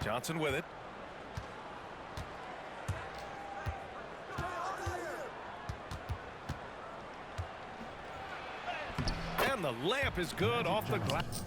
Johnson with it. And the layup is good off the glass.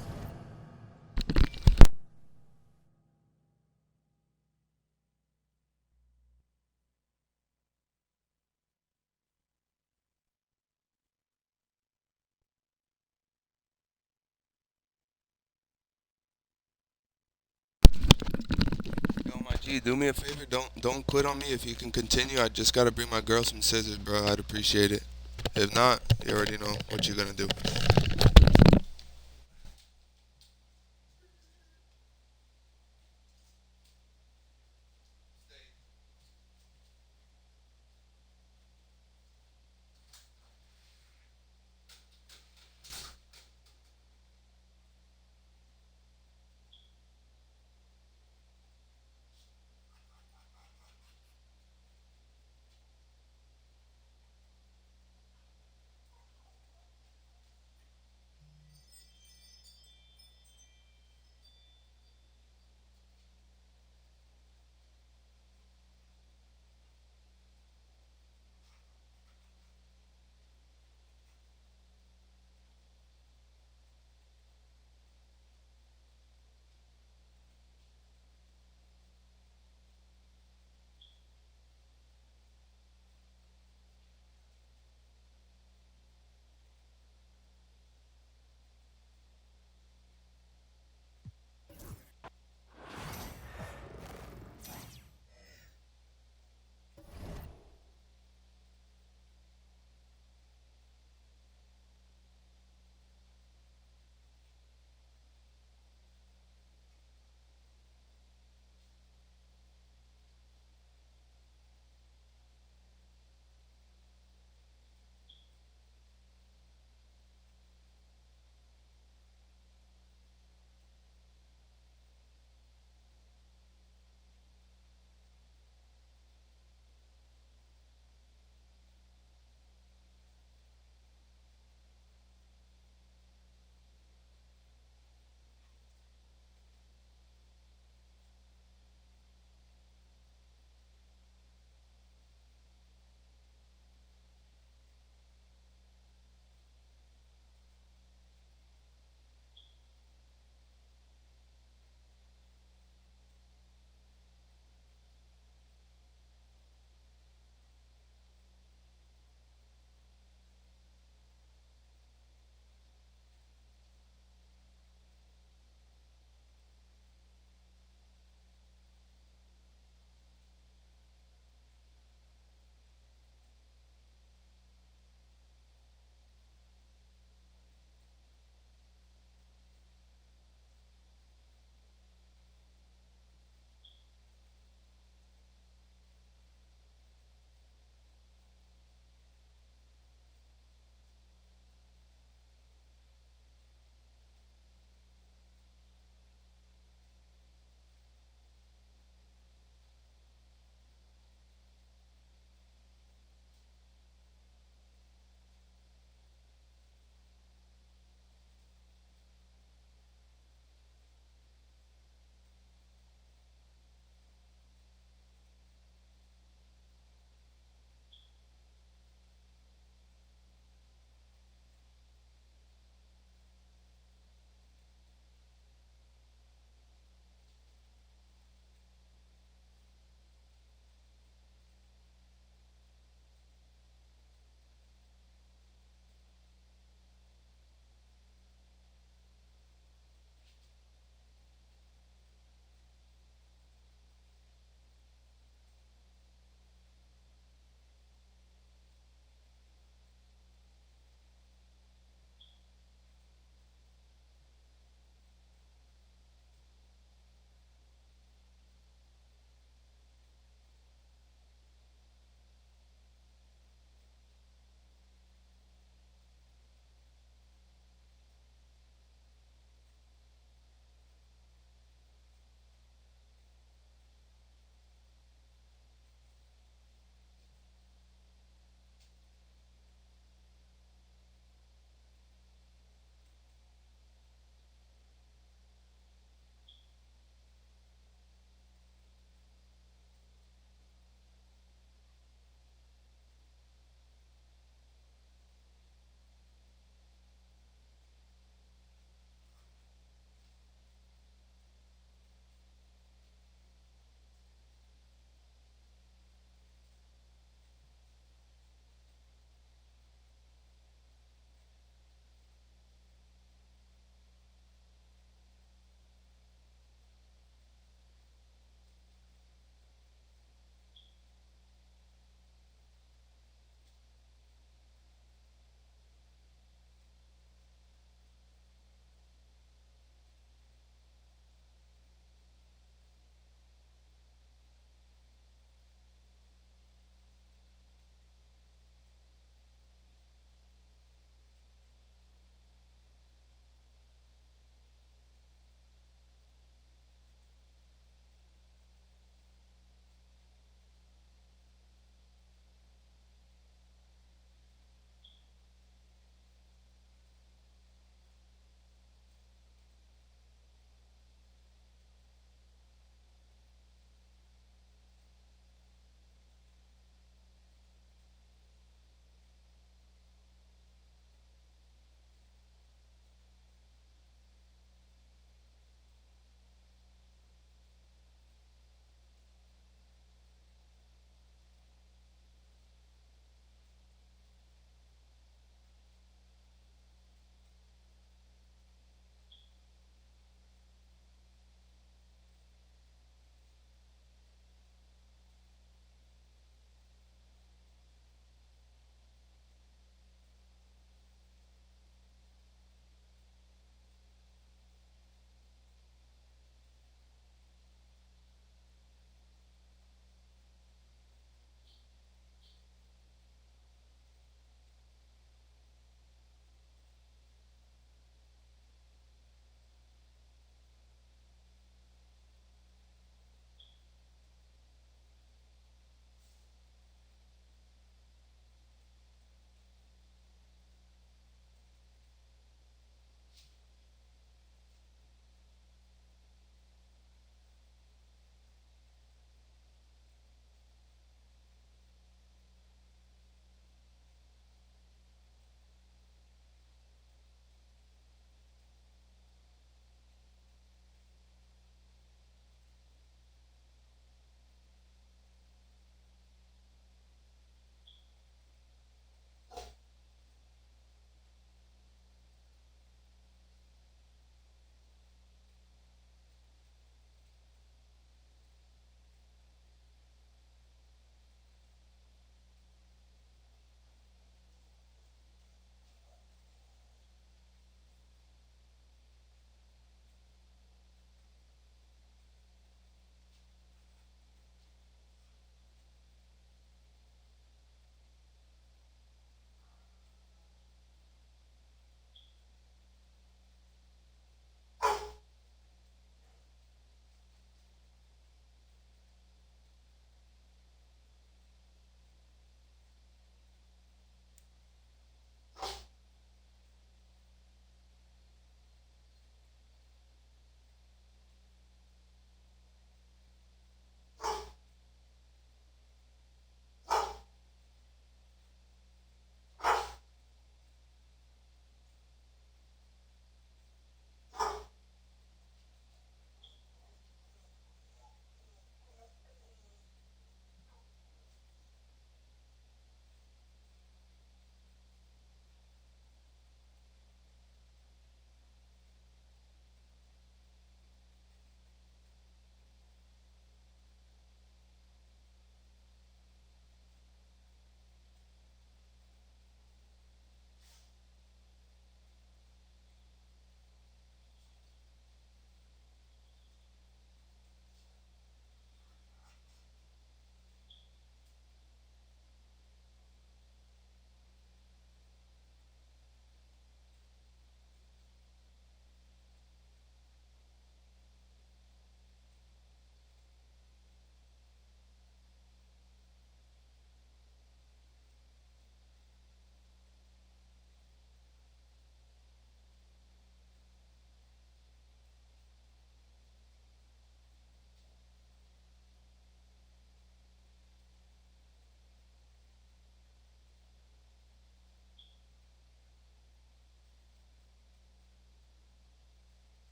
Yo, my G, do me a favor. Don't quit on me. If you can continue, I just gotta bring my girl some scissors, bro. I'd appreciate it. If not, you already know what you're gonna do.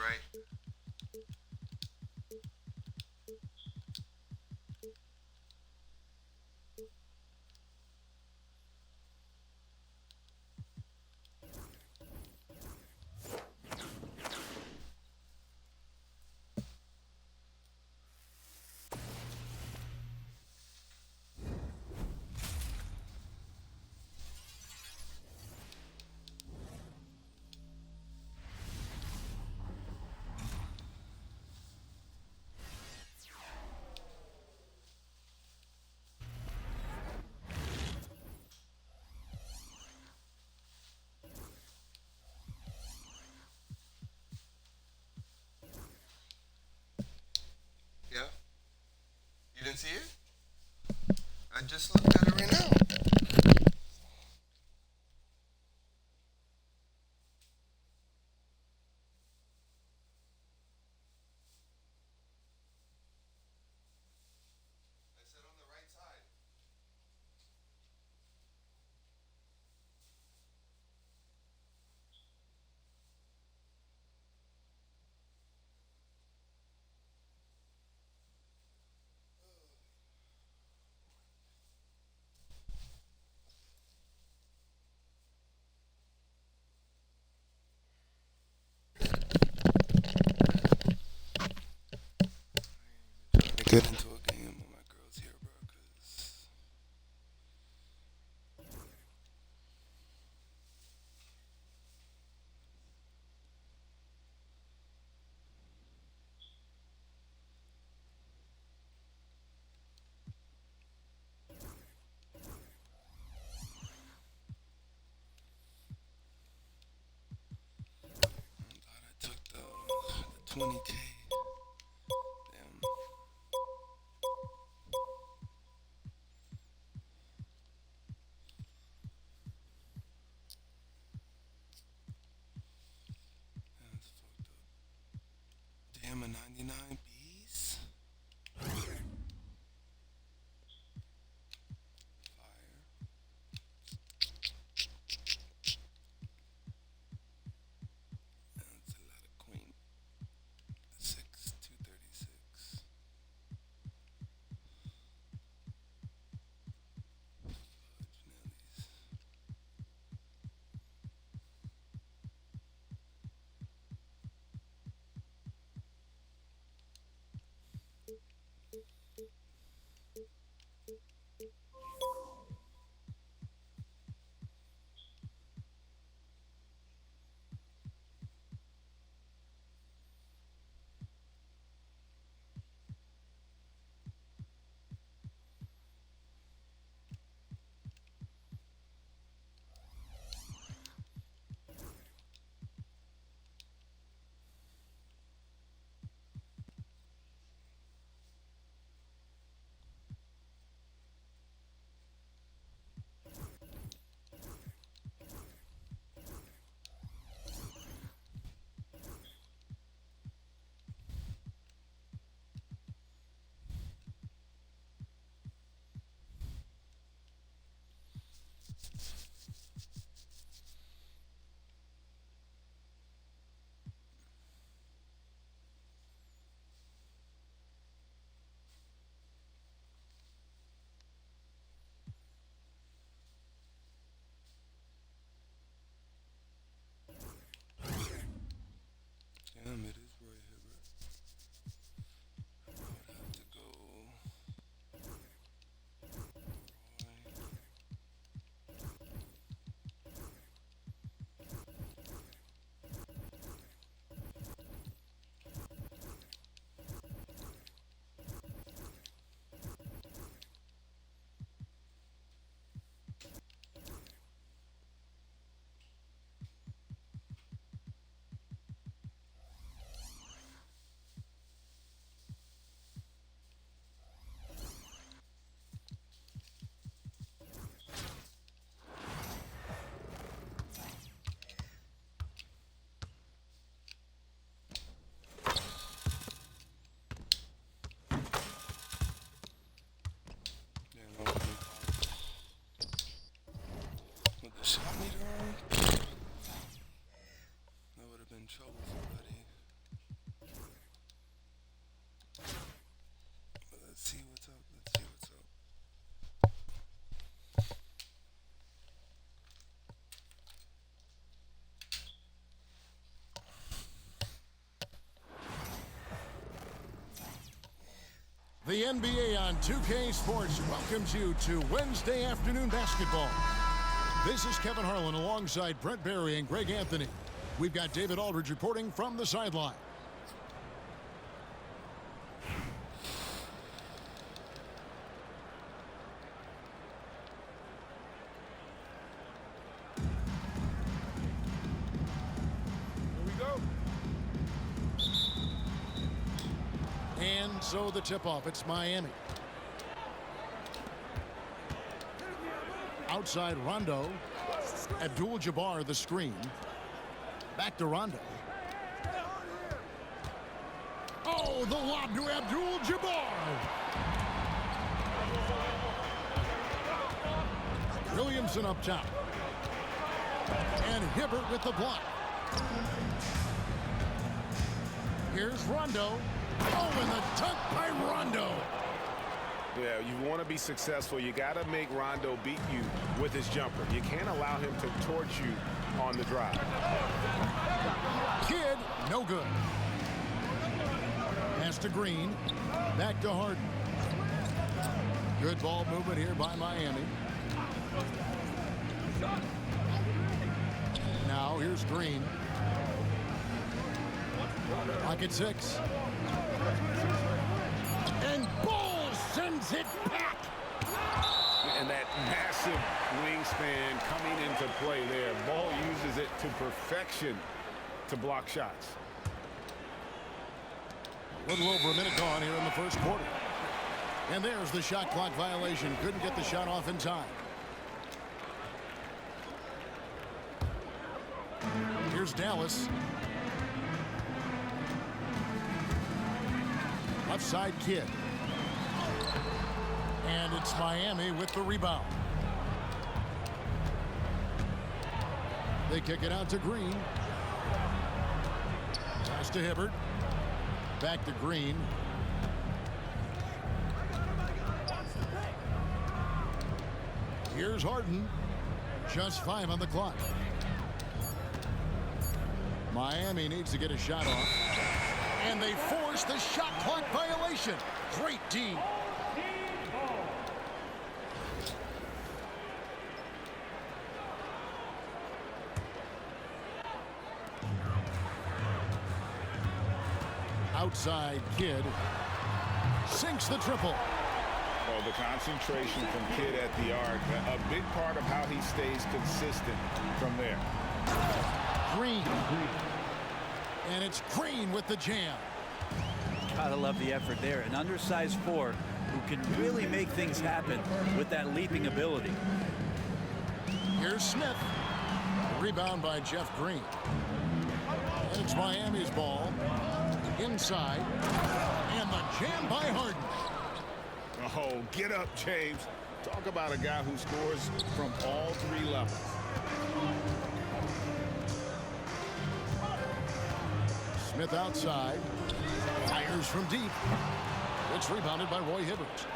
right? Yeah? You didn't see it? I just looked at it right now. I said on the right side. To get into a game with my girls here, bro, cause I'm glad I took the 20K. Damn. That's fucked up. Damn, a 99 piece. Fire. That's a lot of queen. 236. Fudge Nellies. Damn, it is right here, bro. I would have to go. Roy. The NBA on 2K Sports welcomes you to Wednesday afternoon basketball. This is Kevin Harlan alongside Brent Barry and Greg Anthony. We've got David Aldridge reporting from the sideline. And so the tip-off, it's Miami. Outside Rondo. Abdul-Jabbar the screen. Back to Rondo. Oh, the lob to Abdul-Jabbar. Williamson up top. And Hibbert with the block. Here's Rondo. Oh, and the dunk by Rondo. Yeah, you want to be successful. You got to make Rondo beat you with his jumper. You can't allow him to torch you on the drive. Kid, no good. Pass to Green. Back to Harden. Good ball movement here by Miami. Now here's Green. Pocket 6. And Ball sends it back. And that massive wingspan coming into play there. Ball uses it to perfection to block shots. A little over a minute gone here in the first quarter. And there's the shot clock violation. Couldn't get the shot off in time. Here's Dallas. Left side Kid. And it's Miami with the rebound. They kick it out to Green. Pass to Hibbert. Back to Green. Here's Harden. Just 5 on the clock. Miami needs to get a shot off. And they force the shot clock violation. Great D. Outside Kid. Sinks the triple. Well, the concentration from Kid at the arc, a big part of how he stays consistent from there. Green. And it's Green with the jam. Gotta love the effort there. An undersized 4 who can really make things happen with that leaping ability. Here's Smith. Rebound by Jeff Green. And it's Miami's ball. Inside. And the jam by Harden. Oh, get up, James. Talk about a guy who scores from all 3 levels. Smith outside. Fires from deep. It's rebounded by Roy Hibbert.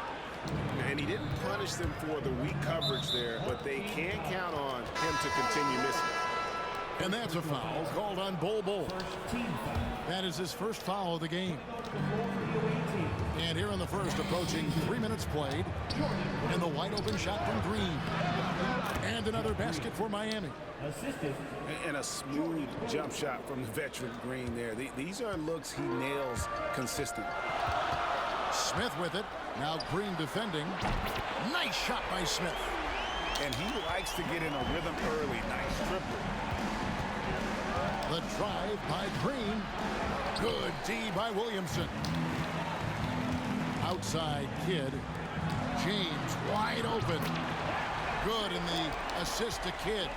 And he didn't punish them for the weak coverage there, but they can't count on him to continue missing. And that's a foul called on Bol. That is his first foul of the game. And here in the first, approaching 3 minutes played. And the wide open shot from Green. And another basket for Miami. And a smooth jump shot from the veteran Green there. These are looks he nails consistently. Smith with it. Now Green defending. Nice shot by Smith. And he likes to get in a rhythm early. Nice triple. The drive by Green. Good D by Williamson. Outside Kid. James wide open. Good in the assist to Kid.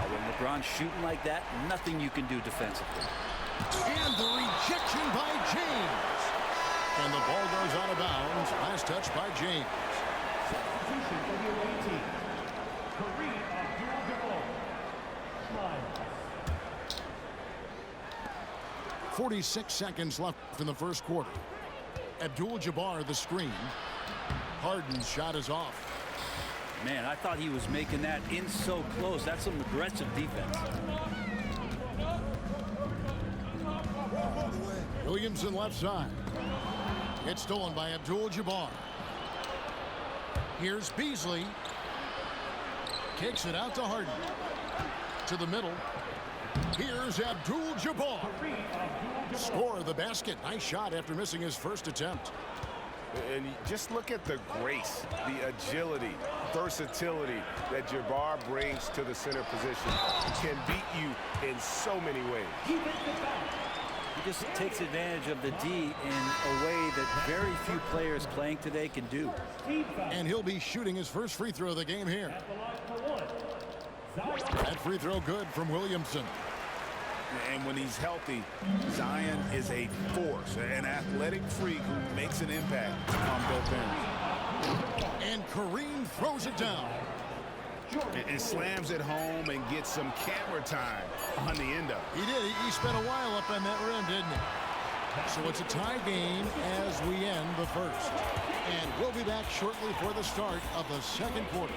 When LeBron's shooting like that, nothing you can do defensively. And the rejection by James. And the ball goes out of bounds. Last touch by James. 46 seconds left in the first quarter. Abdul-Jabbar the screen. Harden's shot is off. Man, I thought he was making that in so close. That's some aggressive defense. Williamson left side. It's stolen by Abdul-Jabbar. Here's Beasley. Kicks it out to Harden. To the middle. Here's Abdul-Jabbar. Score of the basket. Nice shot after missing his first attempt. And just look at the grace, the agility, versatility that Jabbar brings to the center position. Can beat you in so many ways. He just takes advantage of the D in a way that very few players playing today can do. And he'll be shooting his first free throw of the game here. That free throw good from Williamson. And when he's healthy, Zion is a force, an athletic freak who makes an impact on both ends. And Kareem throws it down. And slams it home and gets some camera time on the end of it. He did. He spent a while up on that rim, didn't he? So it's a tie game as we end the first. And we'll be back shortly for the start of the second quarter.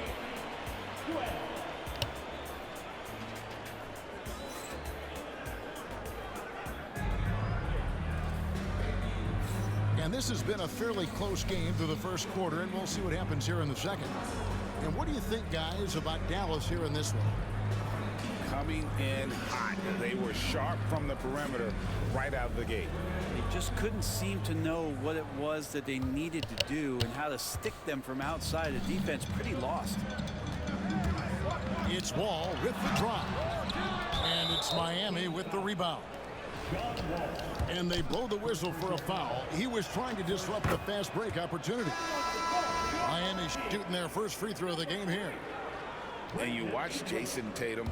And this has been a fairly close game through the first quarter, and we'll see what happens here in the second. And what do you think, guys, about Dallas here in this one? Coming in hot. They were sharp from the perimeter right out of the gate. They just couldn't seem to know what it was that they needed to do and how to stick them from outside. The defense pretty lost. It's Wall with the drop. And it's Miami with the rebound. And they blow the whistle for a foul. He was trying to disrupt the fast break opportunity. Miami shooting their first free throw of the game here. And you watch Jason Tatum,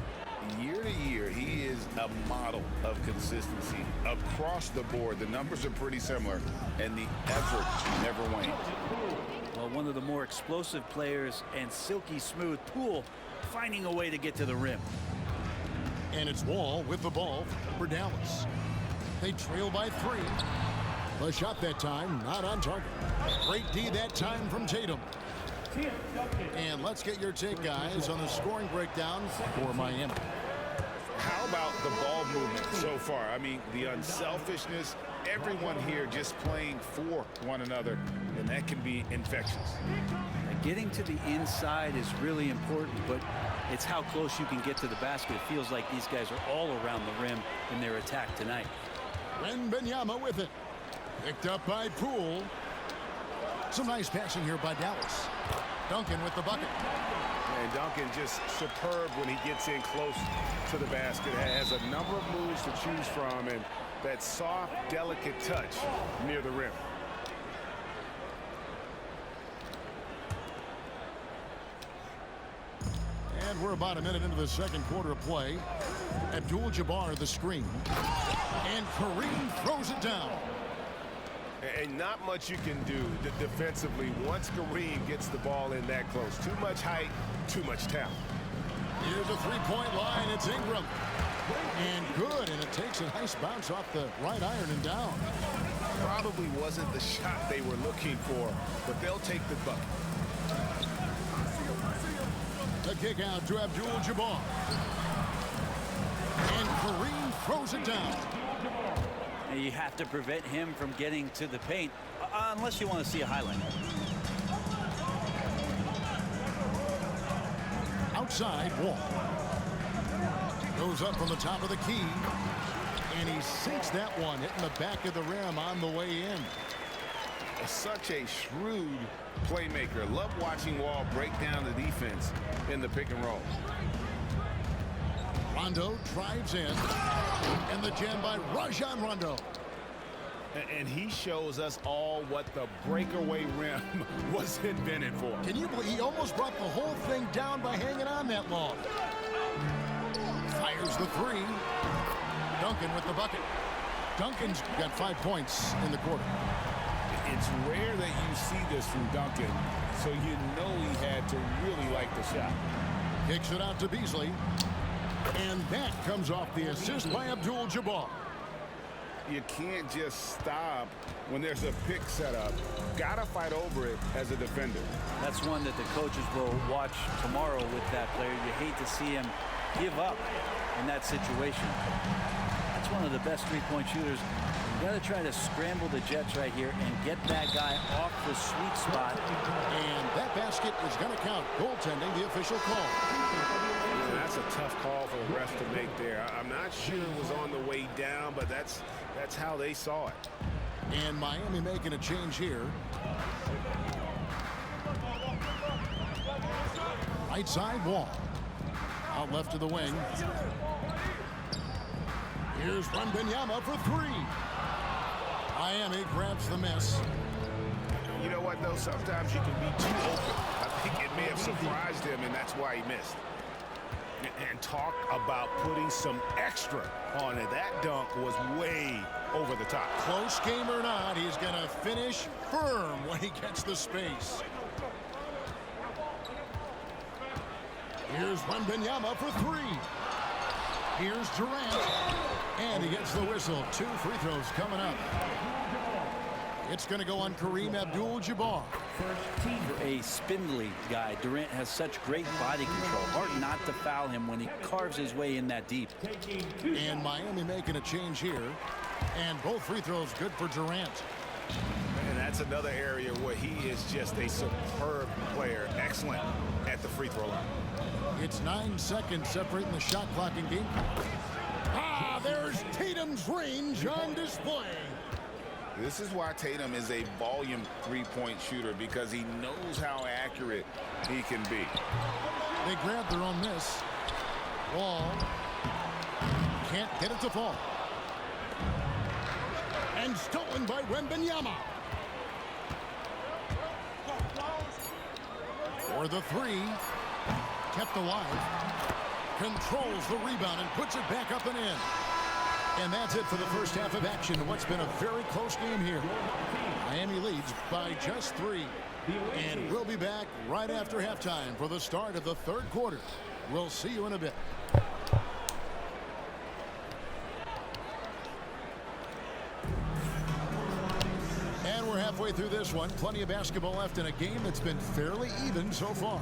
year to year, he is a model of consistency. Across the board, the numbers are pretty similar, and the effort never wanes. Well, one of the more explosive players and silky smooth. Poole finding a way to get to the rim. And it's Wall with the ball for Dallas. They trail by 3. The shot that time, not on target. Great D that time from Tatum. And let's get your take, guys, on the scoring breakdown for Miami. How about the ball movement so far? I mean, the unselfishness, everyone here just playing for one another, and that can be infectious. Getting to the inside is really important, but it's how close you can get to the basket. It feels like these guys are all around the rim in their attack tonight. Wembanyama with it. Picked up by Poole. Some nice passing here by Dallas. Duncan with the bucket. And Duncan just superb when he gets in close to the basket. Has a number of moves to choose from, and that soft, delicate touch near the rim. And we're about a minute into the second quarter of play. Abdul-Jabbar the screen. And Kareem throws it down. And not much you can do defensively once Kareem gets the ball in that close. Too much height, too much talent. Here's a three-point line. It's Ingram. And good. And it takes a nice bounce off the right iron and down. Probably wasn't the shot they were looking for, but they'll take the bucket. The kick out to Abdul-Jabbar. And Kareem throws it down. And you have to prevent him from getting to the paint, unless you want to see a highlight. Outside, Wall. Goes up from the top of the key. And he sinks that one, hitting the back of the rim on the way in. Such a shrewd playmaker. Love watching Wall break down the defense in the pick and roll. Rondo drives in. And the jam by Rajon Rondo. And he shows us all what the breakaway rim was invented for. Can you believe he almost brought the whole thing down by hanging on that long? Fires the 3. Duncan with the bucket. Duncan's got 5 points in the quarter. It's rare that you see this from Duncan, so you know he had to really like the shot. Kicks it out to Beasley. And that comes off the assist by Abdul-Jabbar. You can't just stop when there's a pick set up. Gotta fight over it as a defender. That's one that the coaches will watch tomorrow with that player. You hate to see him give up in that situation. That's one of the best three-point shooters in got to try to scramble the Jets right here and get that guy off the sweet spot. And that basket is going to count. Goaltending, the official call. Yeah, that's a tough call for the refs to make there. I'm not sure it was on the way down, but that's how they saw it. And Miami making a change here. Right side wall. Out left to the wing. Here's Wembanyama for three. Miami grabs the miss. You know what, though? Sometimes you can be too open. I think it may have surprised him, and that's why he missed. And talk about putting some extra on it. That dunk was way over the top. Close game or not, he's going to finish firm when he gets the space. Here's Wembanyama for three. Here's Durant. And he gets the whistle. 2 free throws coming up. It's going to go on Kareem Abdul-Jabbar. For a spindly guy, Durant has such great body control. Hard not to foul him when he carves his way in that deep. And Miami making a change here. And both free throws good for Durant. And that's another area where he is just a superb player. Excellent at the free throw line. It's 9 seconds separating the shot clock and game. Ah, there's Tatum's range on display. This is why Tatum is a volume three-point shooter, because he knows how accurate he can be. They grab their own miss. Wall can't get it to fall. And stolen by Wembanyama. For the three. Kept alive. Controls the rebound and puts it back up and in. And that's it for the first half of action. What's been a very close game here. Miami leads by just 3. And we'll be back right after halftime for the start of the third quarter. We'll see you in a bit. And we're halfway through this one. Plenty of basketball left in a game that's been fairly even so far.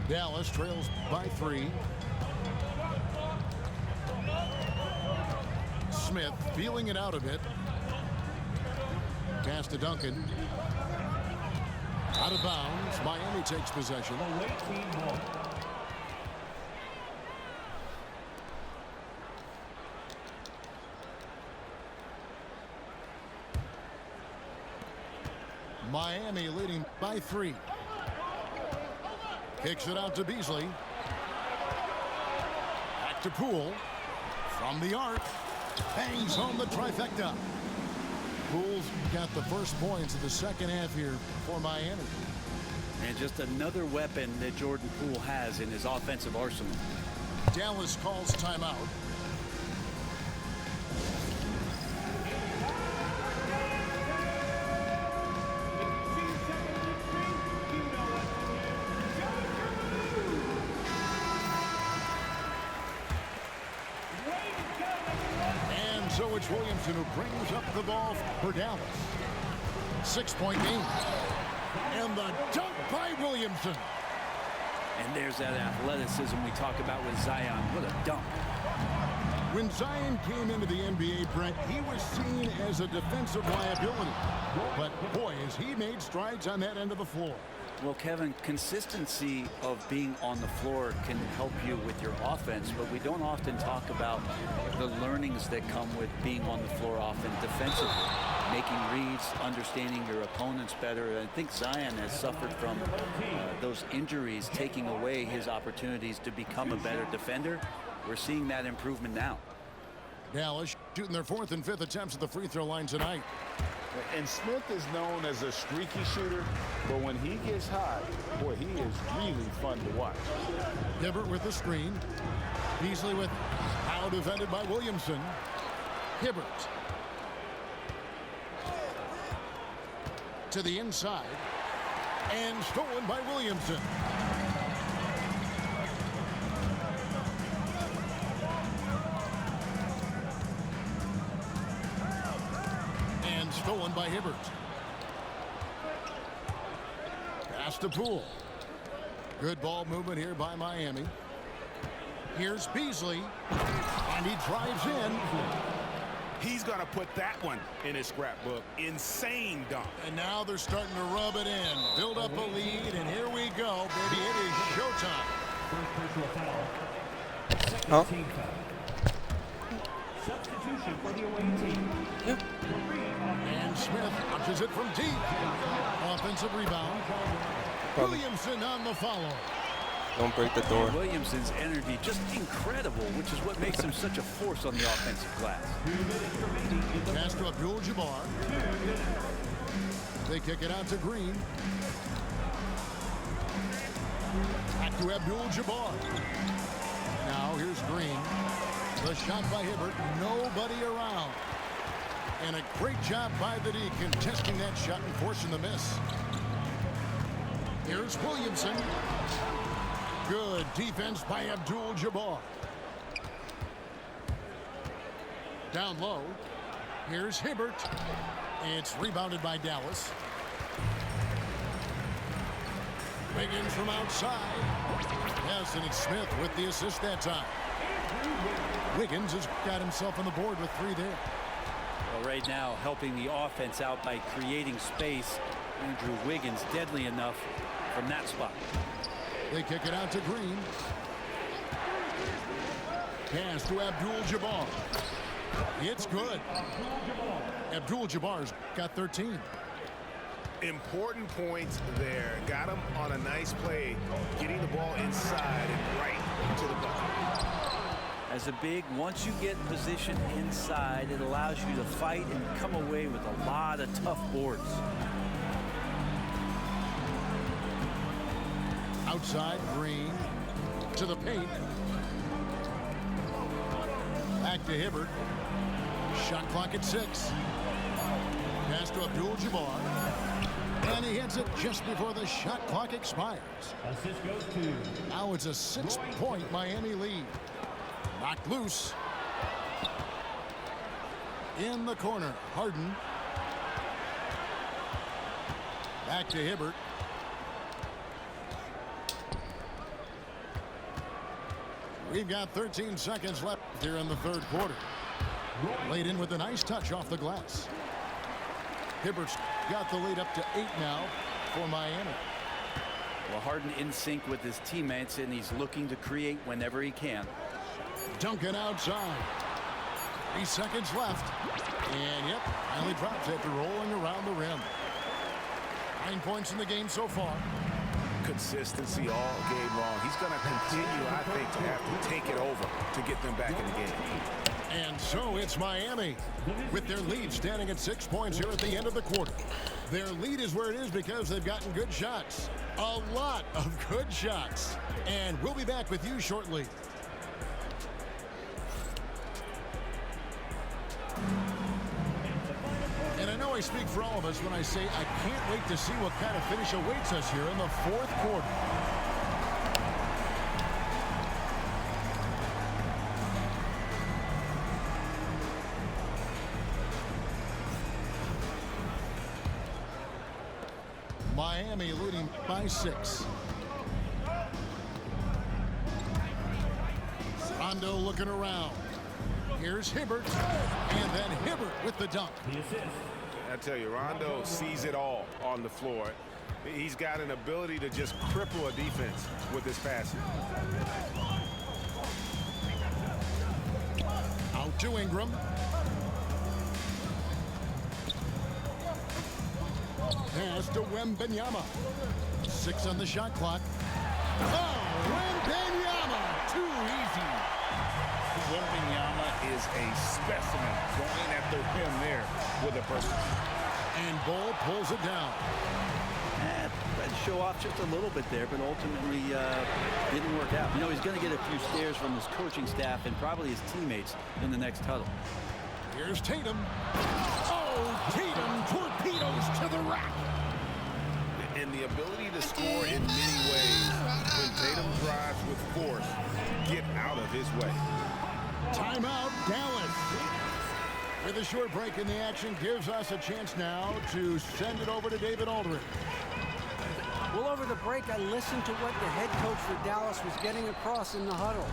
Dallas trails by 3. Smith feeling it out a bit. Pass to Duncan. Out of bounds. Miami takes possession. Miami leading by 3. Kicks it out to Beasley. Back to Poole. From the arc. Bangs home the trifecta. Poole's got the first points of the second half here for Miami. And just another weapon that Jordan Poole has in his offensive arsenal. Dallas calls timeout. So it's Williamson who brings up the ball for Dallas. 6-point game. And the dunk by Williamson. And there's that athleticism we talk about with Zion. What a dunk. When Zion came into the NBA, Brett, he was seen as a defensive liability. But boy, has he made strides on that end of the floor. Well, Kevin, consistency of being on the floor can help you with your offense, but we don't often talk about the learnings that come with being on the floor often defensively, making reads, understanding your opponents better. I think Zion has suffered from those injuries, taking away his opportunities to become a better defender. We're seeing that improvement now. Dallas shooting their 4th and 5th attempts at the free throw line tonight. And Smith is known as a streaky shooter, but when he gets hot, boy, he is really fun to watch. Hibbert with the screen. Beasley with how defended by Williamson. Hibbert. To the inside. And stolen by Williamson. stolen by Hibbert. Pass to Poole. Good ball movement here by Miami. Here's Beasley, and he drives in. He's going to put that one in his scrapbook. Insane dunk. And now they're starting to rub it in. Build up a lead, and here we go, baby. It is showtime. Huh? Substitution for the away team. And Smith punches it from deep. Offensive rebound. Williamson on the follow. Don't break the door. Williamson's energy just incredible, which is what makes him such a force on the offensive glass. Pass to Abdul-Jabbar. They kick it out to Green. Back to Abdul-Jabbar. Now here's Green. The shot by Hibbert. Nobody around. And a great job by the D contesting that shot and forcing the miss. Here's Williamson. Good defense by Abdul-Jabbar. Down low. Here's Hibbert. It's rebounded by Dallas. Wiggins from outside. Yes, and it's Smith with the assist that time. Wiggins has got himself on the board with 3 there. Well, right now, helping the offense out by creating space. Andrew Wiggins deadly enough from that spot. They kick it out to Green. Pass to Abdul-Jabbar. It's good. Abdul-Jabbar's got 13. Important points there. Got him on a nice play, getting the ball inside and right to the bucket. As a big, once you get positioned inside, it allows you to fight and come away with a lot of tough boards. Outside, Green to the paint. Back to Hibbert. Shot clock at 6. Pass to Abdul-Jabbar. And he hits it just before the shot clock expires. Assist goes to. Now it's a 6-point Miami lead. Knocked loose. In the corner, Harden. Back to Hibbert. We've got 13 seconds left here in the third quarter. Laid in with a nice touch off the glass. Hibbert's got the lead up to 8 now for Miami. Well, Harden in sync with his teammates, and he's looking to create whenever he can. Duncan outside. 3 seconds left. And yep, finally drops after rolling around the rim. 9 points in the game so far. Consistency all game long. He's going to continue, I think, to have to take it over to get them back in the game. And so it's Miami with their lead standing at 6 points here at the end of the quarter. Their lead is where it is because they've gotten good shots. A lot of good shots. And we'll be back with you shortly. And I know I speak for all of us when I say I can't wait to see what kind of finish awaits us here in the fourth quarter. Miami leading by 6. Rondo looking around. Here's Hibbert, and then Hibbert with the dunk. The assist. I tell you, Rondo sees it all on the floor. He's got an ability to just cripple a defense with his passing. Out to Ingram. Pass to Wembanyama. 6 on the shot clock. Oh, Wembanyama! Too easy. Wembanyama is a specimen going at the rim there with a purpose. And Bull pulls it down. Tried to show off just a little bit there, but ultimately didn't work out. You know, he's going to get a few stares from his coaching staff and probably his teammates in the next huddle. Here's Tatum. Oh, Tatum torpedoes to the rack. And the ability to score in many ways. When Tatum drives with force, get out of his way. Timeout, Dallas. With a short break in the action gives us a chance now to send it over to David Aldridge. Well, over the break, I listened to what the head coach for Dallas was getting across in the huddle.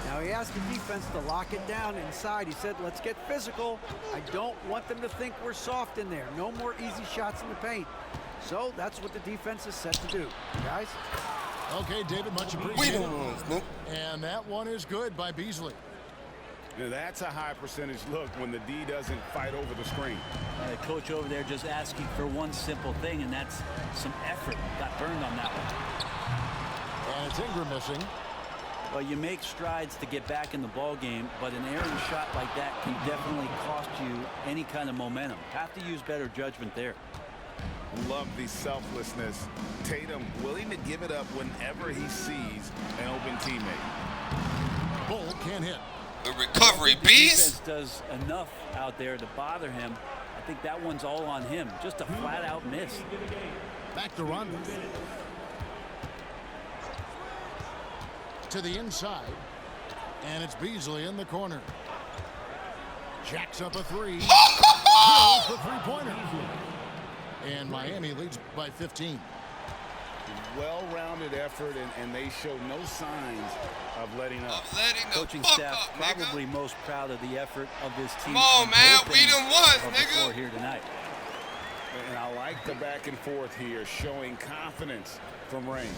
Now, he asked the defense to lock it down inside. He said, let's get physical. I don't want them to think we're soft in there. No more easy shots in the paint. So that's what the defense is set to do. Guys? Okay, David, much appreciated. And that one is good by Beasley. Now that's a high percentage look when the D doesn't fight over the screen. The coach over there just asking for one simple thing, and that's some effort. Got burned on that one. And it's Ingram missing. Well, you make strides to get back in the ball game, but an errant shot like that can definitely cost you any kind of momentum. Have to use better judgment there. Love the selflessness. Tatum willing to give it up whenever he sees an open teammate. Bull can't hit. The recovery, The beast. defense does enough out there to bother him. I think that one's all on him. Just a flat-out miss. Back to Rondo. To the inside. And it's Beasley in the corner. Jacks up a three. Drills the three-pointer. And Miami leads by 15. Well-rounded effort, and they show no signs of letting up. Coaching staff probably most proud of the effort of this team. Come on, man. both We ends done won, of the floor nigga. here tonight. And I like the back and forth here, showing confidence from Reigns.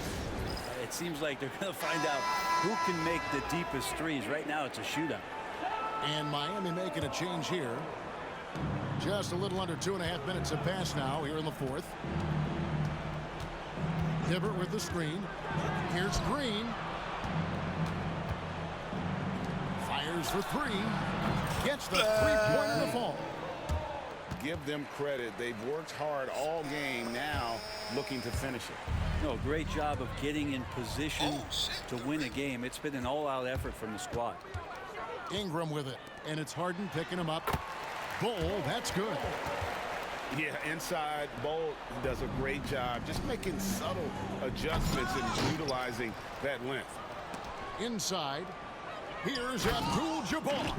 It seems like they're going to find out who can make the deepest threes. Right now, it's a shootout. And Miami making a change here. Just a little under 2.5 minutes have passed now here in the fourth. Hibbert with the screen. Here's Green. Fires for three. Gets the three-pointer to fall. Give them credit. They've worked hard all game, now looking to finish it. No, great job of getting in position to win a game. It's been an all-out effort from the squad. Ingram with it. And it's Harden picking him up. Bull, that's good. Yeah, inside, Bolt does a great job just making subtle adjustments and utilizing that length. Inside, here's Abdul-Jabbar.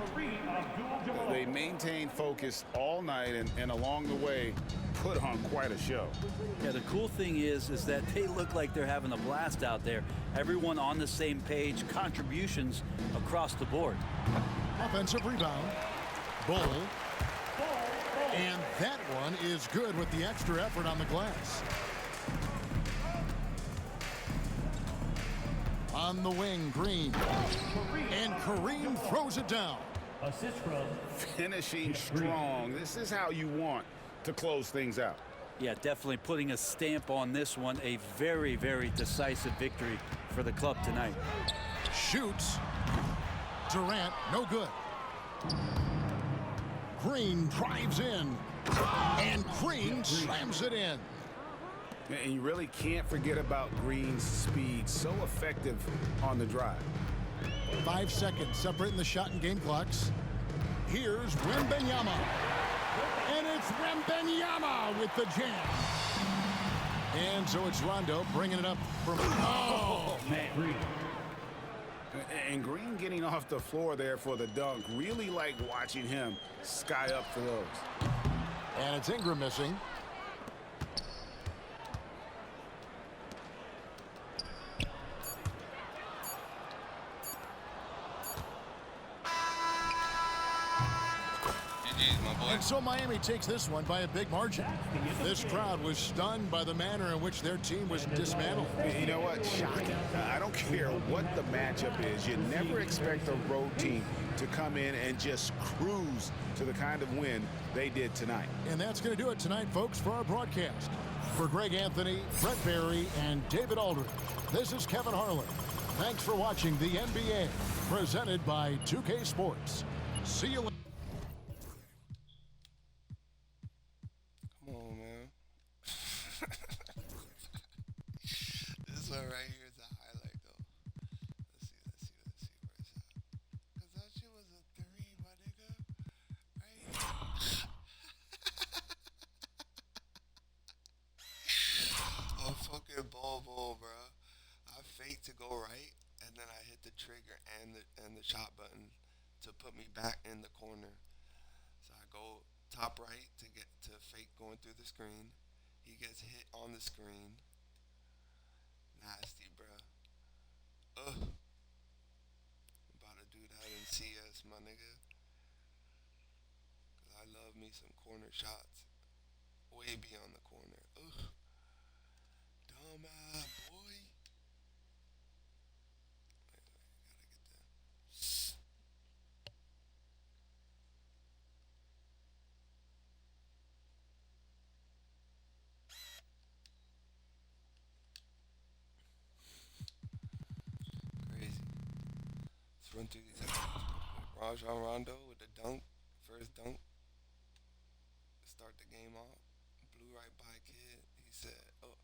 They maintain focus all night and along the way put on quite a show. Yeah, the cool thing is that they look like they're having a blast out there. Everyone on the same page, contributions across the board. Offensive rebound. Bull. And that one is good with the extra effort on the glass. On the wing, Green. And Kareem throws it down. Assist from Finishing strong. This is how you want to close things out. Yeah, definitely putting a stamp on this one. A very, very decisive victory for the club tonight. Shoots. Durant, no good. Green drives in. And Green slams it in. And you really can't forget about Green's speed. So effective on the drive. 5 seconds separating the shot and game clocks. Here's Wembanyama. And it's Wembanyama with the jam. And so it's Rondo bringing it up from... Oh, Man. And Green getting off the floor there for the dunk. Really like watching him sky up for those. and it's Ingram missing. And so Miami takes this one by a big margin. This crowd was stunned by the manner in which their team was dismantled. You know what? Shocking. I don't care what the matchup is. You never expect a road team to come in and just cruise to the kind of win they did tonight. And that's going to do it tonight, folks, for our broadcast. For Greg Anthony, Brett Barry, and David Aldridge, this is Kevin Harlan. Thanks for watching the NBA, presented by 2K Sports. See you later. This one right here is a highlight, though. Let's see where it's at. Because that shit was a 3, my nigga. Right here. A fucking ball, bro. I faked to go right, and then I hit the trigger and the shot button to put me back in the corner. So I go top right to get to fake going through the screen. He gets hit on the screen. Nasty, bruh. Ugh. About to do that in CS, my nigga. 'Cause I love me some corner shots. Way beyond the corner. Ugh. Dumbass boy. Gotta get that. Crazy. Let's run through these highlights real quick. Rajon Rondo with the dunk. First dunk. Start the game off. Blew right by kid. He said, oh,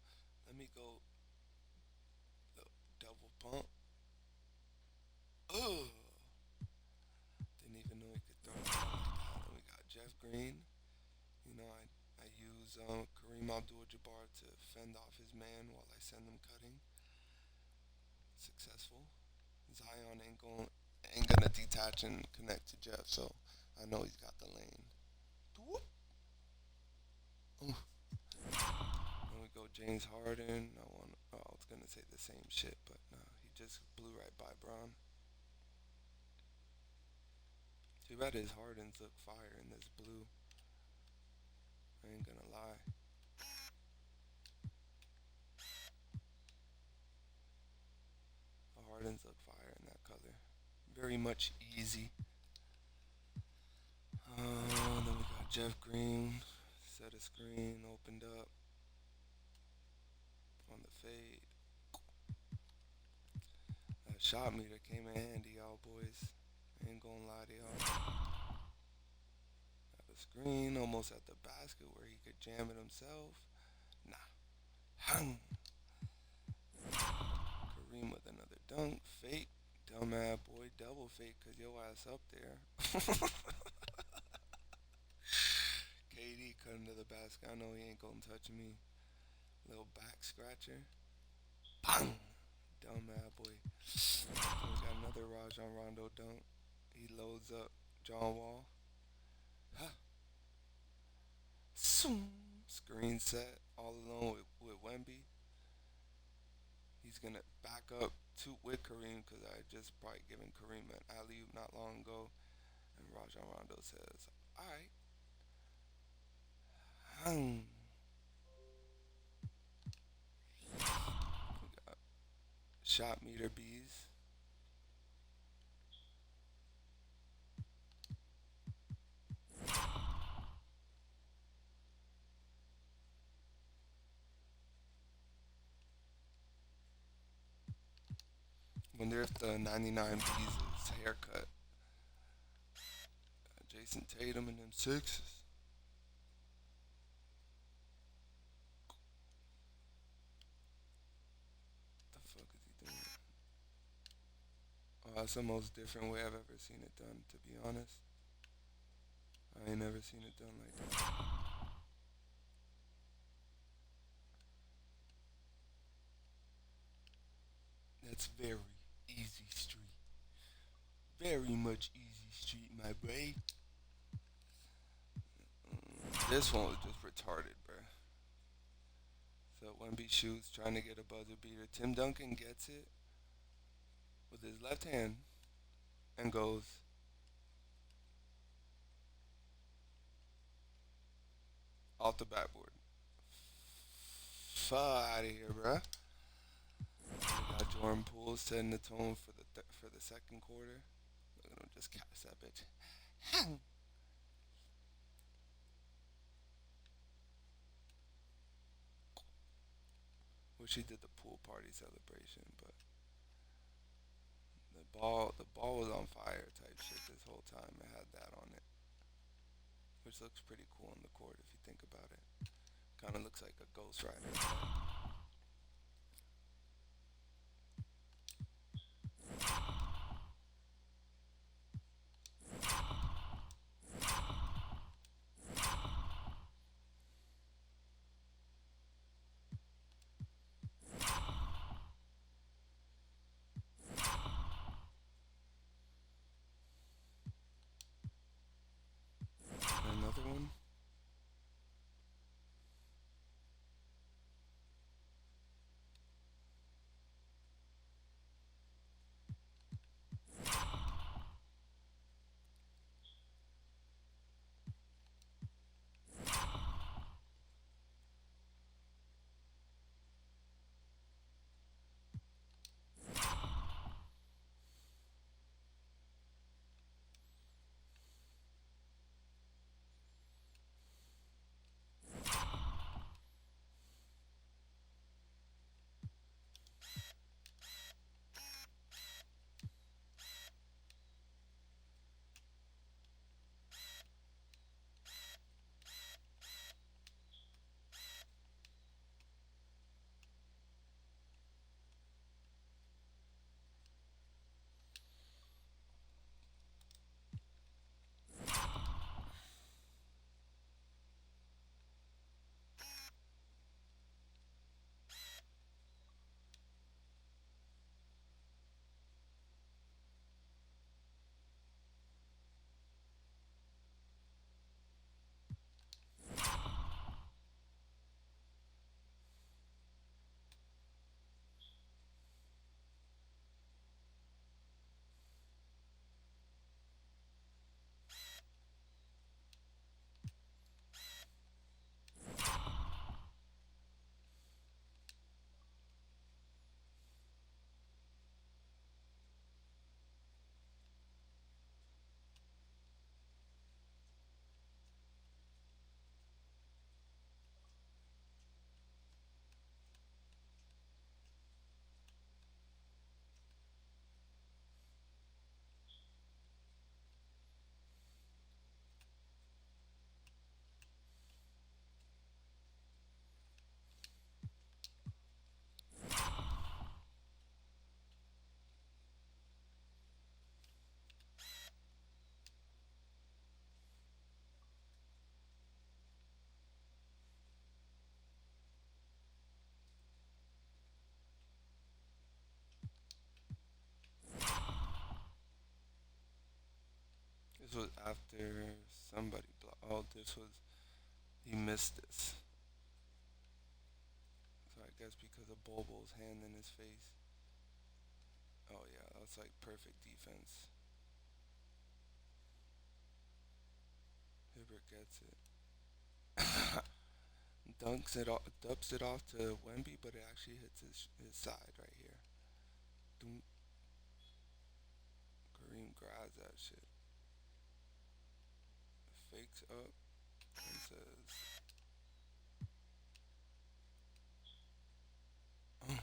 let me go double pump. Ugh. Didn't even know he could throw it like that. And we got Jeff Green. You know, I use Kareem Abdul-Jabbar to fend off his man while I send him cutting. Successful. Zion ain't gonna detach and connect to Jeff, so I know he's got the lane. Then we go James Harden. I was gonna say the same shit, but no, he just blew right by Braun. Too bad his Hardens look fire in this blue. I ain't gonna lie. The Hardens look fire in that color. Very much easy. Then we got Jeff Green. Set a screen, opened up on the fade. That shot meter came in handy, y'all boys. I ain't gonna lie to y'all. Got a screen almost at the basket where he could jam it himself. Nah. Hung. Kareem with another dunk. Fake. Dumbass boy. Double fake because your ass up there. KD cutting to the basket. I know he ain't gonna touch me. Little back scratcher. Bang! Dumbass boy. We got another Rajon Rondo dunk. He loads up John Wall. Huh. Screen set all alone with Wemby. He's gonna back up with Kareem because I just probably given Kareem an alley-oop not long ago, and Rajon Rondo says, "All right." We got shot meter bees. Wonder if the 99 bees' haircut. Jason Tatum and them sixes. What the fuck is he doing? Oh, that's the most different way I've ever seen it done, to be honest. I ain't never seen it done like that. That's very easy street. Very much easy street, my boy. This one was just retarded, bruh. So Wemby shoots, trying to get a buzzer beater. Tim Duncan gets it with his left hand and goes off the backboard. Fuck out of here, bruh. We got Jordan Poole setting the tone for the second quarter. Look at him just cast that bitch. Wish he did the pool party celebration, but the ball was on fire type shit this whole time. It had that on it, which looks pretty cool on the court if you think about it. Kind of looks like a Ghost Rider. And another one. This was after somebody blocked. Oh, this was, he missed this. So I guess because of Bobo's hand in his face. Oh yeah, that's like perfect defense. Hibbert gets it. Dubs it off to Wemby, but it actually hits his side right here. Doom. Kareem grabs that shit. Fakes up and says, oh.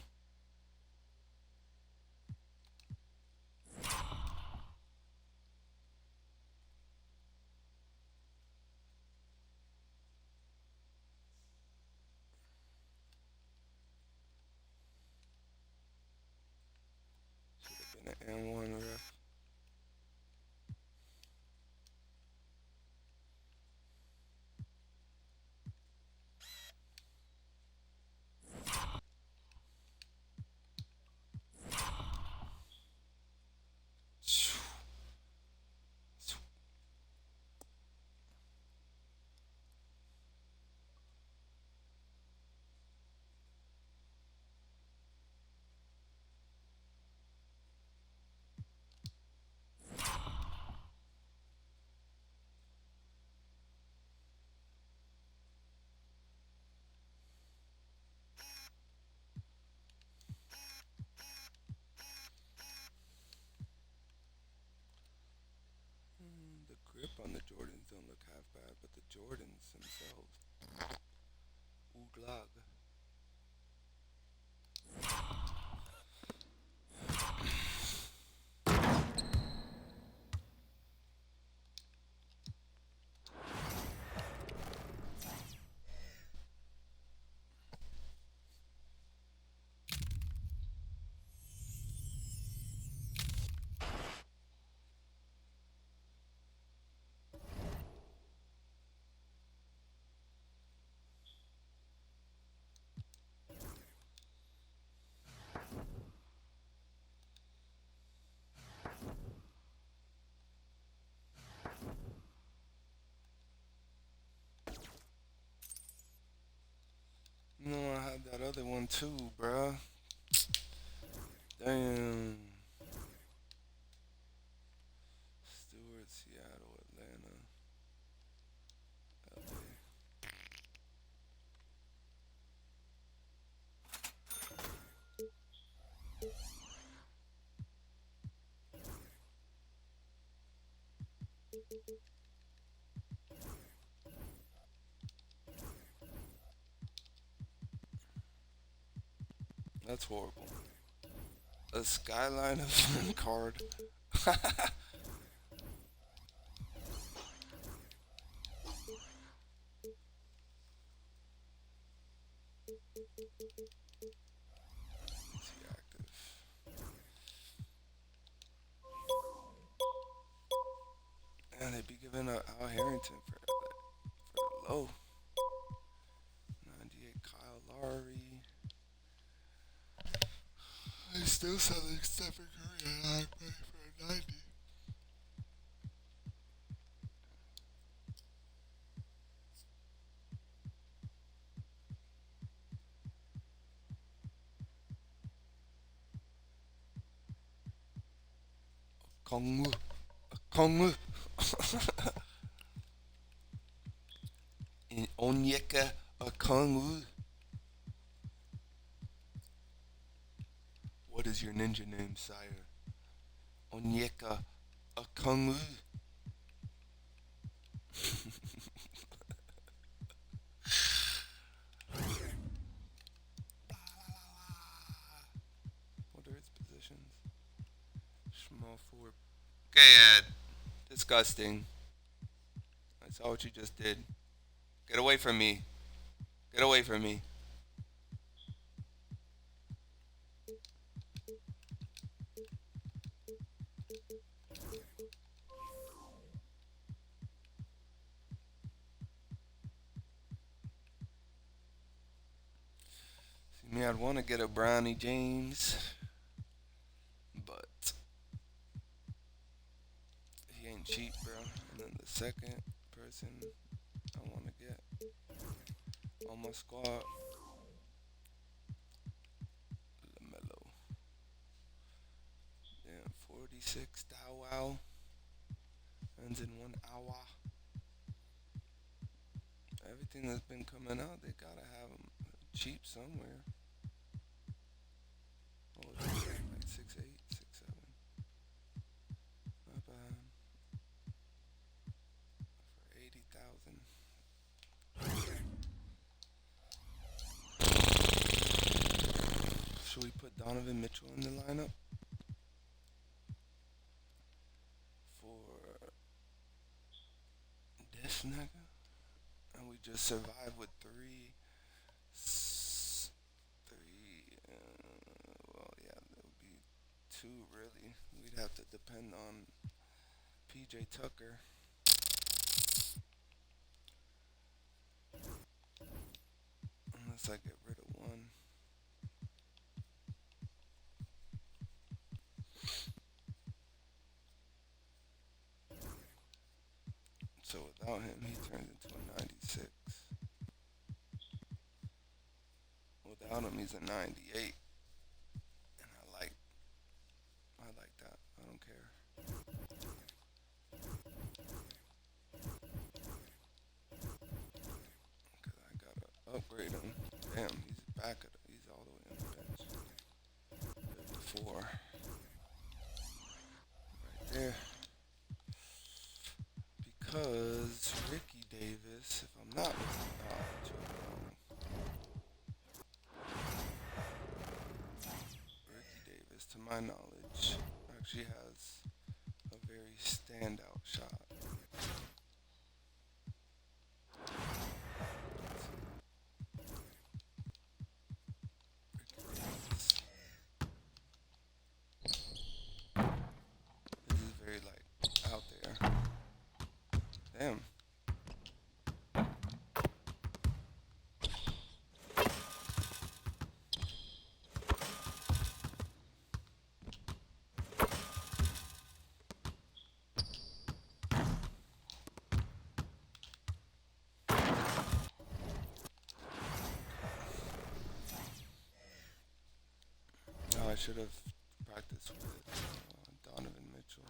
Should have been an N1 ref. The grip on the Jordans don't look half bad, but the Jordans themselves, ooglag. one too, bruh. Damn. Stewart, Seattle, Atlanta, LA. That's horrible. A skyline of card. Is he active? And they'd be giving up Al Harrington for the low. 98 Kyle Lowry. They still selling Stephen Curry at high price for a 90. Kongwu. Kongwu. In Onyeka Kongwu. What is your ninja name, sire? Onyeka Kongwu. What are its positions? Small forward. Okay, Ed. Disgusting. I saw what you just did. Get away from me. Get away from me. See me, I'd want to get a Brownie James, but he ain't cheap, bro. And then the second person I want to get on my squad, LaMelo. Damn, 46 Dow Wow. Ends in 1 hour. Everything that's been coming out, they gotta have them cheap somewhere. What was it? Like 6'8", 6'7". Not bad. For 80,000. Should we put Donovan Mitchell in the lineup? For this nigga? And we just survive with three, well, yeah, that would be two, really. We'd have to depend on PJ Tucker. Unless I get rid of one. So without him, he turns into a 96. Without him, he's a 98. And I like that. I don't care. Cause I gotta upgrade him. Damn, he's back at he's all the way on the bench. 4. Right there. Because Ricky Davis, if I'm not Ricky Davis, to my knowledge, actually has a very standout shot. This is very like out there. Damn. I should have practiced with Donovan Mitchell.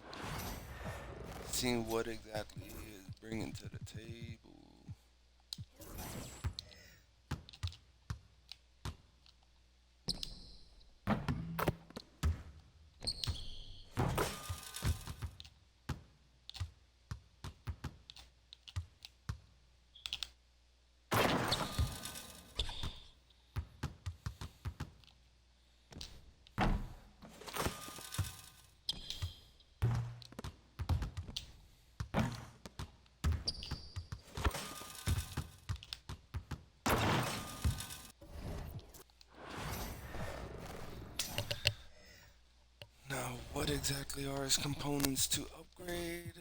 Seeing what exactly he is bringing to the table. What exactly are his components to upgrade?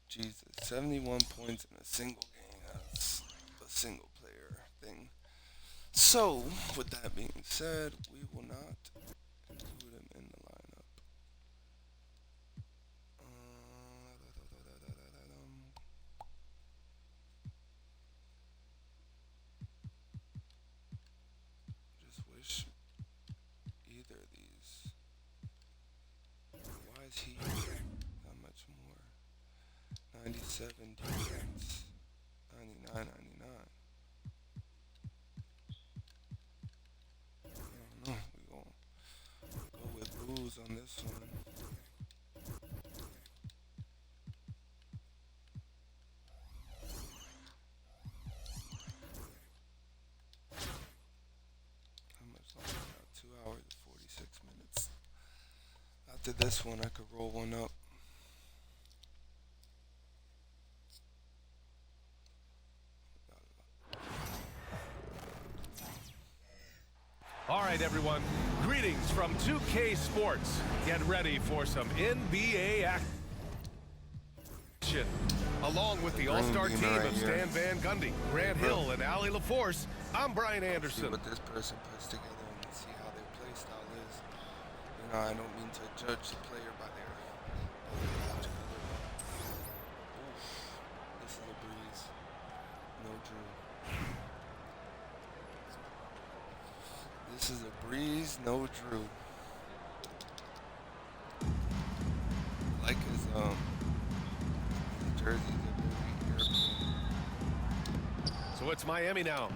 Jesus, 71 points in a single game. That's a single player thing. So, with that being said, we will not include him in the lineup. Just wish either of these. Why is he that much more? 97 defense, 99, 99. I don't know. We gonna go with booze on this one. How much longer now? 2 hours and 46 minutes. After this one, I could roll one up. All right, everyone. Greetings from 2K Sports. Get ready for some NBA action. Along with the all-star team right of here. Stan Van Gundy, Grant Hill, and Ali LaForce, I'm Brian See Anderson. what this person puts together and see how their play style is. You know, I don't mean to judge the player by their logical ability. Oof, this is a breeze. No Drew. This is a breeze, no Drew. I like his jerseys are very European. So it's Miami now.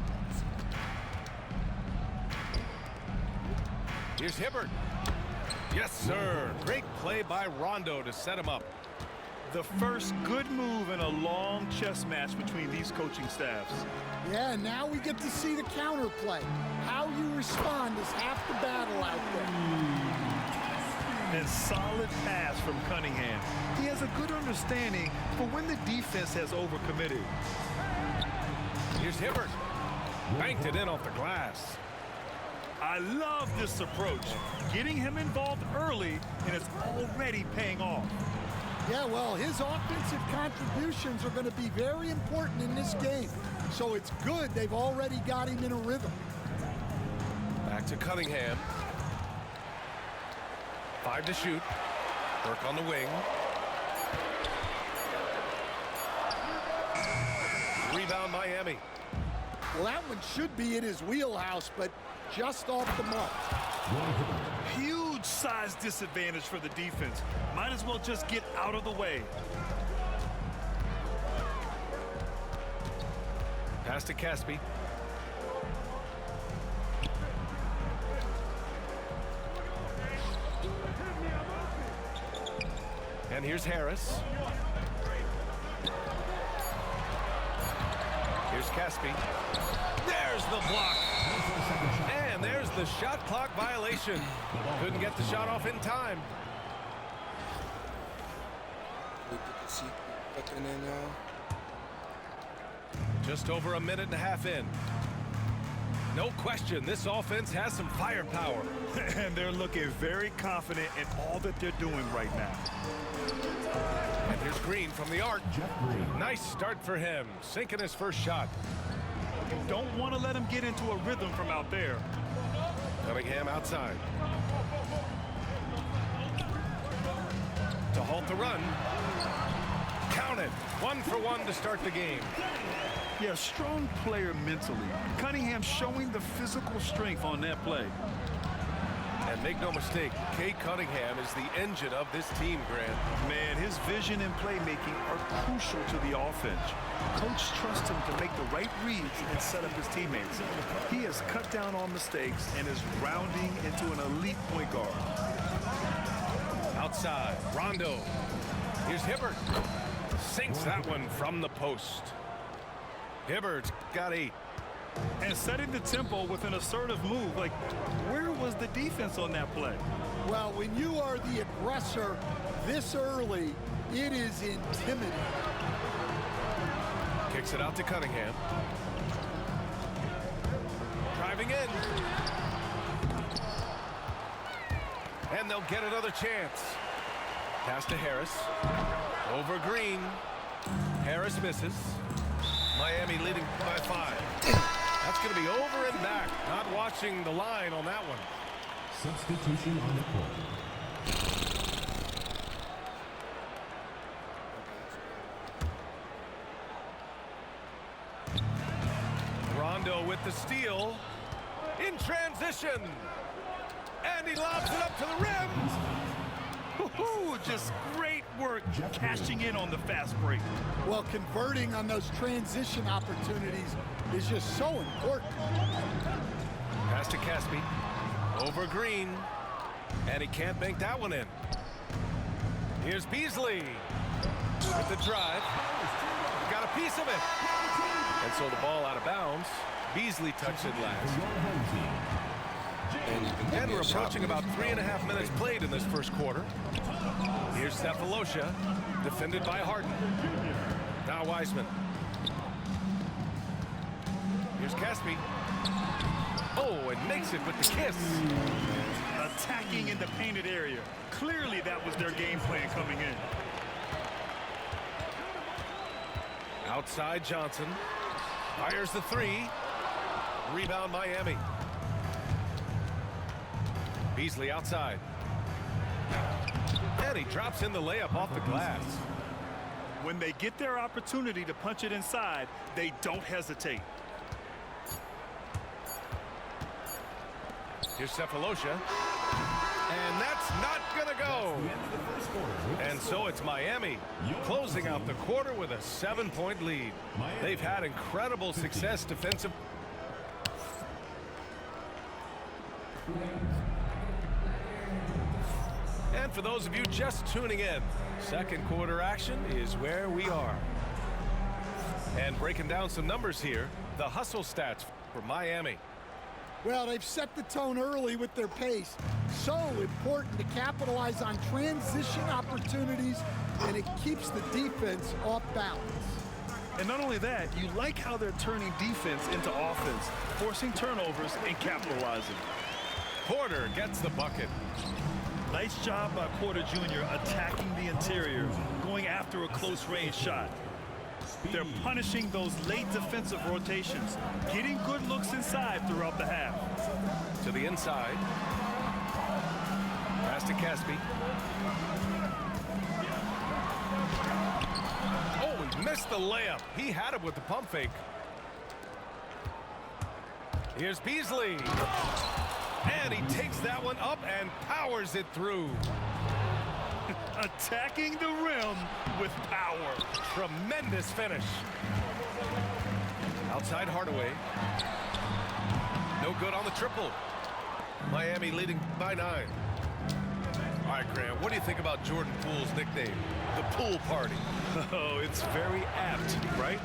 Here's Hibbert. Yes, sir. Great play by Rondo to set him up. The first good move in a long chess match between these coaching staffs. Yeah, now we get to see the counterplay. How you respond is half the battle out there. And solid pass from Cunningham. He has a good understanding for when the defense has overcommitted. Here's Hibbert. Banked it in off the glass. I love this approach. Getting him involved early, and it's already paying off. Yeah, well, his offensive contributions are going to be very important in this game. So it's good they've already got him in a rhythm. Back to Cunningham. 5 to shoot. Work on the wing. Rebound Miami. Well, that one should be in his wheelhouse, but just off the mark. Huge size disadvantage for the defense. Might as well just get out of the way. Pass to Caspi. And here's Harris. Here's Caspi. There's the block. And there's the shot clock violation. Couldn't get the shot off in time. We put the seat button in now. Just over a minute and a half in. No question, this offense has some firepower. And they're looking very confident in all that they're doing right now. And here's Green from the arc. Nice start for him, sinking his first shot. You don't want to let him get into a rhythm from out there. Cunningham outside. To halt the run. Count it. 1 for 1 to start the game. Yeah, strong player mentally. Cunningham showing the physical strength on that play. And make no mistake, Kay Cunningham is the engine of this team, Grant. Man, his vision and playmaking are crucial to the offense. Coach trusts him to make the right reads and set up his teammates. He has cut down on mistakes and is rounding into an elite point guard. Outside, Rondo. Here's Hibbert. Sinks that one from the post. Hibbert's got 8. And setting the tempo with an assertive move. Like, where was the defense on that play? Well, when you are the aggressor this early, it is intimidating. Kicks it out to Cunningham. Driving in. And they'll get another chance. Pass to Harris. Over Green. Harris misses. Miami leading by 5. That's going to be over and back. Not watching the line on that one. Substitution on the court. Rondo with the steal. In transition. And he lobs it up to the rim. Just great work cashing in on the fast break. Well, converting on those transition opportunities is just so important. Pass to Caspi. Over Green. And he can't bank that one in. Here's Beasley. With the drive. Got a piece of it. And so the ball out of bounds. Beasley touched it last. And we're approaching about 3.5 minutes played in this first quarter. Here's Cephalosha, defended by Harden. Now Wiseman. Here's Caspi. Oh, and makes it with the kiss. Attacking in the painted area. Clearly that was their game plan coming in. Outside Johnson. Fires the 3. Rebound Miami. Beasley outside. And he drops in the layup off the glass. When they get their opportunity to punch it inside, they don't hesitate. Here's Cephalosha. And that's not gonna go. And so it's Miami closing out the quarter with a 7-point lead. They've had incredible success defensive. And for those of you just tuning in, second quarter action is where we are. And breaking down some numbers here, the hustle stats for Miami. Well, they've set the tone early with their pace. So important to capitalize on transition opportunities, and it keeps the defense off balance. And not only that, you like how they're turning defense into offense, forcing turnovers and capitalizing. Porter gets the bucket. Nice job by Porter Jr. attacking the interior, going after a close-range shot. They're punishing those late defensive rotations, getting good looks inside throughout the half. To the inside. Pass to Caspi. Oh, he missed the layup. He had it with the pump fake. Here's Beasley. And he takes that one up and powers it through. Attacking the rim with power. Tremendous finish. Outside Hardaway. No good on the triple. Miami leading by 9. All right, Grant, what do you think about Jordan Poole's nickname, the Pool Party? Oh, it's very apt, right?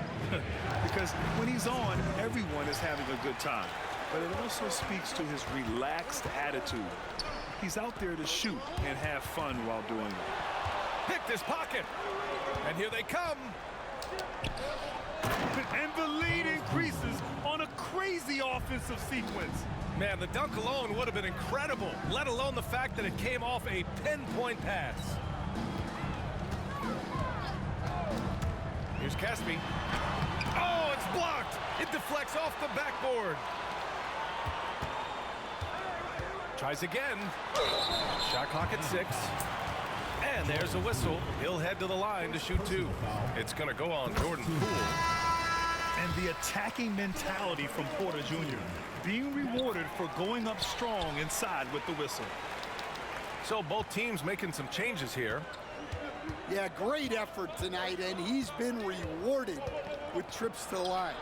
Because when he's on, everyone is having a good time. But it also speaks to his relaxed attitude. He's out there to shoot and have fun while doing it. Picked his pocket. And here they come. And the lead increases on a crazy offensive sequence. Man, the dunk alone would have been incredible, let alone the fact that it came off a pinpoint pass. Here's Caspi. Oh, it's blocked. It deflects off the backboard. Tries again. Shot clock at 6. And And there's a whistle. He'll head to the line to shoot 2. It's going to go on Jordan Poole. And the attacking mentality from Porter Jr. being rewarded for going up strong inside with the whistle. So both teams making some changes here. Yeah, great effort tonight, and he's been rewarded with trips to the line.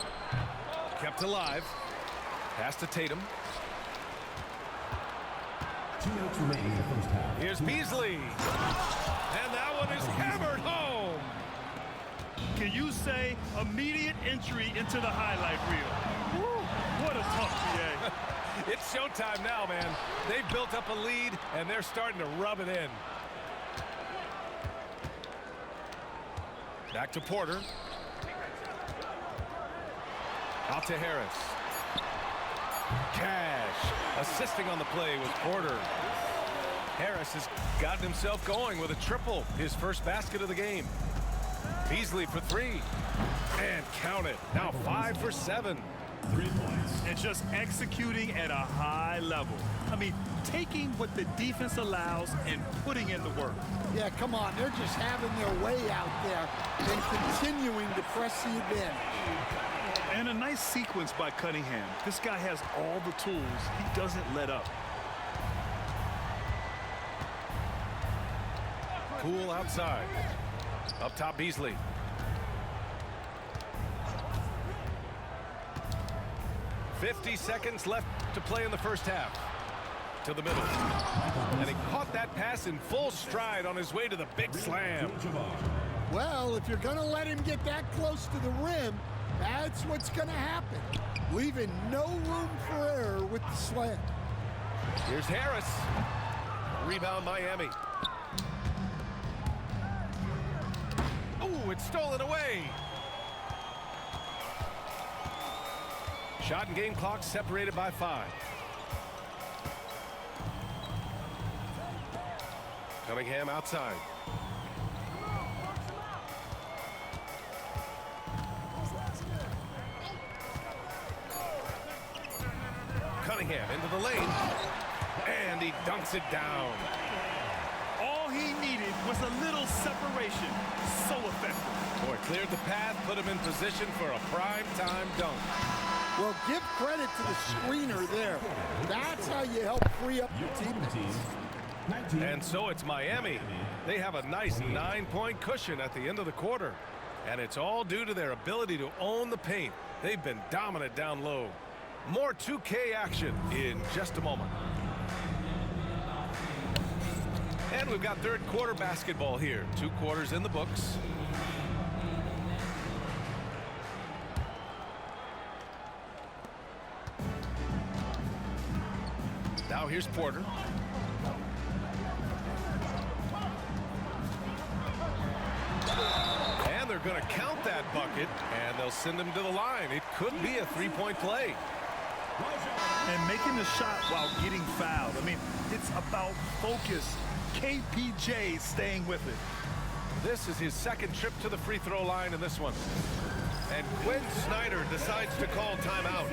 Kept alive. Pass to Tatum. 2 minutes remaining in the first half. Here's Beasley. And that one is hammered home. Can you say immediate entry into the highlight reel? Woo, what a tough PA. It's showtime now, man. They've built up a lead, and they're starting to rub it in. Back to Porter. Out to Harris. Cash assisting on the play with Porter. Harris has gotten himself going with a triple, his first basket of the game. Beasley for 3. And count it. Now 5 for 7. 3 points. And just executing at a high level. I mean, taking what the defense allows and putting in the work. Yeah, come on. They're just having their way out there and continuing to press the advantage. And a nice sequence by Cunningham. This guy has all the tools. He doesn't let up. Poole outside. Up top, Beasley. "50 seconds left to play in the first half." To the middle. And he caught that pass in full stride on his way to the big slam. Well, if you're going to let him get that close to the rim, that's what's going to happen. Leaving no room for error with the slam. Here's Harris. Rebound, Miami. Oh, it's stolen away. Shot and game clock separated by 5. Cunningham outside. Cunningham into the lane. And he dunks it down. All he needed was a little separation. So effective. Boy, cleared the path, put him in position for a prime-time dunk. Well, give credit to the screener there. That's how you help free up your teammates. And so it's Miami. They have a nice 9-point cushion at the end of the quarter. And it's all due to their ability to own the paint. They've been dominant down low. More 2K action in just a moment. And we've got third quarter basketball here. 2 quarters in the books. Now here's Porter. And they're going to count that bucket, and they'll send him to the line. It could be a 3-point play. And making the shot while getting fouled. I mean, it's about focus. KPJ staying with it. This is his second trip to the free throw line in this one. And Quinn Snyder decides to call timeout.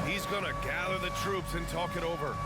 He's going to gather the troops and talk it over.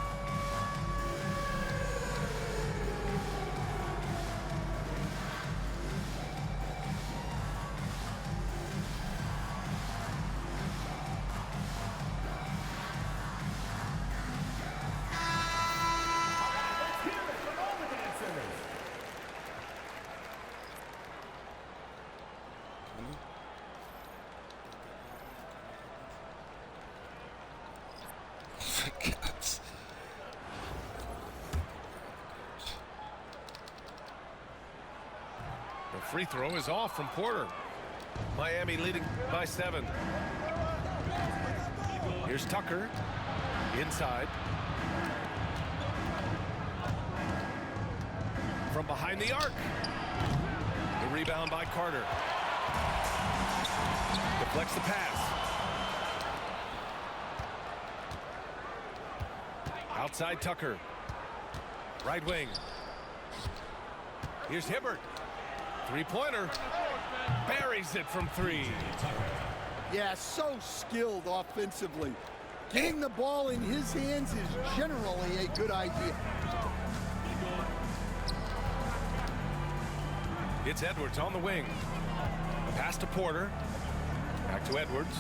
Free throw is off from Porter. Miami leading by 7. Here's Tucker inside. From behind the arc. The rebound by Carter. Deflects the pass. Outside Tucker. Right wing. Here's Hibbert. 3-pointer. Buries it from 3. Yeah, so skilled offensively. Getting the ball in his hands is generally a good idea. It's Edwards on the wing. Pass to Porter. Back to Edwards.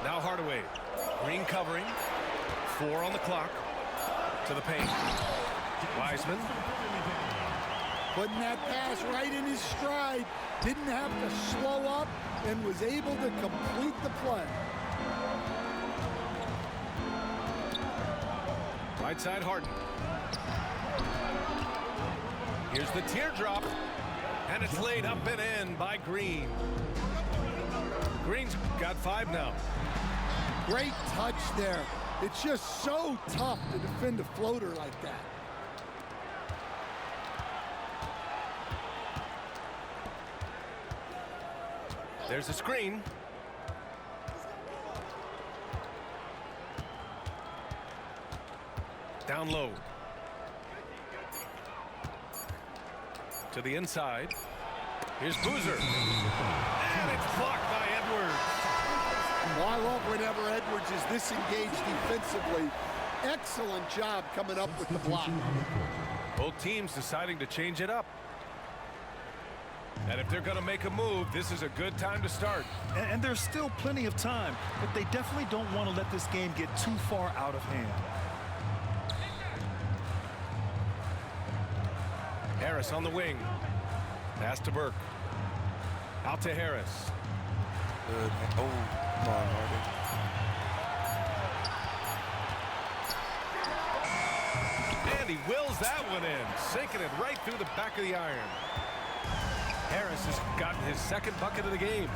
Now Hardaway. Green covering. 4 on the clock. To the paint. Wiseman. Putting that pass right in his stride. Didn't have to slow up and was able to complete the play. Right side Harden. Here's the teardrop. And it's laid up and in by Green. Green's got 5 now. Great touch there. It's just so tough to defend a floater like that. There's a screen. Down low. To the inside. Here's Boozer. And it's blocked by Edwards. Well, I love whenever Edwards is this engaged defensively. Excellent job coming up with the block. Both teams deciding to change it up. And if they're going to make a move, this is a good time to start. And there's still plenty of time, but they definitely don't want to let this game get too far out of hand. Harris on the wing. Pass to Burke. Out to Harris. Good. Oh, come on, Harden. And he wills that one in, sinking it right through the back of the iron. Harris has gotten his second bucket of the game.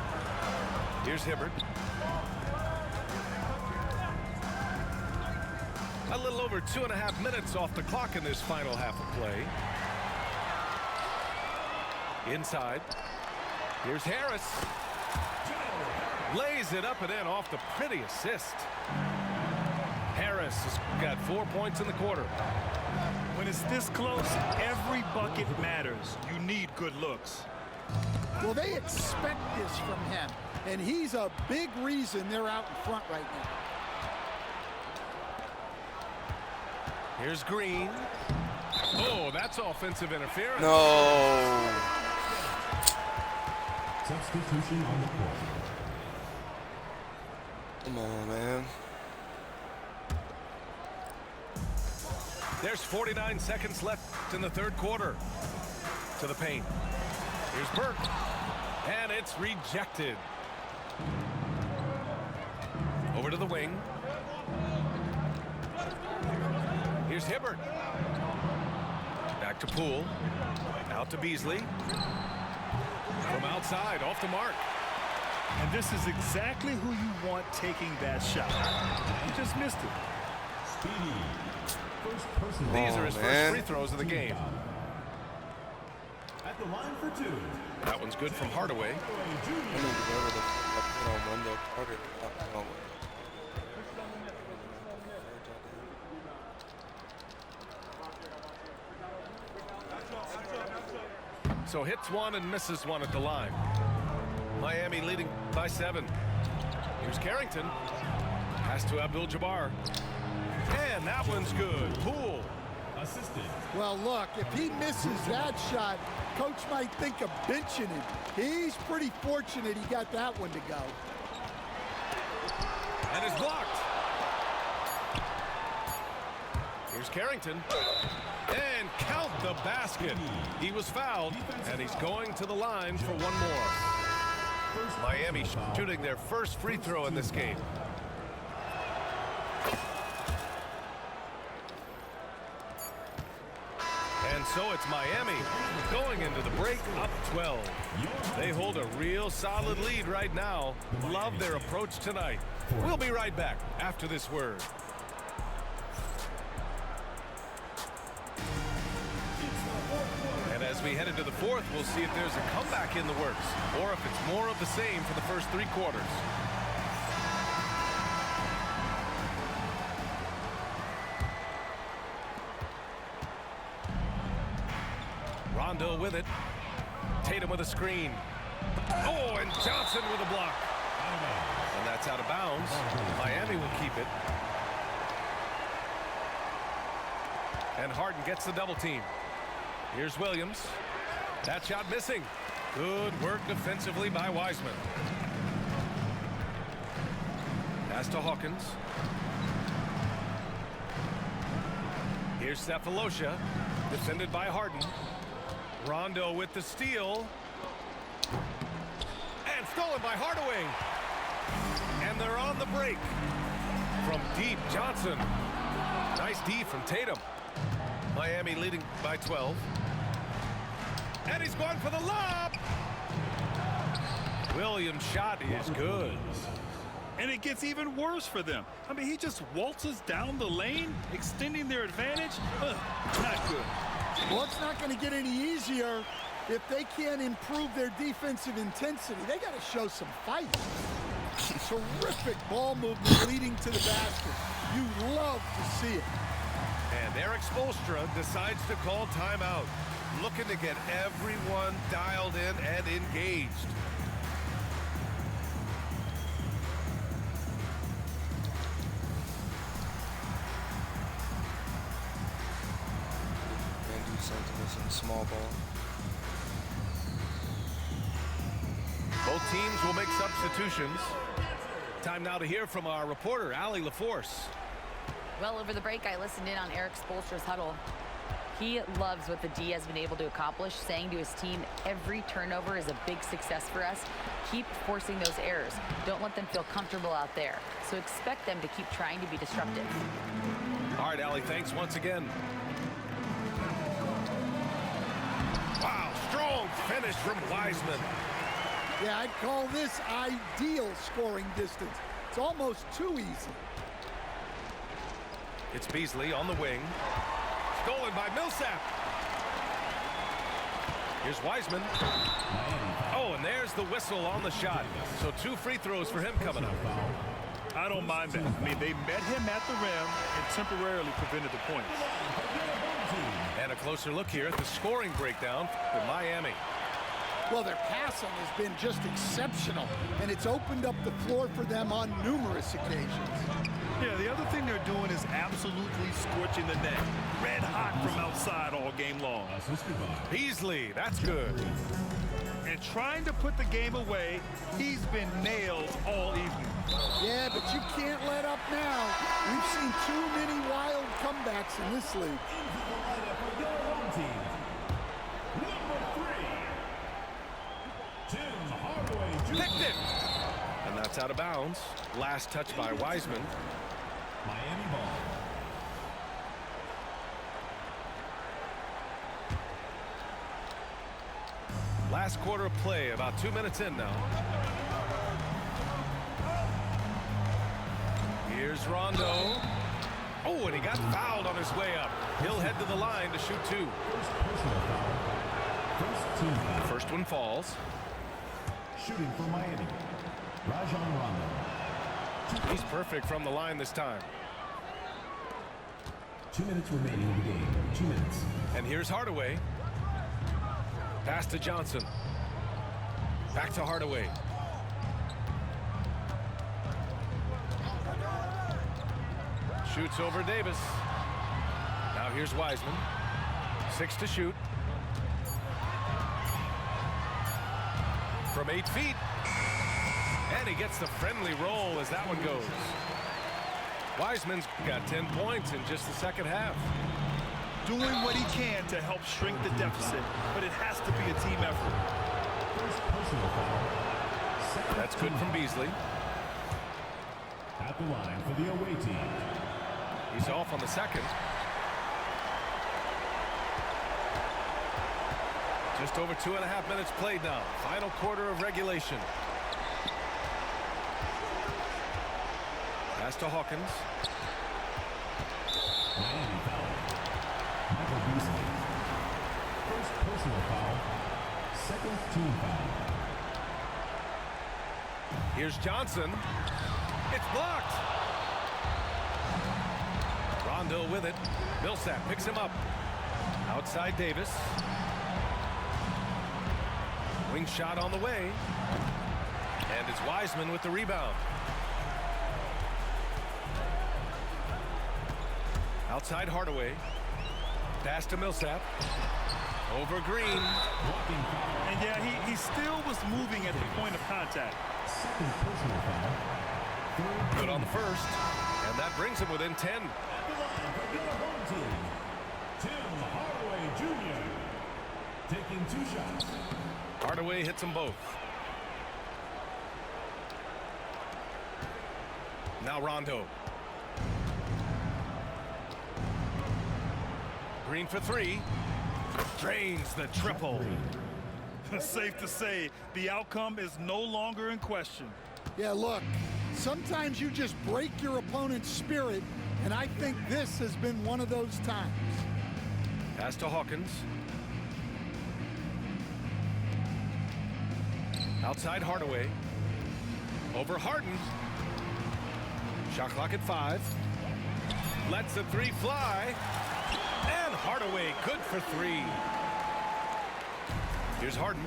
Here's Hibbert. A little over 2.5 minutes off the clock in this final half of play. Inside. Here's Harris. Lays it up and in off the pretty assist. Harris has got 4 points in the quarter. When it's this close, every bucket matters. You need good looks. Well, they expect this from him, and he's a big reason they're out in front right now. Here's Green. Oh, that's offensive interference. No. Substitution on the court. Come on, man. There's 49 seconds left in the third quarter. To the paint. Here's Burke. And it's rejected. Over to the wing. Here's Hibbert. Back to Poole. Out to Beasley. From outside, off the mark. And this is exactly who you want taking that shot. You just missed it. Speedy. First personal. These are his first free throws of the game. At the line for 2. That one's good from Hardaway. I need to go to the put on Wendell Carter. So hits one and misses one at the line. Miami leading by 7. Here's Carrington. Pass to Abdul-Jabbar. And that one's good. Poole. Assisted. Well, look, if he misses that shot, coach might think of benching him. He's pretty fortunate he got that one to go. And it's blocked. Here's Carrington. And count the basket. He was fouled, and he's going to the line for one more. Miami shooting their first free throw in this game. And so it's Miami going into the break up 12. They hold a real solid lead right now. Love their approach tonight. We'll be right back after this word. And as we head into the fourth, we'll see if there's a comeback in the works or if it's more of the same for the first 3 quarters. Rondo with it. Tatum with a screen. Oh, and Johnson with a block. And that's out of bounds. Miami will keep it. And Harden gets the double team. Here's Williams. That shot missing. Good work defensively by Wiseman. Pass to Hawkins. Here's Cephalosha, defended by Harden. Rondo with the steal. And stolen by Hardaway. And they're on the break. From deep, Johnson. Nice D from Tatum. Miami leading by 12. And he's going for the lob. Williams' shot is good. And it gets even worse for them. I mean, he just waltzes down the lane, extending their advantage. Not good. Well, it's not going to get any easier if they can't improve their defensive intensity. They got to show some fight. Terrific ball movement leading to the basket. You love to see it. And Eric Spoelstra decides to call timeout, looking to get everyone dialed in and engaged. And do something with some small ball. Both teams will make substitutions. Time now to hear from our reporter, Allie LaForce. Well, over the break, I listened in on Eric Spoelstra's huddle. He loves what the D has been able to accomplish, saying to his team, every turnover is a big success for us. Keep forcing those errors. Don't let them feel comfortable out there. So expect them to keep trying to be disruptive. All right, Allie, thanks once again. Wow, strong finish from Wiseman. Yeah, I'd call this ideal scoring distance. It's almost too easy. It's Beasley on the wing. Stolen by Millsap. Here's Wiseman. Oh, and there's the whistle on the shot. So 2 free throws for him coming up. I don't mind that. I mean, they met him at the rim and temporarily prevented the points. And a closer look here at the scoring breakdown for Miami. Well, their passing has been just exceptional, and it's opened up the floor for them on numerous occasions. Yeah, the other thing they're doing is absolutely scorching the net. Red hot from outside all game long. Beasley, that's good. And trying to put the game away, he's been nailed all evening. Yeah, but you can't let up now. We've seen too many wild comebacks in this league. Picked it. And that's out of bounds. Last touch by Wiseman. Miami ball. Last quarter of play, about 2 minutes in now. Here's Rondo. Oh, and he got fouled on his way up. He'll head to the line to shoot 2. First one falls. Shooting for Miami, Rajon Rondo. He's perfect from the line this time. 2 minutes remaining in the game. 2 minutes. And here's Hardaway. Pass to Johnson. Back to Hardaway. Shoots over Davis. Now here's Wiseman. 6 to shoot. From 8 feet. And he gets the friendly roll as that one goes. Wiseman's got 10 points in just the second half. Doing what he can to help shrink the deficit, but it has to be a team effort. That's good from Beasley. At the line for the away team. He's off on the second. Just over 2.5 minutes played now. Final quarter of regulation. Pass to Hawkins. Miami foul. Michael Beasley. First personal foul. Second team foul. Here's Johnson. It's blocked. Rondo with it. Millsap picks him up. Outside Davis. Wing shot on the way. And it's Wiseman with the rebound. Outside Hardaway. Pass to Millsap. Over Green. And yeah, he still was moving at the point of contact. Second personal foul. Good on the first. And that brings him within 10. At the line for your home team, Tim Hardaway Jr. taking 2 shots. Hardaway hits them both. Now Rondo. Green for 3. Drains the triple. Safe to say, the outcome is no longer in question. Yeah, look, sometimes you just break your opponent's spirit, and I think this has been one of those times. Pass to Hawkins. Outside Hardaway. Over Harden. Shot clock at 5. Lets the 3 fly. And Hardaway good for 3. Here's Harden.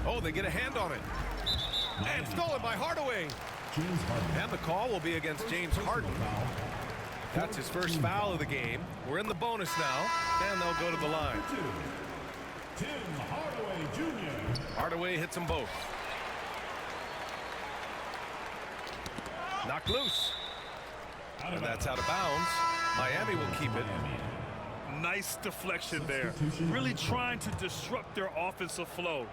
Oh, they get a hand on it. And stolen by Hardaway. James Harden. And the call will be against James Harden. That's his first foul of the game. We're in the bonus now, and they'll go to the line. 2. Tim Hardaway Jr. Hardaway hits them both. Knocked loose. And that's out of bounds. Miami will keep it. Nice deflection there. Really trying to disrupt their offensive flow.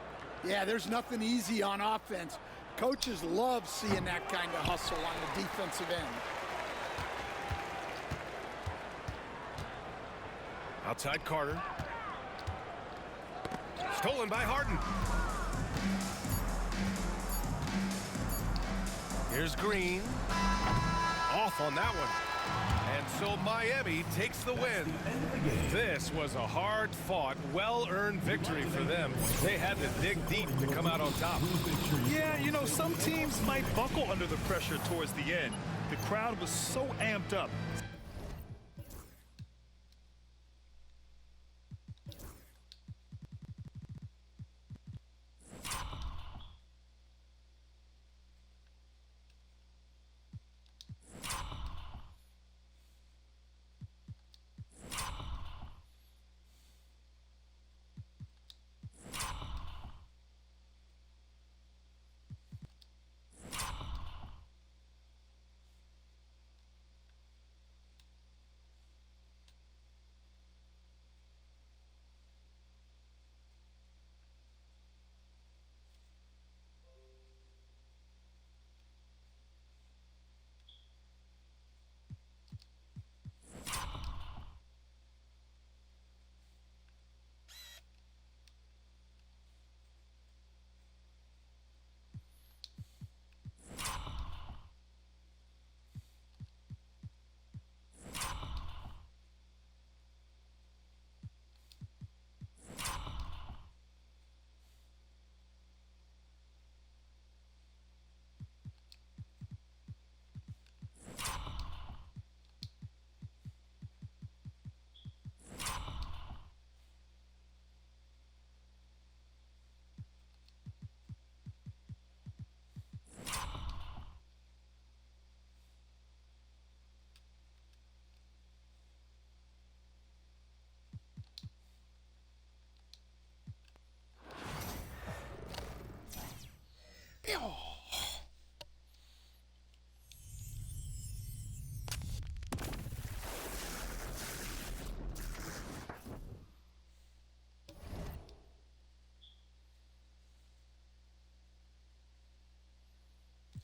Yeah, there's nothing easy on offense. Coaches love seeing that kind of hustle on the defensive end. Outside Carter. Stolen by Harden. Here's Green. Off on that one. And so Miami takes the win. This was a hard-fought, well-earned victory for them. They had to dig deep to come out on top. Yeah, you know, some teams might buckle under the pressure towards the end. The crowd was so amped up.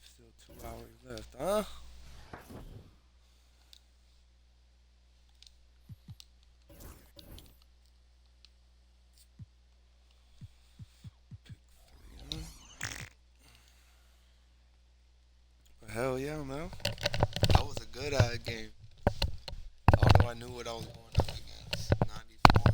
Still 2 hours left, huh? Hell yeah, man. That was a good game. Although I knew what I was going up against. 94s.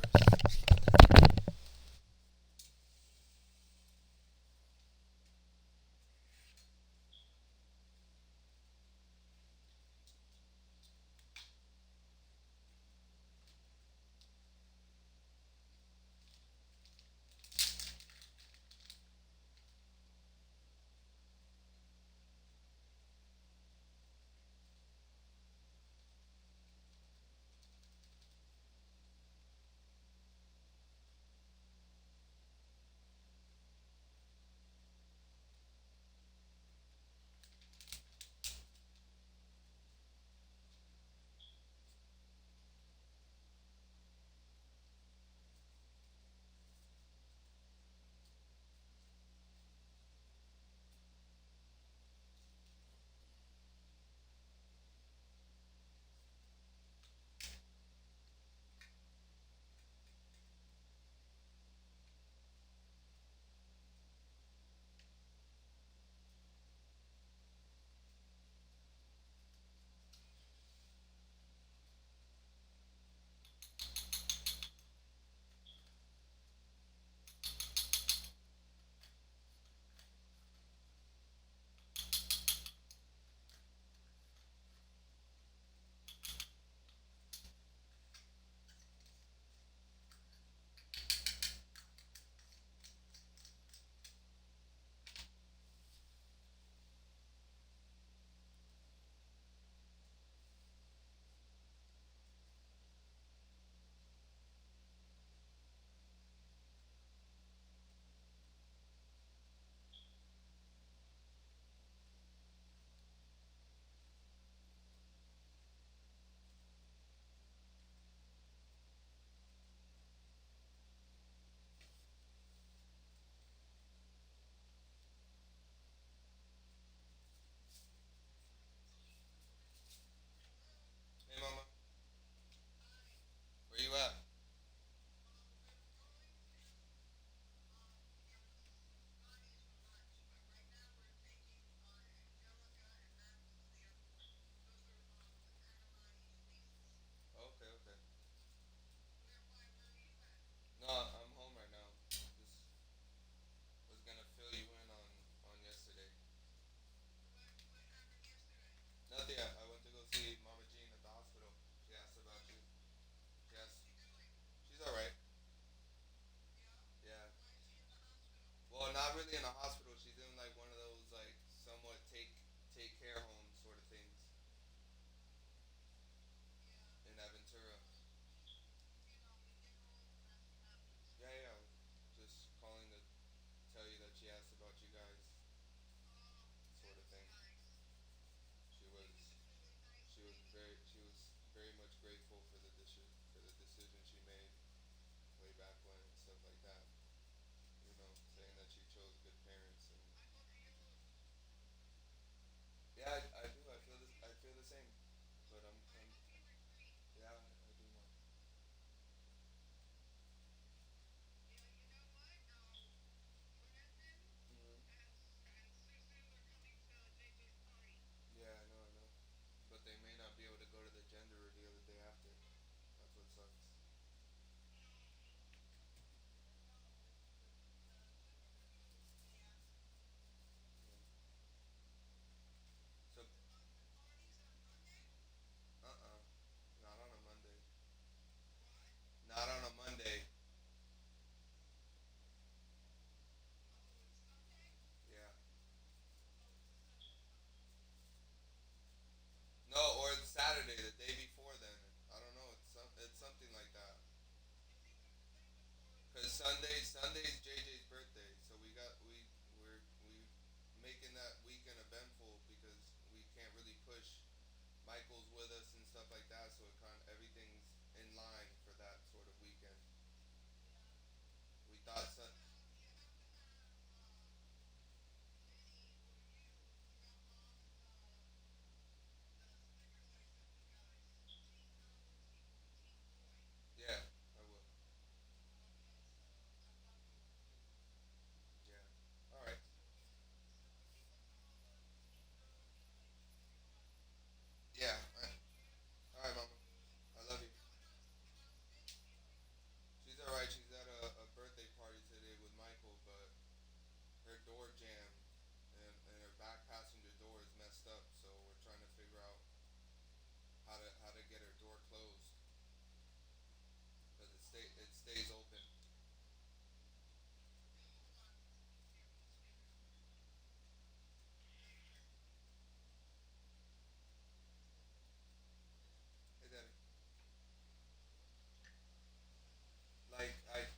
hospital. She's in like one of those like somewhat take care home sort of things in Aventura. Yeah, yeah. Just calling to tell you that she asked about you guys, sort of thing. She was she was very much grateful for the decision she made way back when and stuff like that. You know, saying that she chose good parents and yeah, I do. I feel the same. But I'm yeah, I do mind. Hmm. Yeah, I know. But they may not be able to go to the gender reveal the day after. That's what sucks. Yeah. So, uh-uh. Not on a Monday. Not on a Monday. Yeah. No, or it's Saturday, the day before then. I don't know. It's something like that. Cause Sunday's JJ's birthday, so we making that weekend eventful because we can't really push. Michael's with us and stuff like that, so everything's in line for that sort of weekend. We thought Sun. Yeah, I will. Yeah. All right. Yeah. All right, Mama. I love you. She's all right. She's at a birthday party today with Michael, but her door jammed, and her back passenger door is messed up. So we're trying to figure out how to get her door closed because it stays open. Hey, Daddy. Like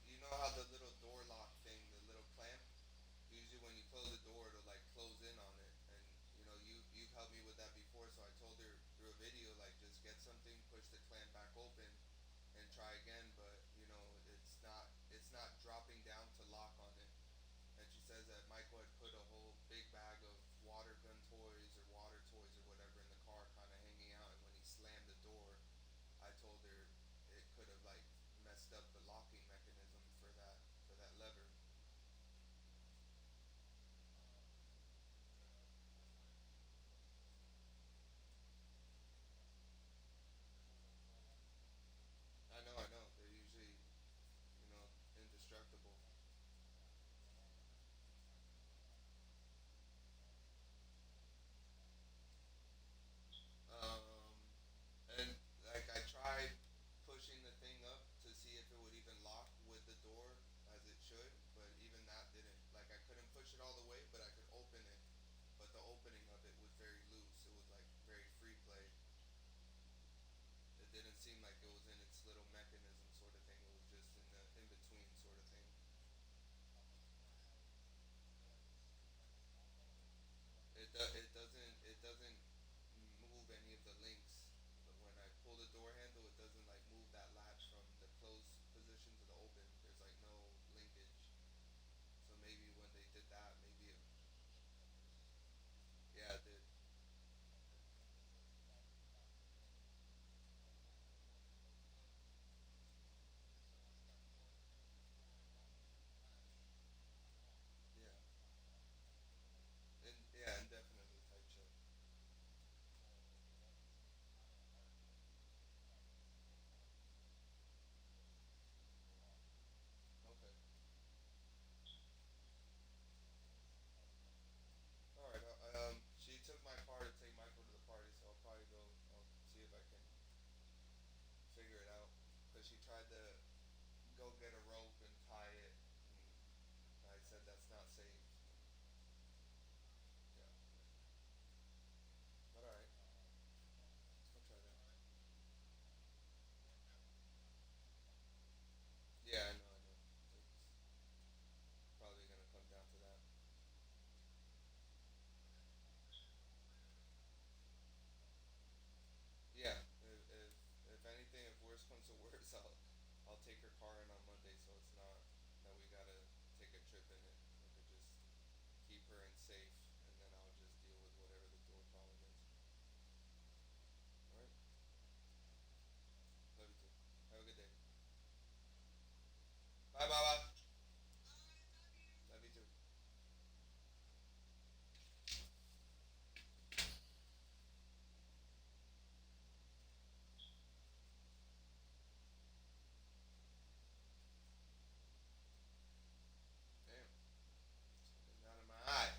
you know how the little door lock thing, the little clamp. Usually when you close the door, it'll like close in on it, and you know you've helped me with that before. So I told her through a video like just get something, push the clamp back open, and try again. But you know it's not dropping down to lock on it. And she says that Michael had put a whole big bag of water gun toys or water toys or whatever in the car, kind of hanging out. And when he slammed the door, I told her it could have like messed up the locking mechanism for that lever. I know. They're usually indestructible. Um, and like I tried pushing the thing up to see if it would even lock with the door as it should, but even that didn't. Like I couldn't push it all the way, but I could open it. But the opening of it was very loose. It was like very free play. It didn't seem like it was in its little mechanism sort of thing. It was just in the in between sort of thing. It doesn't move any of the links. But when I pull the door handle, it doesn't like move that latch from the closed position to the open. There's like no linkage. So maybe when they did that, maybe yeah, car in on Monday, so it's not that we gotta take a trip in it. We could just keep her in safe, and then I'll just deal with whatever the door problem is. Alright? Love you too. Have a good day. Bye, Baba. Love you too. Damn. Something down in my eye.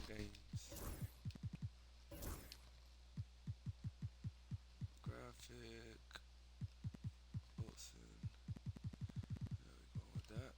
games. Graphic. Wilson. There we go with that.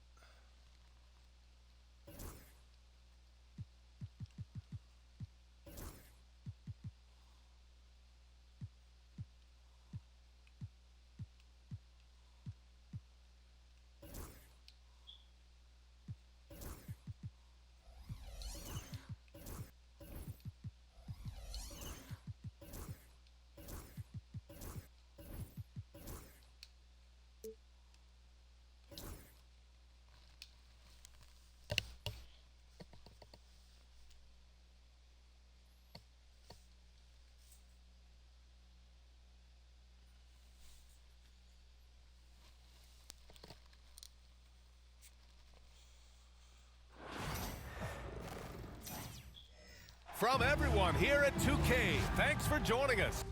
From everyone here at 2K, thanks for joining us.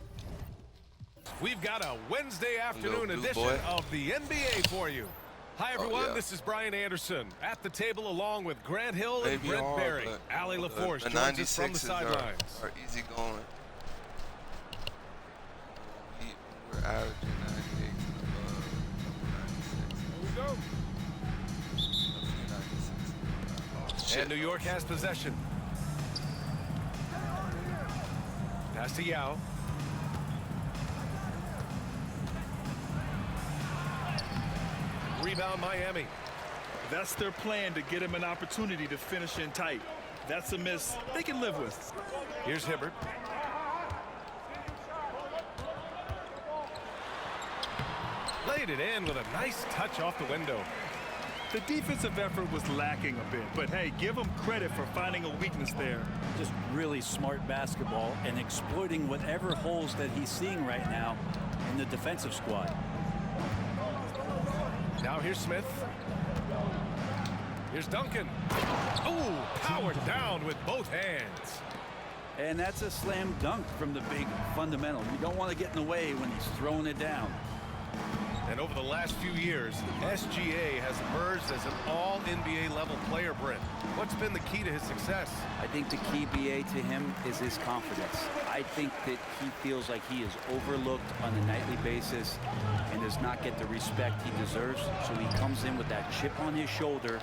We've got a Wednesday afternoon edition of the NBA for you. Hi, everyone. This is Brian Anderson at the table along with Grant Hill and Brent Berry. Ali LaForce joins us from the sidelines. Are easy going. We're averaging 98 to 96. Here we go. And New York has possession. Pass to Yao. Rebound Miami. That's their plan, to get him an opportunity to finish in tight. That's a miss they can live with. Here's Hibbert. Laid it in with a nice touch off the window. The defensive effort was lacking a bit, but hey, give him credit for finding a weakness there. Just really smart basketball and exploiting whatever holes that he's seeing right now in the defensive squad. Now here's Smith. Here's Duncan. Oh, powered down with both hands. And that's a slam dunk from the big fundamental. You don't want to get in the way when he's throwing it down. And over the last few years, SGA has emerged as an all-NBA level player, Brent. What's been the key to his success? I think the key, BA, to him is his confidence. I think that he feels like he is overlooked on a nightly basis and does not get the respect he deserves. So he comes in with that chip on his shoulder,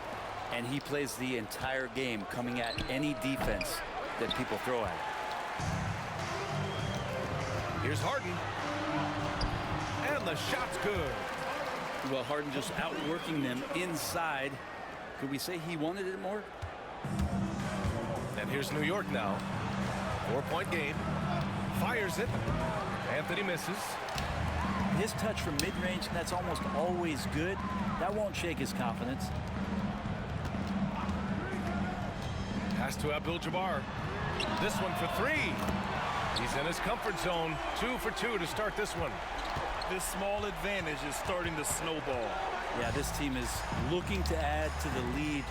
and he plays the entire game, coming at any defense that people throw at him. Here's Harden. And the shot's good. Well, Harden just outworking them inside. Could we say he wanted it more? And here's New York now. 4-point game. Fires it. Anthony misses. His touch from mid-range, that's almost always good. That won't shake his confidence. Pass to Abdul-Jabbar. This one for three. He's in his comfort zone. 2 for 2 to start this one. This small advantage is starting to snowball. Yeah, this team is looking to add to the lead,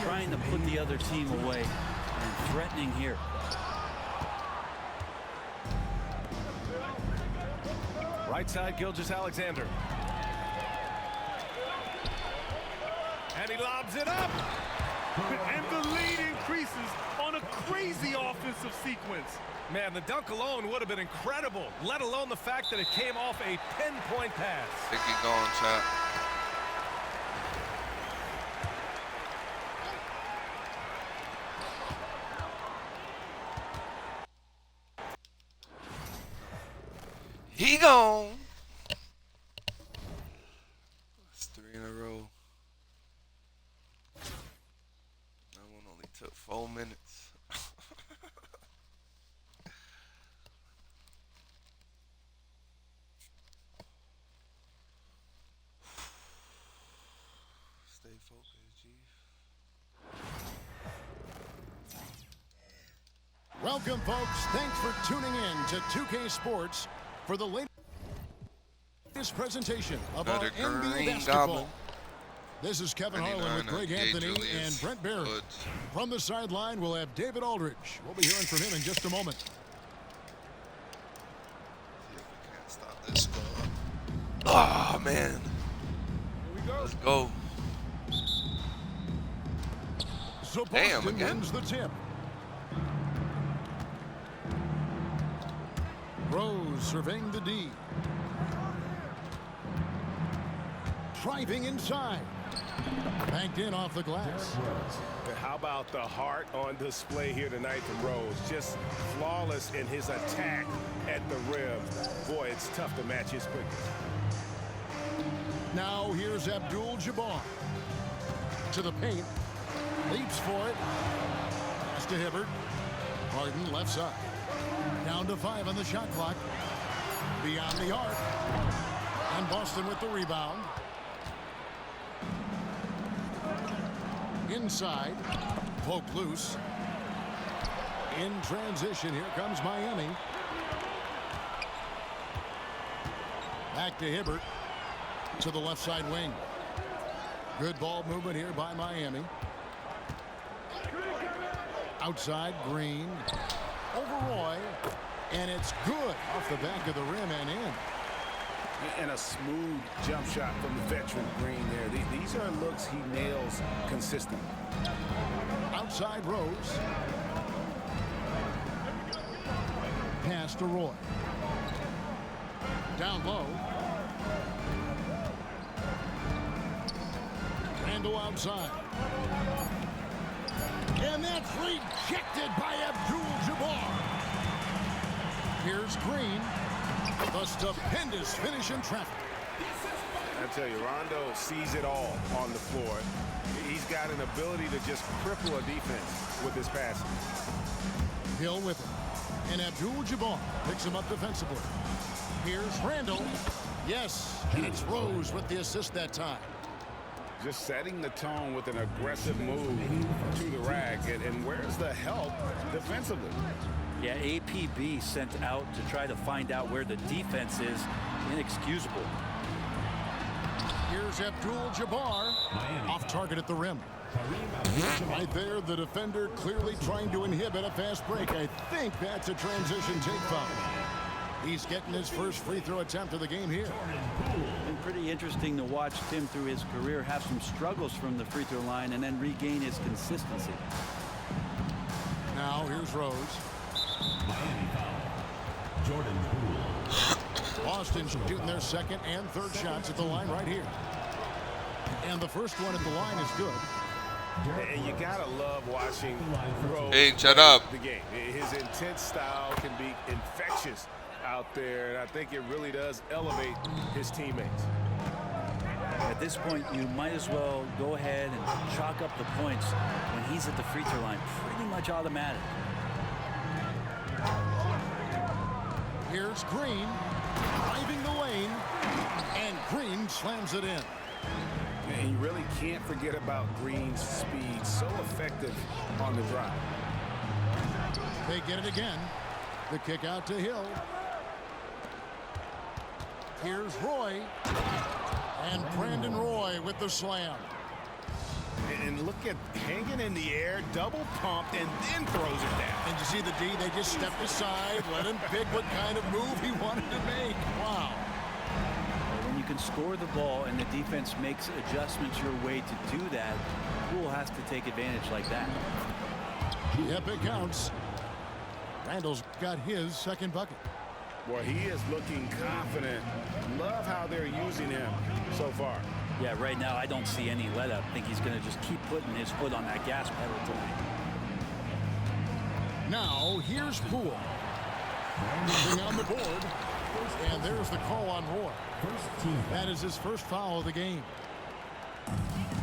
trying to put the other team away, and threatening here. Right side, Gilgeous-Alexander. And he lobs it up. And the lead increases on a crazy offensive sequence. Man, the dunk alone would have been incredible, let alone the fact that it came off a 10-point pass. They keep going, chat. He gone. That's 3 in a row. That one only took 4 minutes. Stay focused, G. Welcome, folks. Thanks for tuning in to 2K Sports for the latest presentation of our NBA basketball. Goblin. This is Kevin Harlan with Greg Anthony and Brent Berry. From the sideline, we'll have David Aldridge. We'll be hearing from him in just a moment. See if we can't stop this score. Oh, man. Here we go. Let's go. So Damn, Boston again. wins the tip. Rose surveying the D. Driving inside. Banked in off the glass. How about the heart on display here tonight from Rose? Just flawless in his attack at the rim. Boy, it's tough to match his quickness. Now here's Abdul-Jabbar. To the paint. Leaps for it. Pass to Hibbert. Harden left side. Down to 5 on the shot clock. Beyond the arc. And Boston with the rebound. Inside. Poke loose. In transition, here comes Miami. Back to Hibbert. To the left side wing. Good ball movement here by Miami. Outside, Green. Over Roy. And it's good off the back of the rim and in. And a smooth jump shot from the veteran Green there. These are looks he nails consistently. Outside Rose. Pass to Roy. Down low. Randall outside. And that's rejected by Abdul-Jabbar. Here's Green. The stupendous finish in traffic. I tell you, Rondo sees it all on the floor. He's got an ability to just cripple a defense with his passing. Hill with it. And Abdul-Jabbar picks him up defensively. Here's Randall. Yes, and it's Rose with the assist that time. Just setting the tone with an aggressive move to the rack. And where's the help defensively? Yeah, APB sent out to try to find out where the defense is. Inexcusable. Here's Abdul-Jabbar. Off target at the rim. Right there, the defender clearly trying to inhibit a fast break. I think that's a transition take foul. He's getting his first free throw attempt of the game here. Been pretty interesting to watch Tim through his career have some struggles from the free throw line and then regain his consistency. Now here's Rose. Miami foul. Jordan Poole. Boston shooting their second and third shots at the line right here. And the first one at the line is good. And you gotta love watching Rose. Hey, shut up. The game. His intense style can be infectious out there, and I think it really does elevate his teammates. At this point, you might as well go ahead and chalk up the points when he's at the free throw line. Pretty much automatic. Here's Green, driving the lane, and Green slams it in. And you really can't forget about Green's speed. So effective on the drive. They get it again. The kick out to Hill. Here's Roy. And Brandon Roy with the slam. And look at hanging in the air, double pumped, and then throws it down. And you see the D, they just stepped aside, let him pick what kind of move he wanted to make. Wow. When you can score the ball and the defense makes adjustments your way to do that, Poole has to take advantage like that. Yep, it counts. Randall's got his second bucket. Boy, he is looking confident. Love how they're using him so far. Yeah, right now I don't see any let up. I think he's going to just keep putting his foot on that gas pedal tonight. Now here's Poole. Moving on the board. And there's the call on Roy. That is his first foul of the game.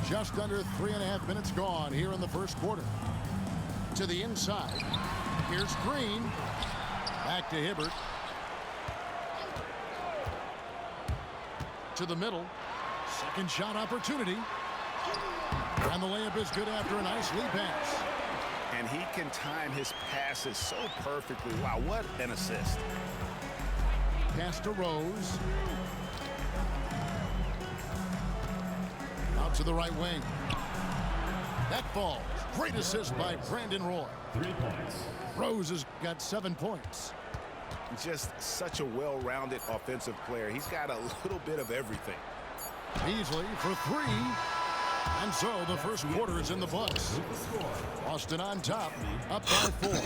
Just under 3.5 minutes gone here in the first quarter. To the inside. Here's Green. Back to Hibbert. To the middle. Second shot opportunity. And the layup is good after a nice lead pass. And he can time his passes so perfectly. Wow, what an assist. Pass to Rose. Out to the right wing. That falls. Great assist by Brandon Roy. 3 points. Rose has got 7 points. Just such a well-rounded offensive player. He's got a little bit of everything. Beasley for 3. And so the first quarter is in the books. Boston on top, up by 4.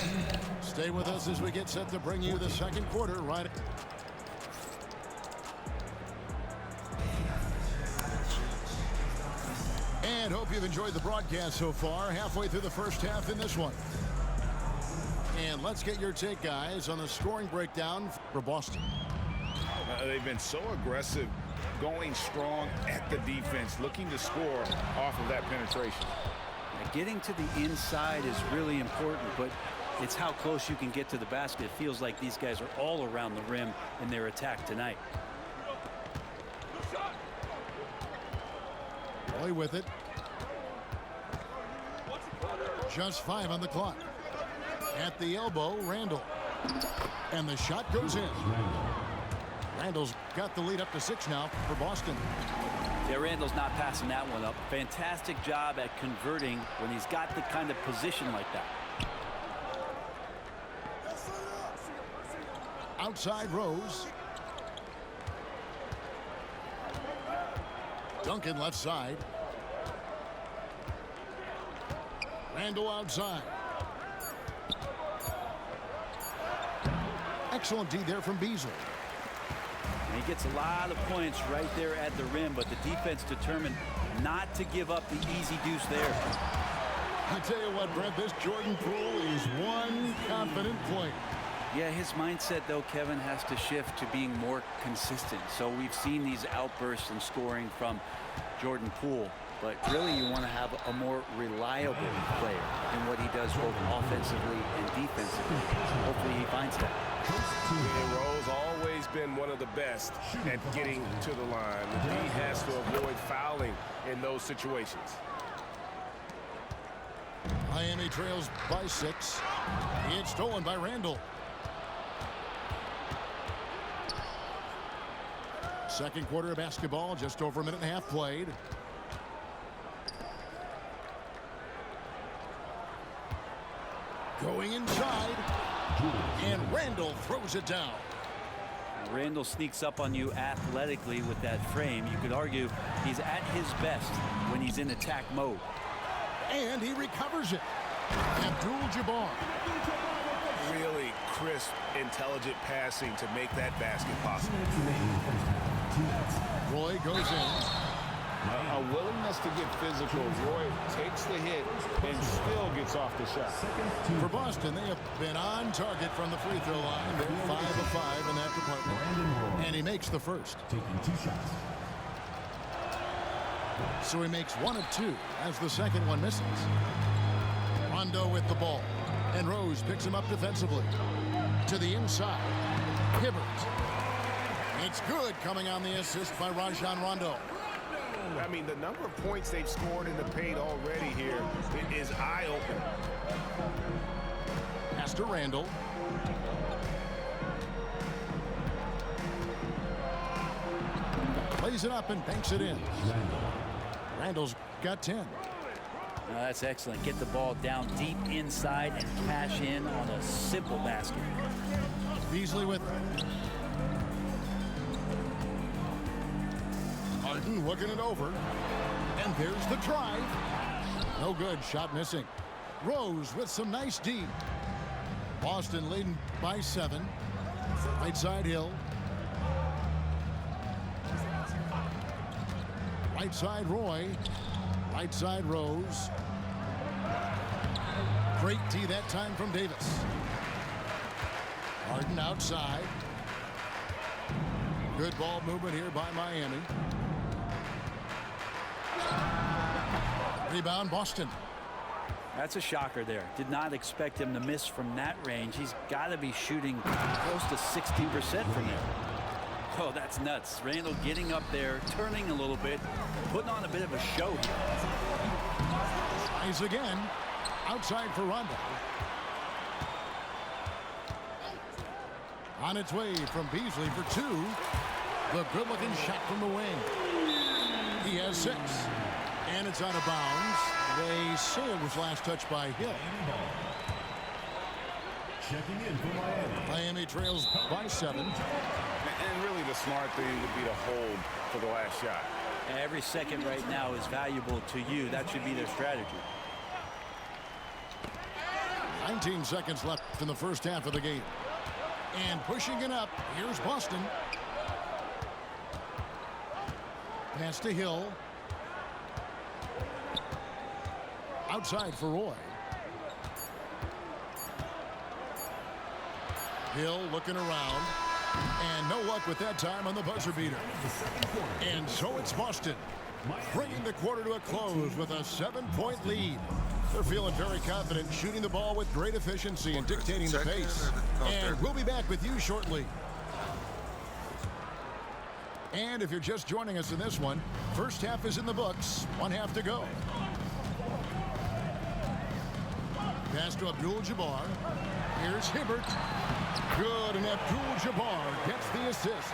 Stay with us as we get set to bring you the second quarter right. And hope you've enjoyed the broadcast so far. Halfway through the first half in this one. And let's get your take, guys, on the scoring breakdown for Boston. They've been so aggressive, going strong at the defense, looking to score off of that penetration. Getting to the inside is really important, but it's how close you can get to the basket. It feels like these guys are all around the rim in their attack tonight. Play with it. Just 5 on the clock. At the elbow, Randall. And the shot goes in. Randall's got the lead up to 6 now for Boston. Yeah, Randall's not passing that one up. Fantastic job at converting when he's got the kind of position like that. Outside Rose. Duncan left side. Randall outside. Excellent D there from Beasley. And he gets a lot of points right there at the rim, but the defense determined not to give up the easy deuce there. I tell you what, Brett, this Jordan Poole is one confident player. Yeah, his mindset, though, Kevin, has to shift to being more consistent. So we've seen these outbursts in scoring from Jordan Poole, but really you want to have a more reliable player in what he does both offensively and defensively. Hopefully he finds that. Rose always been one of the best at getting to the line. The D has to avoid fouling in those situations. Miami trails by 6. It's stolen by Randall. Second quarter of basketball, just over a minute and a half played. Going inside, and Randall throws it down. Randall sneaks up on you athletically with that frame. You could argue he's at his best when he's in attack mode. And he recovers it. Abdul-Jabbar. Really crisp, intelligent passing to make that basket possible. Roy goes in. A willingness to get physical. Roy takes the hit and still gets off the shot. For Boston, they have been on target from the free throw line. They're 5 of 5 in that department. And he makes the first. Taking 2 shots. So he makes 1 of 2 as the second one misses. Rondo with the ball. And Rose picks him up defensively. To the inside. Hibbert. It's good, coming on the assist by Rajon Rondo. I mean, the number of points they've scored in the paint already here is eye-opening. Pass to Randall. Plays it up and banks it in. Randall's got 10. Now that's excellent. Get the ball down deep inside and cash in on a simple basket. Beasley with it. Harden looking it over. And there's the drive. No good. Shot missing. Rose with some nice D. Boston leading by 7. Right side Hill. Right side Roy. Right side Rose. Great D that time from Davis. Harden outside. Good ball movement here by Miami. Rebound Boston. That's a shocker there. Did not expect him to miss from that range. He's got to be shooting close to 60% from there. Oh, that's nuts. Randall getting up there, turning a little bit, putting on a bit of a show here. Tries again. Outside for Rondo. On its way from Beasley for 2. The good-looking shot from the wing. He has 6. And it's out of bounds. They say it was last touched by Hill. Checking in for Miami. Miami trails by 7. And really the smart thing would be to hold for the last shot. Every second right now is valuable to you. That should be their strategy. 19 seconds left in the first half of the game. And pushing it up, here's Boston. Pass to Hill. Outside for Roy. Hill looking around. And no luck with that time on the buzzer beater. And so it's Boston, bringing the quarter to a close with a 7-point lead. They're feeling very confident, shooting the ball with great efficiency and dictating the pace. And we'll be back with you shortly. And if you're just joining us in this one, first half is in the books. 1 half to go. Pass to Abdul-Jabbar. Here's Hibbert. Good, and Abdul-Jabbar gets the assist.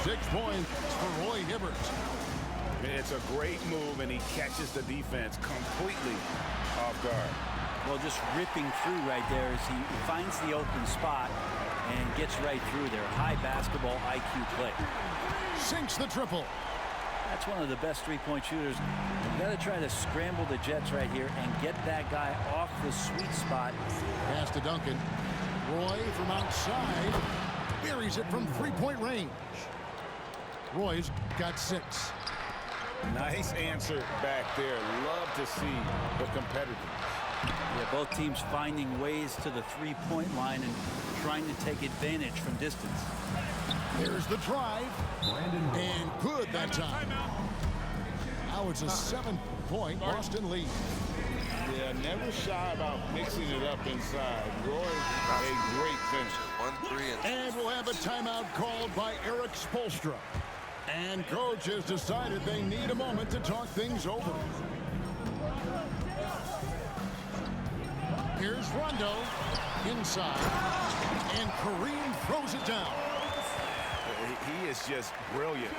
6 points for Roy Hibbert. It's a great move, and he catches the defense completely off guard. Well, just ripping through right there as he finds the open spot and gets right through there. High basketball IQ play. Sinks the triple. That's one of the best three-point shooters. You've got to try to scramble the Jets right here and get that guy off the sweet spot. Pass to Duncan. Roy from outside buries it from three-point range. Roy's got 6. Nice answer back there. Love to see the competitiveness. Yeah, both teams finding ways to the three-point line and trying to take advantage from distance. There's the drive. And good that time. Now it's a 7-point Boston lead. Yeah, never shy about mixing it up inside. Roy, a great finisher. 1-3 And we'll have a timeout called by Eric Spoelstra. And coach has decided they need a moment to talk things over. Here's Rondo inside, and Kareem throws it down. He is just brilliant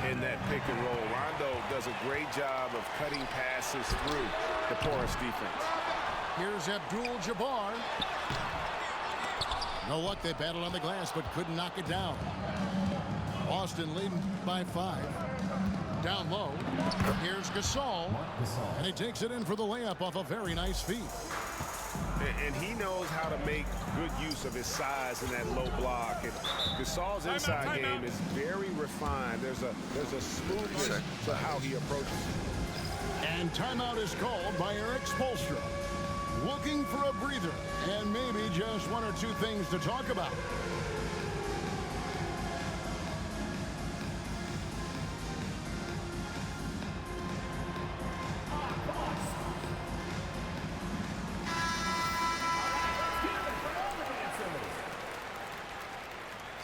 in that pick and roll. Rondo does a great job of cutting passes through the porous defense. Here's Abdul-Jabbar. No luck, they battled on the glass but couldn't knock it down. Boston leading by 5. Down low. Here's Gasol. And he takes it in for the layup off a very nice feed. And he knows how to make good use of his size in that low block. And Gasol's inside game is very refined. There's a smoothness to how he approaches it. And timeout is called by Eric Spoelstra. Looking for a breather and maybe just 1 or 2 things to talk about.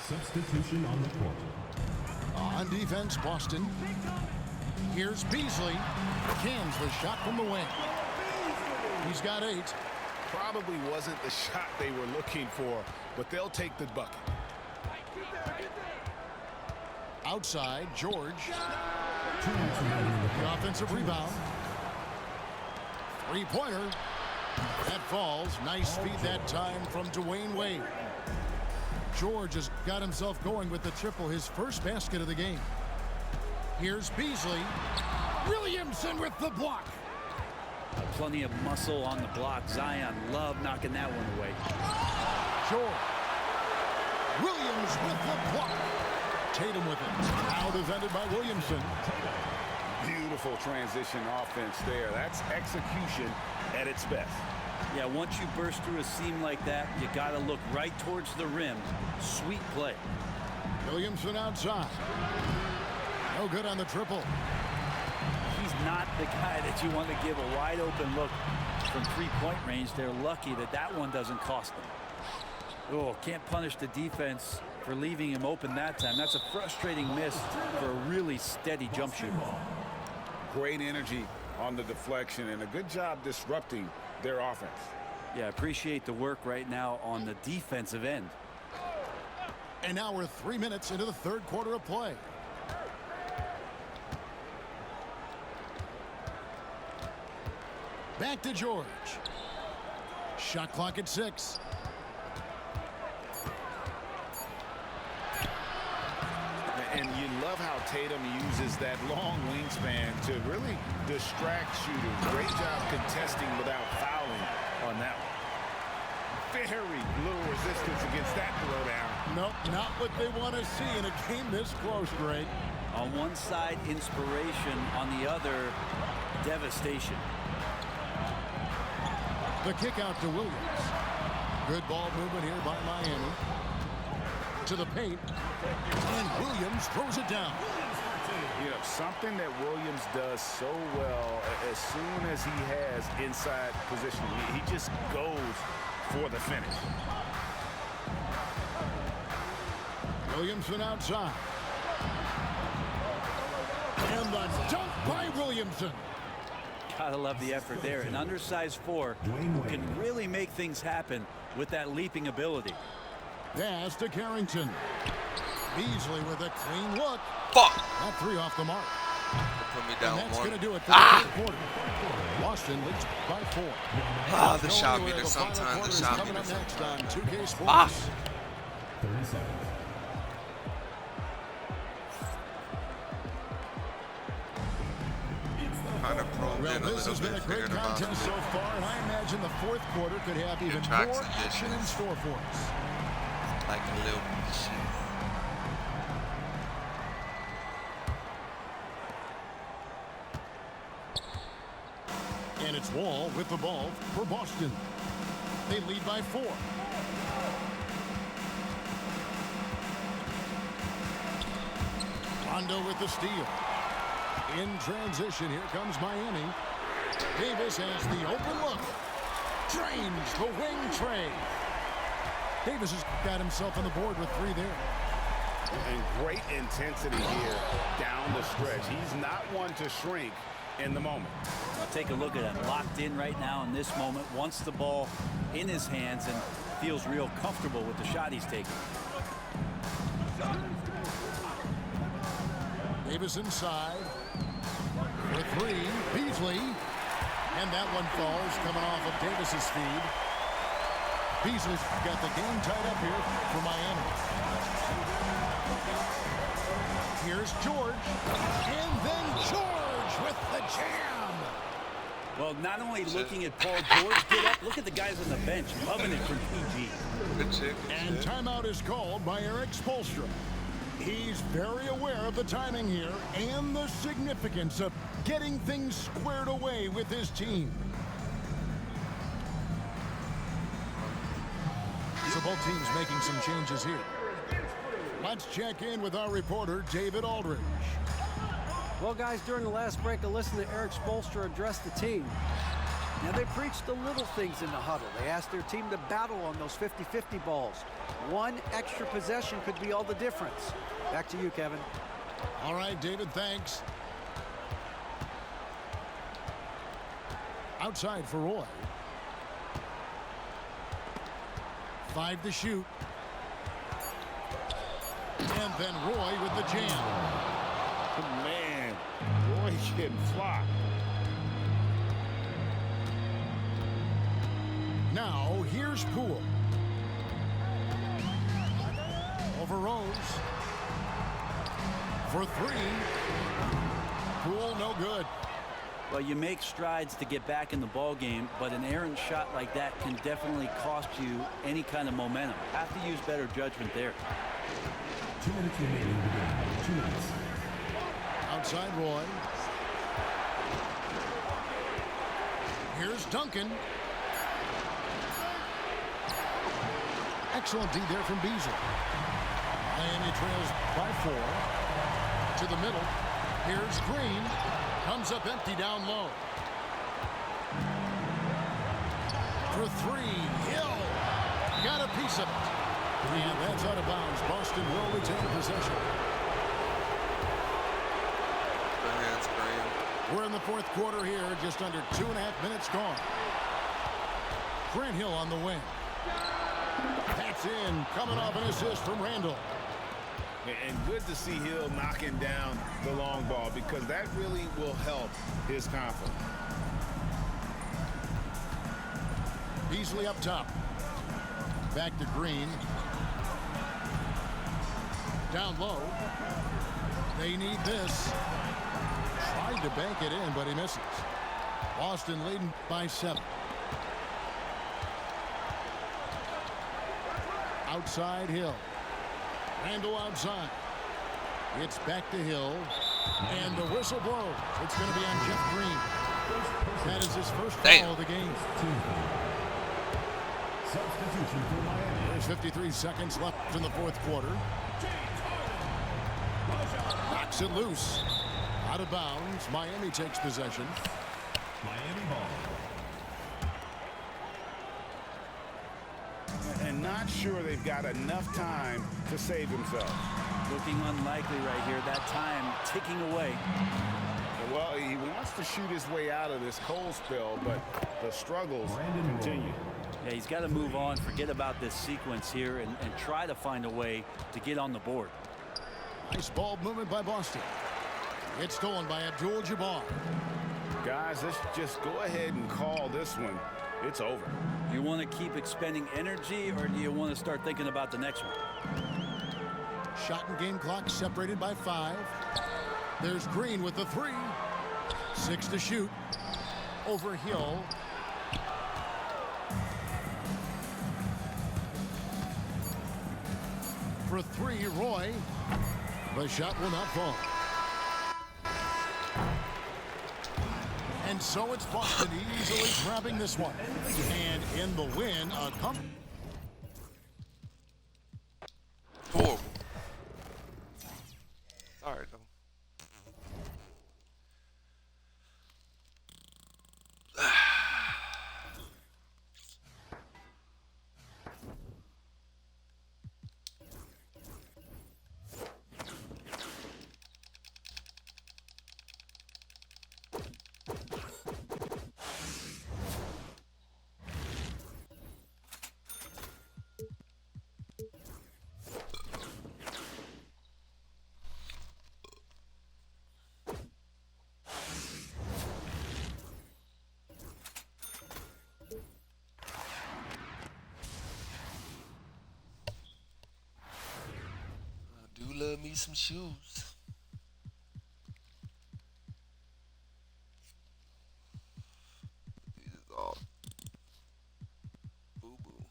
Substitution on the court. On defense, Boston. Here's Beasley. Cans the shot from the wing. He's got 8. Probably wasn't the shot they were looking for, but they'll take the bucket. Outside, George. The offensive rebound. 3-pointer. That falls. Nice feed that time from Dwayne Wade. George has got himself going with the triple, his first basket of the game. Here's Beasley. Williamson with the block. Plenty of muscle on the block. Zion love knocking that one away. George. Williams with the block. Tatum with it. Now defended by Williamson. Beautiful transition offense there. That's execution at its best. Yeah, once you burst through a seam like that, you got to look right towards the rim. Sweet play. Williamson outside. No good on the triple. He's not the guy that you want to give a wide open look from three-point range. They're lucky that that one doesn't cost them. Oh, can't punish the defense for leaving him open that time. That's a frustrating miss for a really steady jump shooter. Great energy on the deflection and a good job disrupting their offense. Yeah, appreciate the work right now on the defensive end. And now we're 3 minutes into the third quarter of play. Back to George. Shot clock at 6. And you love how Tatum uses that long wingspan to really distract shooters. Great job contesting without fouling on that one. Very little resistance against that throwdown. Nope, not what they want to see in a game this close, Greg. On one side, inspiration. On the other, devastation. The kick out to Williams. Good ball movement here by Miami. To the paint. And Williams throws it down. You know, something that Williams does so well as soon as he has inside positioning, he just goes for the finish. Williamson outside. And the dunk by Williamson. Gotta love the effort there. An undersized four who can really make things happen with that leaping ability. Pass to Carrington. Beasley with a clean look. Fuck! That three off the mark. Put me down And that's one. going to do it for the third quarter. Boston leads by 4. Ah, the shot meter. Sometimes the shot coming meter. up next on 2K Sports. Ah. 30 seconds. Kind of probed Well, in a this little has been bit, a great figured about contest so far, and I imagine the fourth quarter could have even tracks more and action in dishes. store for us. like a little shit. And it's Wall with the ball for Boston. They lead by 4. Rondo with the steal. In transition, here comes Miami. Davis has the open look. Drains the wing tray. Davis has got himself on the board with 3 there. And great intensity here down the stretch. He's not one to shrink in the moment. Now take a look at him. Locked in right now in this moment. Wants the ball in his hands and feels real comfortable with the shot he's taking. Davis inside. For 3, Beasley. And that one falls coming off of Davis's feed. Beasley's got the game tied up here for Miami. Here's George. And then George with the jam. Well, not only looking at Paul George get up, look at the guys on the bench loving it from PG. Good shit, And timeout is called by Eric Spoelstra. He's very aware of the timing here and the significance of getting things squared away with his team. So both teams making some changes here. Let's check in with our reporter, David Aldridge. Well, guys, during the last break, I listened to Eric Spoelstra address the team. Now, they preached the little things in the huddle. They asked their team to battle on those 50-50 balls. One extra possession could be all the difference. Back to you, Kevin. All right, David, thanks. Outside for Roy. 5 to shoot. And then Roy with the jam. Man, Roy getting flopped. Now, here's Poole. Over Rose. For 3. Poole, no good. Well, you make strides to get back in the ball game, but an errant shot like that can definitely cost you any kind of momentum. Have to use better judgment there. 2 minutes remaining in the game. 2 minutes. Outside Roy. Here's Duncan. Excellent D there from Beasley. Miami trails by 4. To the middle. Here's Green. Comes up empty down low. For 3. Hill. Got a piece of it. And that's out of bounds. Boston will retain possession. Good hands, Graham. We're in the fourth quarter here. Just under 2.5 minutes gone. Grant Hill on the wing. That's in. Coming off an assist from Randall. And good to see Hill knocking down the long ball because that really will help his confidence. Beasley up top. Back to Green. Down low. They need this. Tried to bank it in, but he misses. Boston leading by 7. Outside Hill. Randall outside. It's back to Hill. And the whistle blows. It's going to be on Jeff Green. That is his first foul of the game. Substitution for Miami. There's 53 seconds left in the fourth quarter. Knocks it loose. Out of bounds. Miami takes possession. Miami ball. And not sure they've got enough time to save themselves. Looking unlikely right here. That time ticking away. Well, he wants to shoot his way out of this cold spell, but the struggles continue. Yeah, he's got to move on, forget about this sequence here, and try to find a way to get on the board. Nice ball movement by Boston. It's stolen by Abdul-Jabbar. Guys, let's just go ahead and call this one. It's over. Do you want to keep expending energy, or do you want to start thinking about the next one? Shot and game clock separated by 5. There's Green with the 3. 6 to shoot. Over Hill. For 3, Roy. The shot will not fall. And so it's Boston easily grabbing this one. And in the win, a Horrible. Sorry, though. Love me some shoes. These is all boo-boo.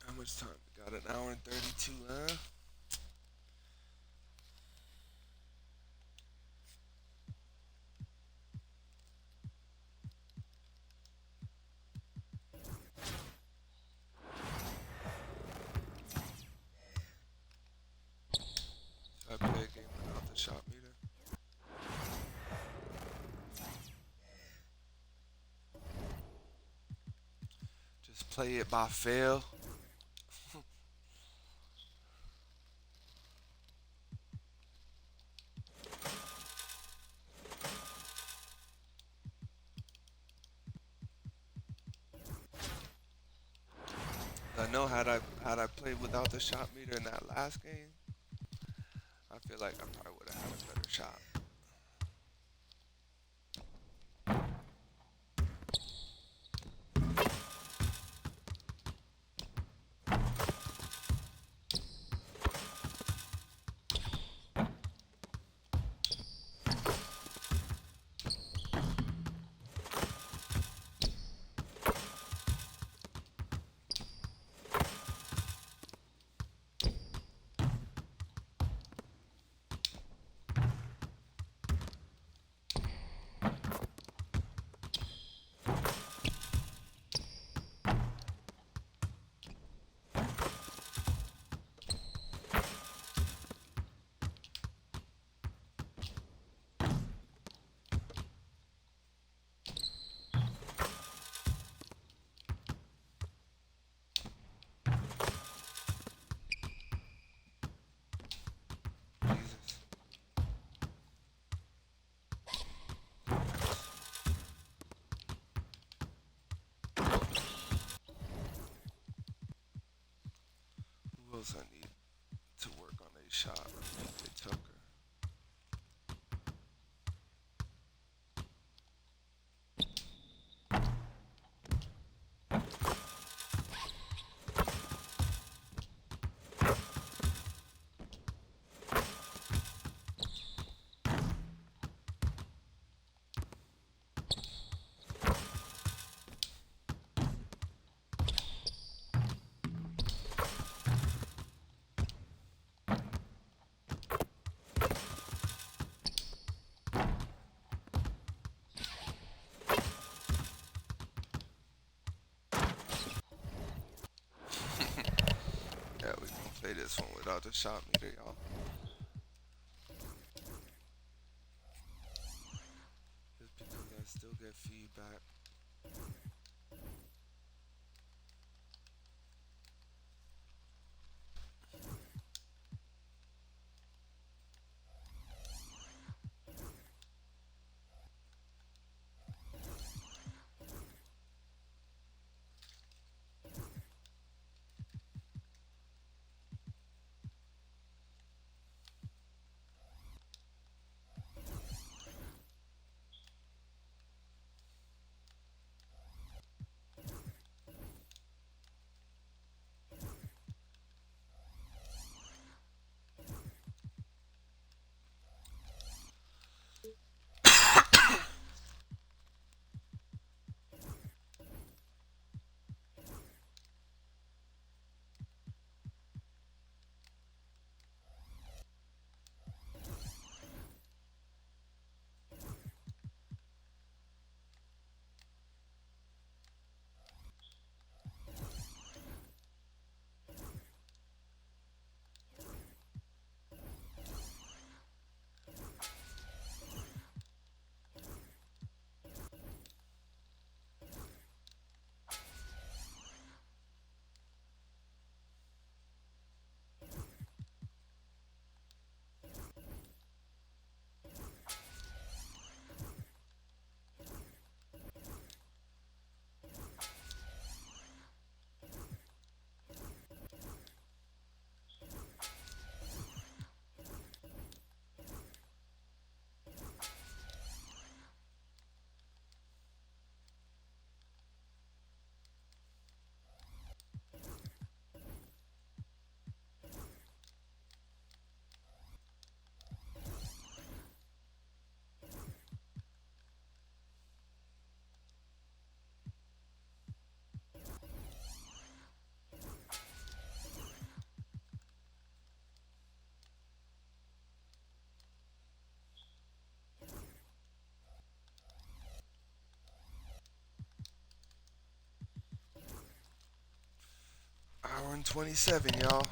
How much time? We got an hour and 32, huh? Should I play a game without the shot meter? Just play it by fail. I know had I played without the shot meter in that last game, I feel like I probably would have had a better shot. girls I need to work on a shot. They took her. Yeah, we gonna play this one without the shot meter, y'all. Just because I still get feedback. Hour and 27, y'all.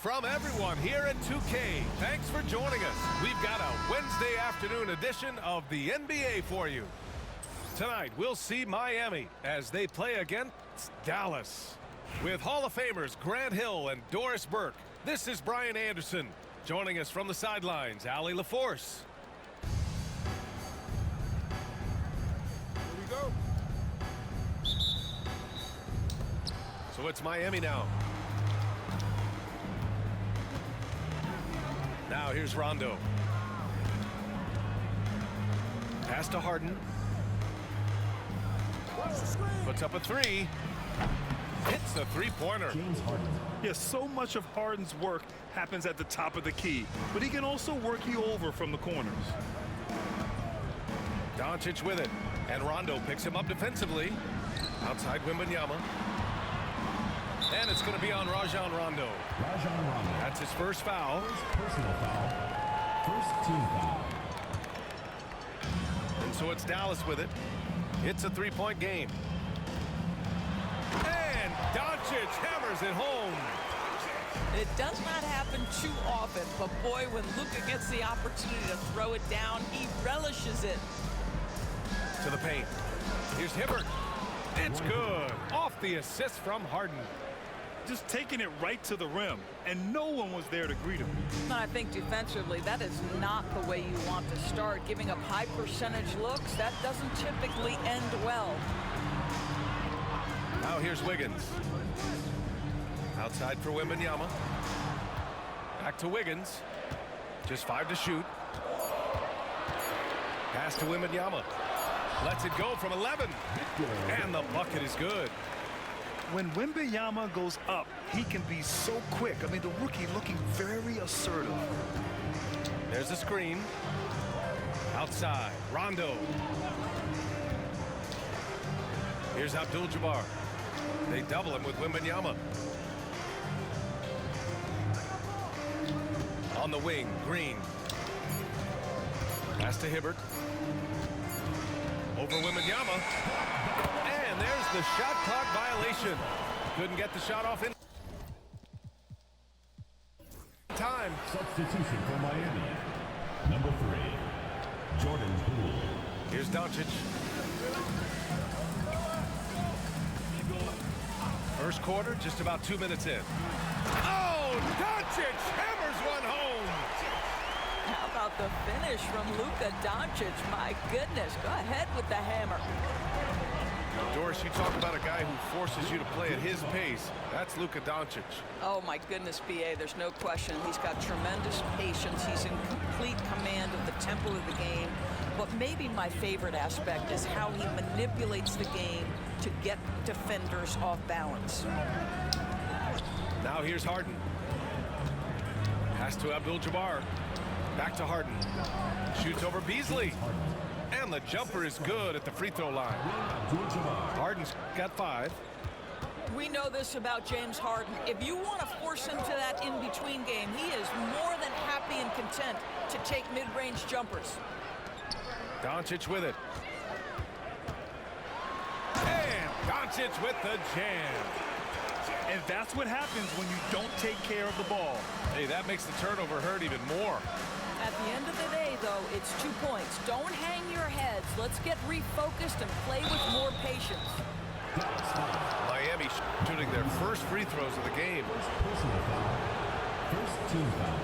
from everyone here at 2K. Thanks for joining us. We've got a Wednesday afternoon edition of the NBA for you. Tonight, we'll see Miami as they play against Dallas. With Hall of Famers Grant Hill and Doris Burke, this is Brian Anderson. Joining us from the sidelines, Allie LaForce. Here we go. So it's Miami now. Now here's Rondo. Pass to Harden. Puts up a three. Hits a three-pointer. Yes, so much of Harden's work happens at the top of the key, but he can also work you over from the corners. Doncic with it, and Rondo picks him up defensively. Outside Wembanyama. And it's going to be on Rajon Rondo. That's his first foul. Personal foul. First team foul. And so it's Dallas with it. It's a three-point game. And Doncic hammers it home. It does not happen too often, but boy, when Luka gets the opportunity to throw it down, he relishes it. To the paint. Here's Hibbert. It's good. Off the assist from Harden. Just taking it right to the rim, and no one was there to greet him. And I think defensively, that is not the way you want to start. Giving up high percentage looks, that doesn't typically end well. Now here's Wiggins. Outside for Wembanyama. Back to Wiggins. Just 5 to shoot. Pass to Wembanyama. Lets it go from 11. And the bucket is good. When Wembanyama goes up, he can be so quick. I mean, the rookie looking very assertive. There's a screen. Outside, Rondo. Here's Abdul-Jabbar. They double him with Wembanyama. On the wing, Green. Pass to Hibbert. Over Wembanyama. And there's the shot clock violation. Couldn't get the shot off in time. Substitution for Miami. Number 3, Jordan Poole. Here's Doncic. First quarter, just about 2 minutes in. Oh, Doncic hammers one home. How about the finish from Luka Doncic? My goodness, go ahead with the hammer. Doris, you talk about a guy who forces you to play at his pace. That's Luka Doncic. Oh, my goodness, B.A., there's no question. He's got tremendous patience. He's in complete command of the tempo of the game. But maybe my favorite aspect is how he manipulates the game to get defenders off balance. Now here's Harden. Pass to Abdul-Jabbar. Back to Harden. Shoots over Beasley. And the jumper is good at the free throw line. Harden's got 5. We know this about James Harden. If you want to force him to that in-between game, he is more than happy and content to take mid-range jumpers. Doncic with it. And Doncic with the jam. And that's what happens when you don't take care of the ball. Hey, that makes the turnover hurt even more. At the end of the day, though, it's 2 points. Don't hang your heads. Let's get refocused and play with more patience. Miami shooting their first free throws of the game. Personal foul. First team foul.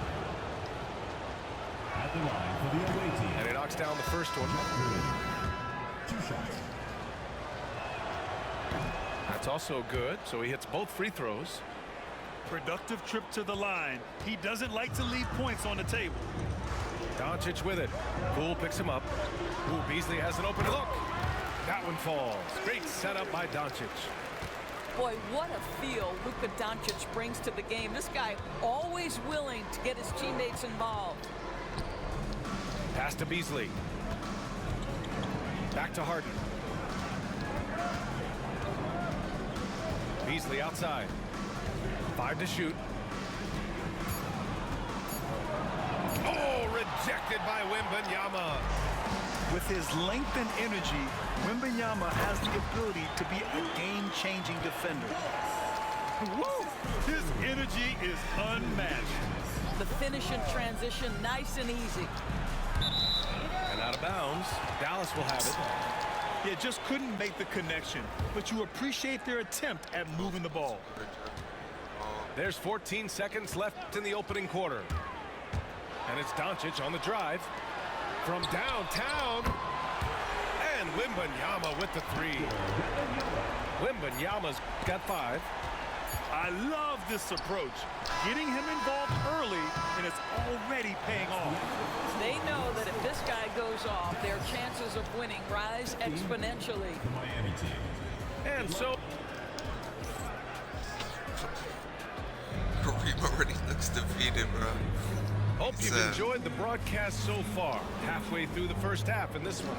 At the line for the away team. And he knocks down the first one. 2 shots. That's also good, so he hits both free throws. Productive trip to the line. He doesn't like to leave points on the table. Doncic with it. Poole picks him up. Ooh, Beasley has an open look. That one falls. Great setup by Doncic. Boy, what a feel Luka Doncic brings to the game. This guy always willing to get his teammates involved. Pass to Beasley. Back to Harden. Beasley outside. 5 to shoot. Oh, rejected by Wembanyama. With his length and energy, Wembanyama has the ability to be a game-changing defender. Woo! His energy is unmatched. The finish in transition, nice and easy. And out of bounds. Dallas will have it. Yeah, just couldn't make the connection, but you appreciate their attempt at moving the ball. There's 14 seconds left in the opening quarter. And it's Doncic on the drive. From downtown. And Wembanyama with the three. Wembanyama's got 5. I love this approach. Getting him involved early, and it's already paying off. They know that if this guy goes off, their chances of winning rise exponentially. Miami team. And so Kareem already looks defeated, bro. hope you've enjoyed the broadcast so far. Halfway through the first half in this one.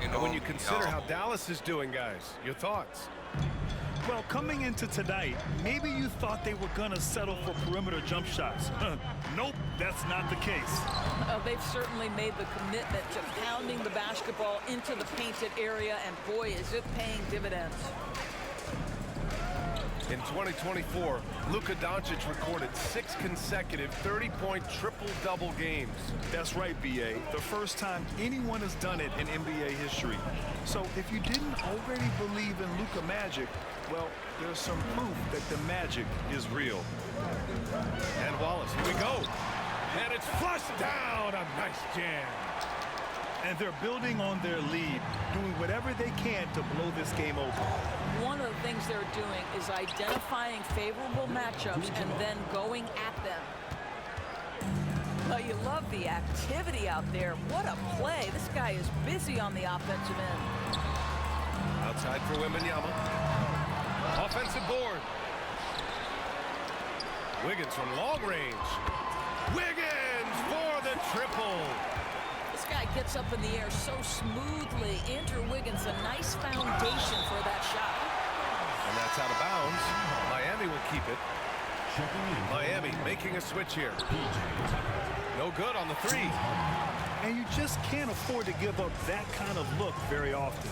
You know, And when you consider how Dallas is doing, guys, your thoughts? Well, coming into tonight, maybe you thought they were going to settle for perimeter jump shots. Nope, that's not the case. They've certainly made the commitment to pounding the basketball into the painted area, and boy, is it paying dividends. In 2024, Luka Doncic recorded 6 consecutive 30-point triple-double games. That's right, B.A. The first time anyone has done it in NBA history. So if you didn't already believe in Luka magic, well, there's some proof that the magic is real. And Wallace, here we go. And it's flushed down. A nice jam. And they're building on their lead, doing whatever they can to blow this game open. One of the things they're doing is identifying favorable matchups and then going at them. Well, you love the activity out there. What a play. This guy is busy on the offensive end. Outside for Wembanyama. Offensive board. Wiggins from long range. Wiggins for the triple. This guy gets up in the air so smoothly. Andrew Wiggins, a nice foundation for that shot. And that's out of bounds. Miami will keep it. Miami making a switch here. No good on the 3. And you just can't afford to give up that kind of look very often.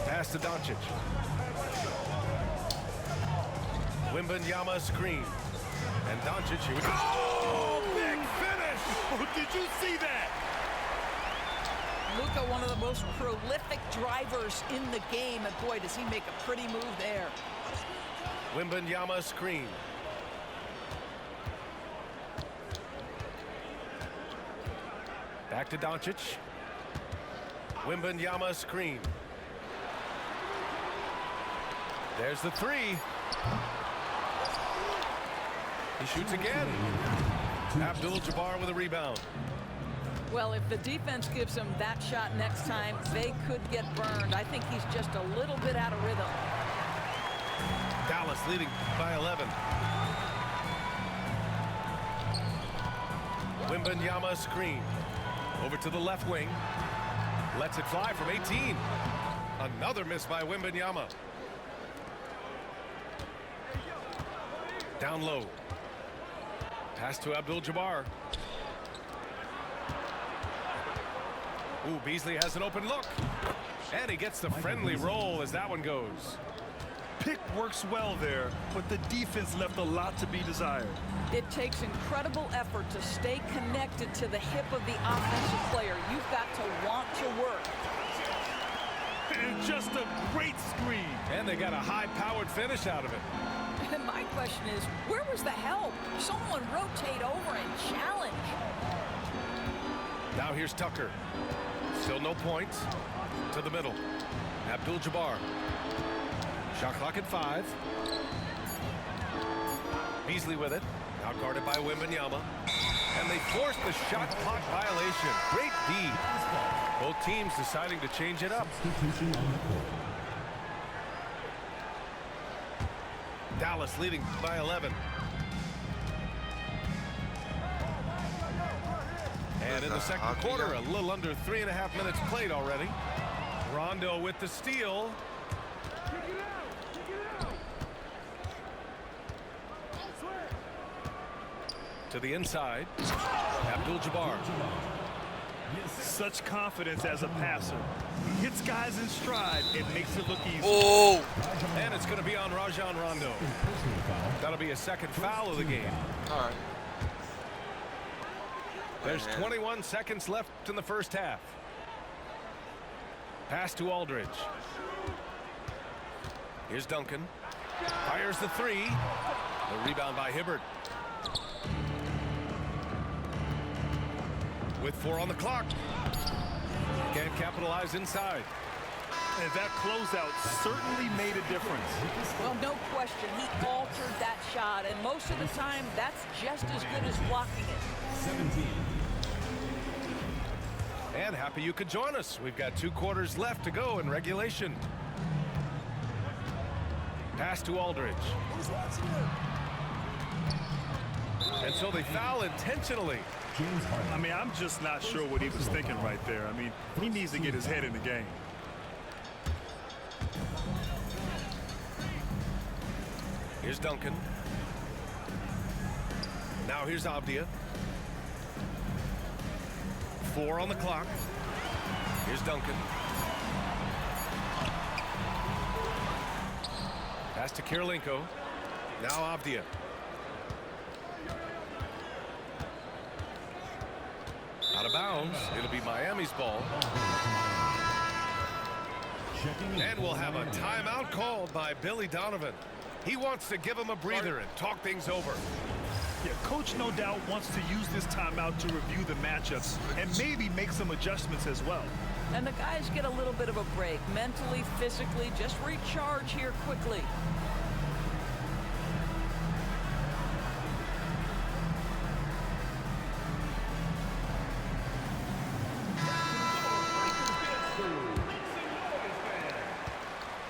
Pass to Doncic. Wembanyama screen. And Doncic, here we go. Oh, big finish! Oh, did you see that? Luka, one of the most prolific drivers in the game, and boy, does he make a pretty move there. Wembanyama screen. Back to Doncic. Wembanyama screen. There's the 3. He shoots again. Abdul-Jabbar with a rebound. Well, if the defense gives him that shot next time, they could get burned. I think he's just a little bit out of rhythm. Dallas leading by 11. Wembanyama screen. Over to the left wing. Lets it fly from 18. Another miss by Wembanyama. Down low. Pass to Abdul-Jabbar. Ooh, Beasley has an open look. And he gets the friendly roll as that one goes. Pick works well there, but the defense left a lot to be desired. It takes incredible effort to stay connected to the hip of the offensive player. You've got to want to work. And just a great screen. And they got a high-powered finish out of it. And my question is, where was the help? Someone rotate over and challenge. Now here's Tucker. Still no points. To the middle. Abdul-Jabbar. Shot clock at 5. Beasley with it. Now guarded by Wembanyama. And they forced the shot clock violation. Great D. Both teams deciding to change it up. Dallas leading by 11. And in the second quarter, a little under 3.5 minutes played already. Rondo with the steal. To the inside. Abdul-Jabbar. Such confidence as a passer. He hits guys in stride. It makes it look easy. Oh! And it's going to be on Rajon Rondo. That'll be a second foul of the game. All right. There's 21 seconds left in the first half. Pass to Aldridge. Here's Duncan. Fires the three. The rebound by Hibbert. With 4 on the clock. Can't capitalize inside. And that closeout certainly made a difference. Well, no question. He altered that shot, and most of the time, that's just as good as blocking it. 17. And happy you could join us. We've got 2 quarters left to go in regulation. Pass to Aldridge. And so they foul intentionally. I mean, I'm just not sure what he was thinking right there. I mean, he needs to get his head in the game. Here's Duncan. Now here's Avdia. 4 on the clock. Here's Duncan. Pass to Kirilenko. Now Avdia. Out of bounds. It'll be Miami's ball. And we'll have a timeout called by Billy Donovan. He wants to give him a breather and talk things over. Yeah, coach no doubt wants to use this timeout to review the matchups and maybe make some adjustments as well. And the guys get a little bit of a break, mentally, physically, just recharge here quickly.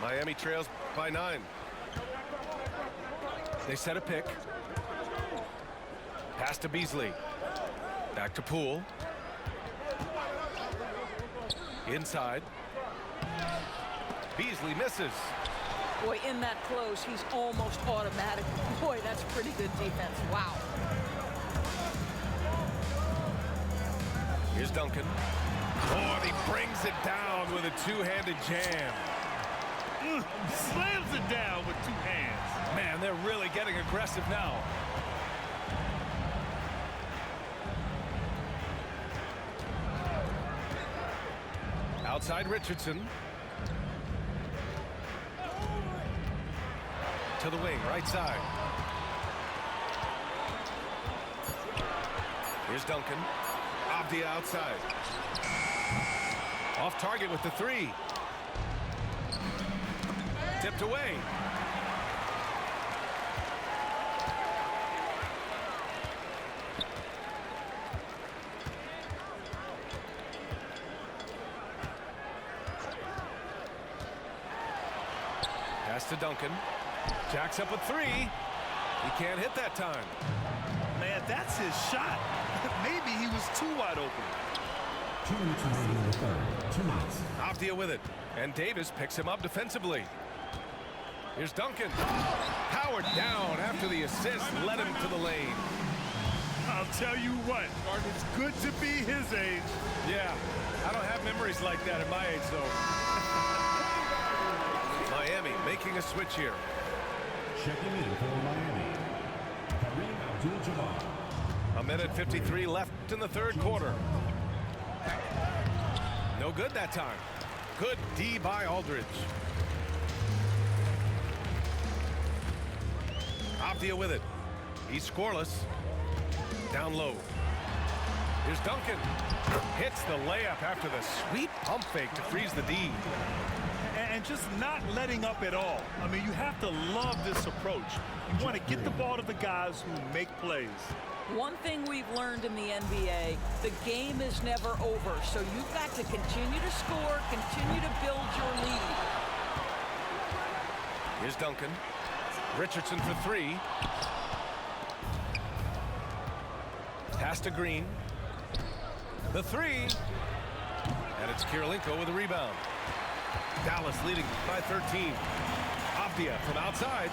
Miami trails by 9. They set a pick. Pass to Beasley. Back to Poole. Inside. Beasley misses. Boy, in that close, he's almost automatic. Boy, that's pretty good defense. Wow. Here's Duncan. Oh, and he brings it down with a two-handed jam. Slams it down with 2 hands. Man, they're really getting aggressive now. Outside Richardson. To the wing, right side. Here's Duncan. Avdia outside. Off target with the 3. Tipped away. Pass to Duncan. Jacks up a 3. He can't hit that time. Man, that's his shot. Maybe he was too wide open. 2 minutes remaining in the third. 2 minutes. Avdia with it. And Davis picks him up defensively. Here's Duncan. Powered down after the assist led him to the lane. I'll tell you what, it's good to be his age. Yeah, I don't have memories like that at my age, though. Miami making a switch here. Checking in for Miami, Kareem Abdul-Jabbar. A minute 53 left in the third quarter. No good that time. Good D by Aldridge. Avdia with it. He's scoreless. Down low. Here's Duncan. Hits the layup after the sweet pump fake to freeze the D. And just not letting up at all. I mean, you have to love this approach. You want to get the ball to the guys who make plays. One thing we've learned in the NBA, the game is never over. So you've got to continue to score, continue to build your lead. Here's Duncan. Richardson for 3. Pass to Green. The 3. And it's Kirilenko with a rebound. Dallas leading by 13. Avdia from outside.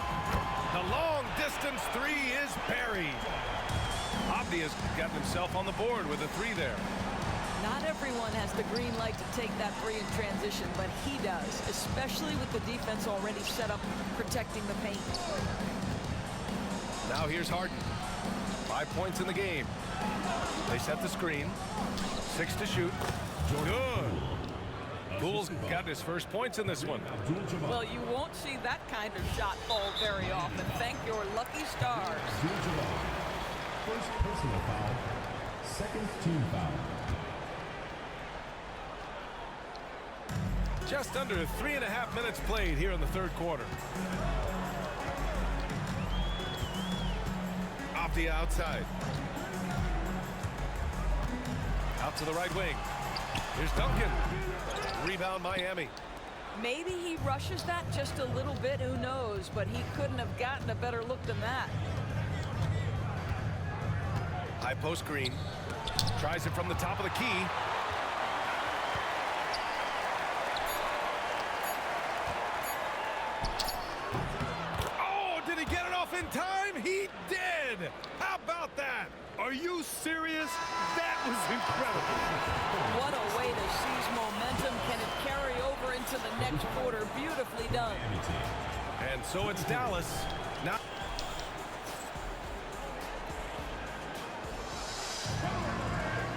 The long distance 3 is buried. Avdia's gotten himself on the board with a 3 there. Not everyone has the green light to take that three in transition, but he does, especially with the defense already set up protecting the paint. Now here's Harden. 5 points in the game. They set the screen. 6 to shoot. Good. Poole's got his first points in this one. Well, you won't see that kind of shot fall very often. Thank your lucky stars. First personal foul. Second team foul. Just under 3.5 minutes played here in the third quarter. Off the outside. Out to the right wing. Here's Duncan. Rebound Miami. Maybe he rushes that just a little bit, who knows, but he couldn't have gotten a better look than that. High post green. Tries it from the top of the key. Oh, did he get it off in time? He did! How about that? Are you serious? That was incredible. What a way to seize momentum. Can it carry over into the next quarter? Beautifully done. And so it's Dallas. Now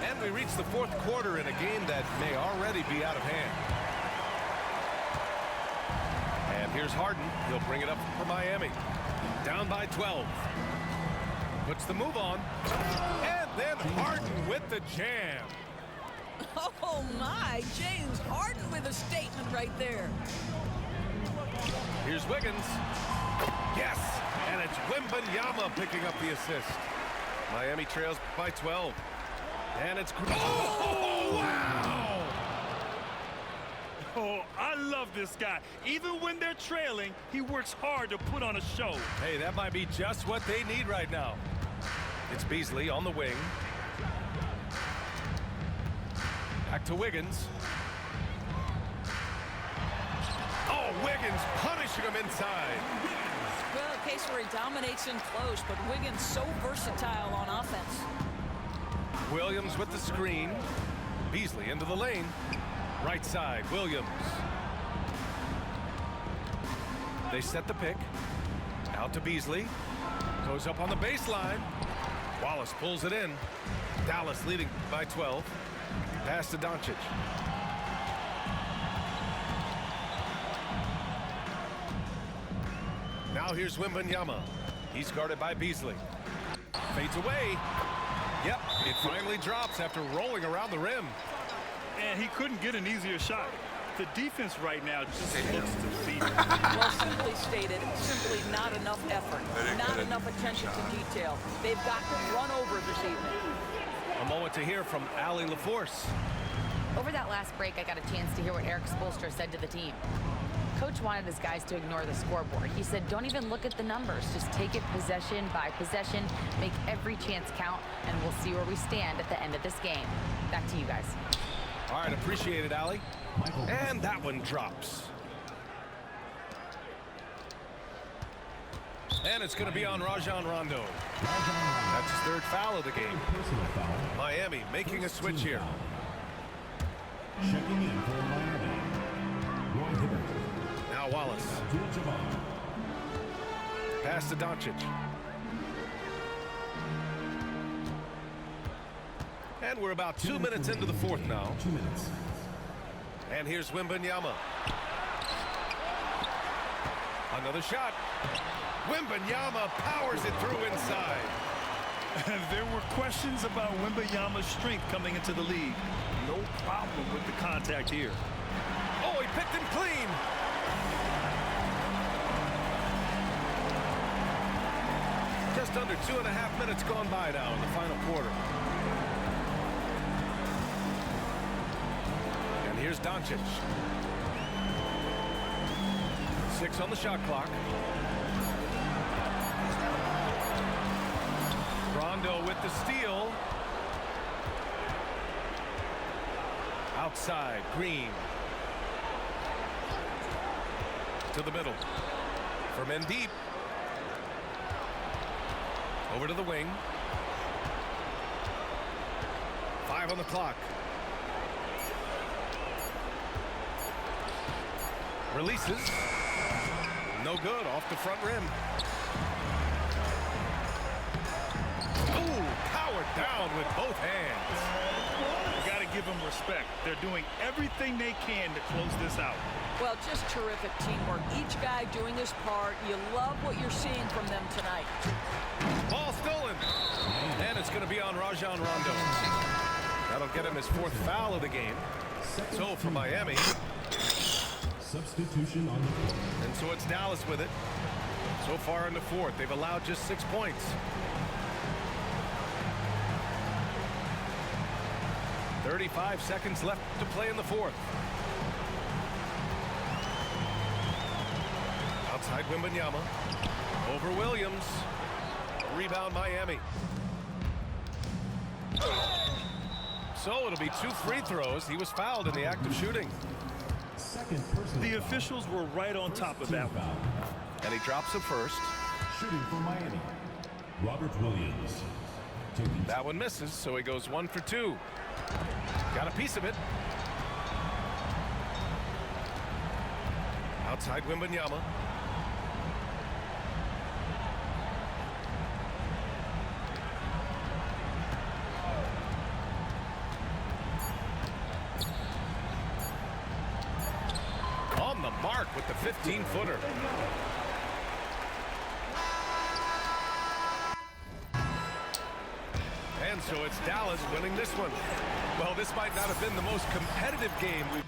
and we reach the fourth quarter in a game that may already be out of hand. And here's Harden. He'll bring it up for Miami. Down by 12. Puts the move on. And then Harden with the jam. Oh my, James Harden with a statement right there. Here's Wiggins. Yes, and it's Wembanyama picking up the assist. Miami trails by 12. And it's... Oh, wow! Oh, I love this guy. Even when they're trailing, he works hard to put on a show. Hey, that might be just what they need right now. It's Beasley on the wing. Back to Wiggins. Oh, Wiggins punishing him inside. Well, a case where he dominates in close, but Wiggins so versatile on offense. Williams with the screen. Beasley into the lane. Right side, Williams. They set the pick. Out to Beasley. Goes up on the baseline. Wallace pulls it in. Dallas leading by 12. Pass to Doncic. Now here's Wembanyama. He's guarded by Beasley. Fades away. Yep, it finally drops after rolling around the rim. And he couldn't get an easier shot. The defense right now just looks defeated. Well, simply stated, simply not enough effort, not enough attention to detail. They've got to run over this evening. A moment to hear from Allie LaForce. Over that last break, I got a chance to hear what Eric Spoelstra said to the team. Coach wanted his guys to ignore the scoreboard. He said, don't even look at the numbers. Just take it possession by possession, make every chance count, and we'll see where we stand at the end of this game. Back to you guys. All right, appreciate it, Allie. And that one drops. And it's going to be on Rajon Rondo. That's his third foul of the game. Miami making a switch here. Checking in for Miami. Roy Hibbert. Now Wallace. Pass to Doncic. And we're about 2 minutes into the fourth now. 2 minutes. And here's Wembanyama. Another shot. Wembanyama powers it through inside. There were questions about Wembanyama's strength coming into the league. No problem with the contact here. Oh, he picked him clean. Just under 2.5 minutes gone by now in the final quarter. And here's Doncic. 6 on the shot clock. Rondo with the steal. Outside, Green. To the middle. For men deep. Over to the wing. 5 on the clock. Releases. No good, off the front rim. Ooh, powered down with both hands. You got to give them respect. They're doing everything they can to close this out. Well, just terrific teamwork. Each guy doing his part. You love what you're seeing from them tonight. Ball stolen. And it's going to be on Rajon Rondo. That'll get him his 4th foul of the game. So for Miami. Substitution on the court. And so it's Dallas with it. So far in the 4th, they've allowed just 6 points. 35 seconds left to play in the 4th. Outside Wembanyama. Over Williams. Rebound Miami. So it'll be 2 free throws. He was fouled in the act of shooting. The officials were right on top of that one. And he drops it first. Shooting for Miami, Robert Williams. That one misses, so he goes 1 for 2. Got a piece of it. Outside Wembanyama. On the mark with the 15-footer. And so it's Dallas winning this one. Well, this might not have been the most competitive game we've...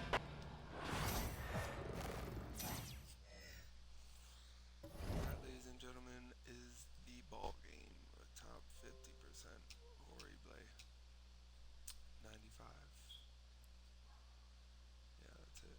That, ladies and gentlemen, is the ball game. A top 50% horrible. 95. Yeah, that's it.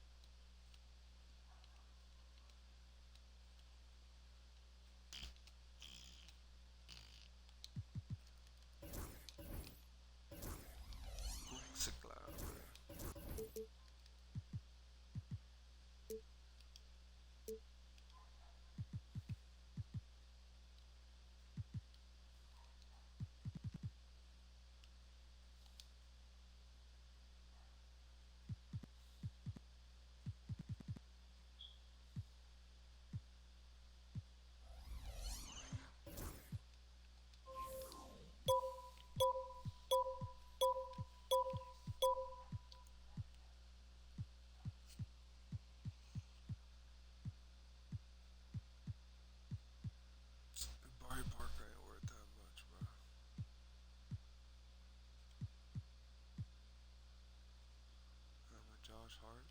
Josh Hart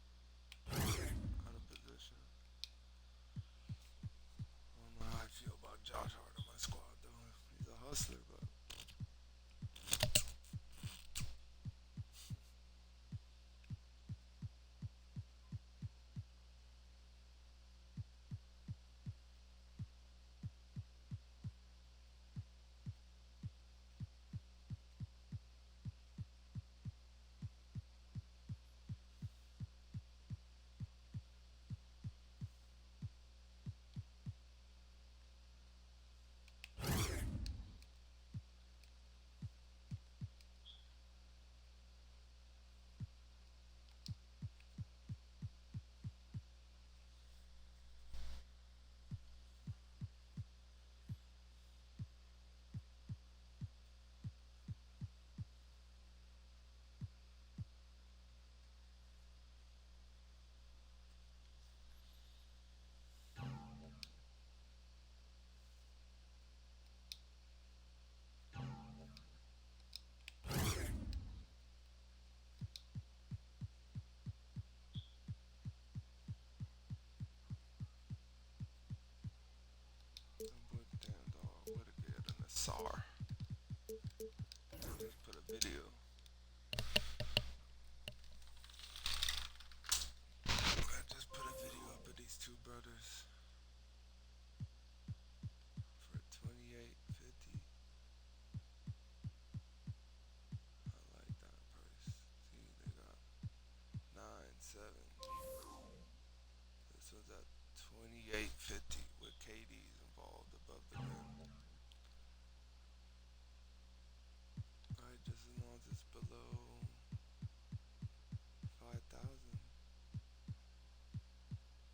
out of position. I don't know how I feel about Josh Hart on my squad though. He's a hustler, but damn dog, what a kid and a SAR. Just put a video. I just put a video up of these 2 brothers for $28.50. I like that price. See, they got 9.7. This was at $28.50 with KD's involved above the rim. Alright, just as long as it's below 5,000.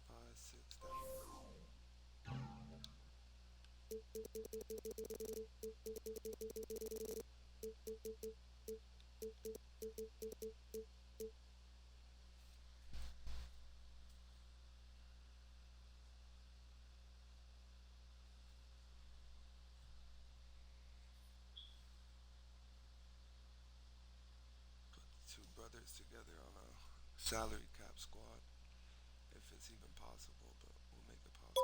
5,000. Two brothers together on a salary cap squad, if it's even possible, but we'll make it possible.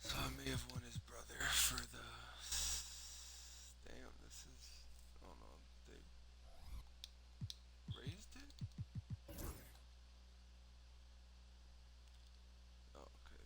So I may have won his brother for the. Damn, this is. Oh no, they raised it? Oh, okay.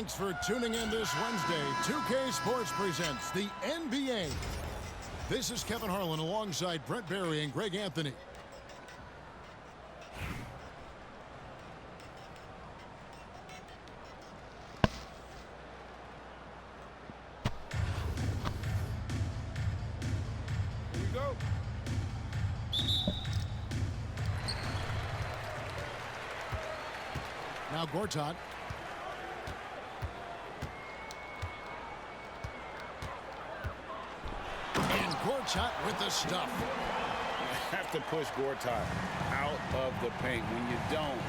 Thanks for tuning in this Wednesday. 2K Sports presents the NBA. This is Kevin Harlan alongside Brent Barry and Greg Anthony. Here we go. Now Kotc. And Kotc with the stuff. You have to push Kotc out of the paint. When you don't,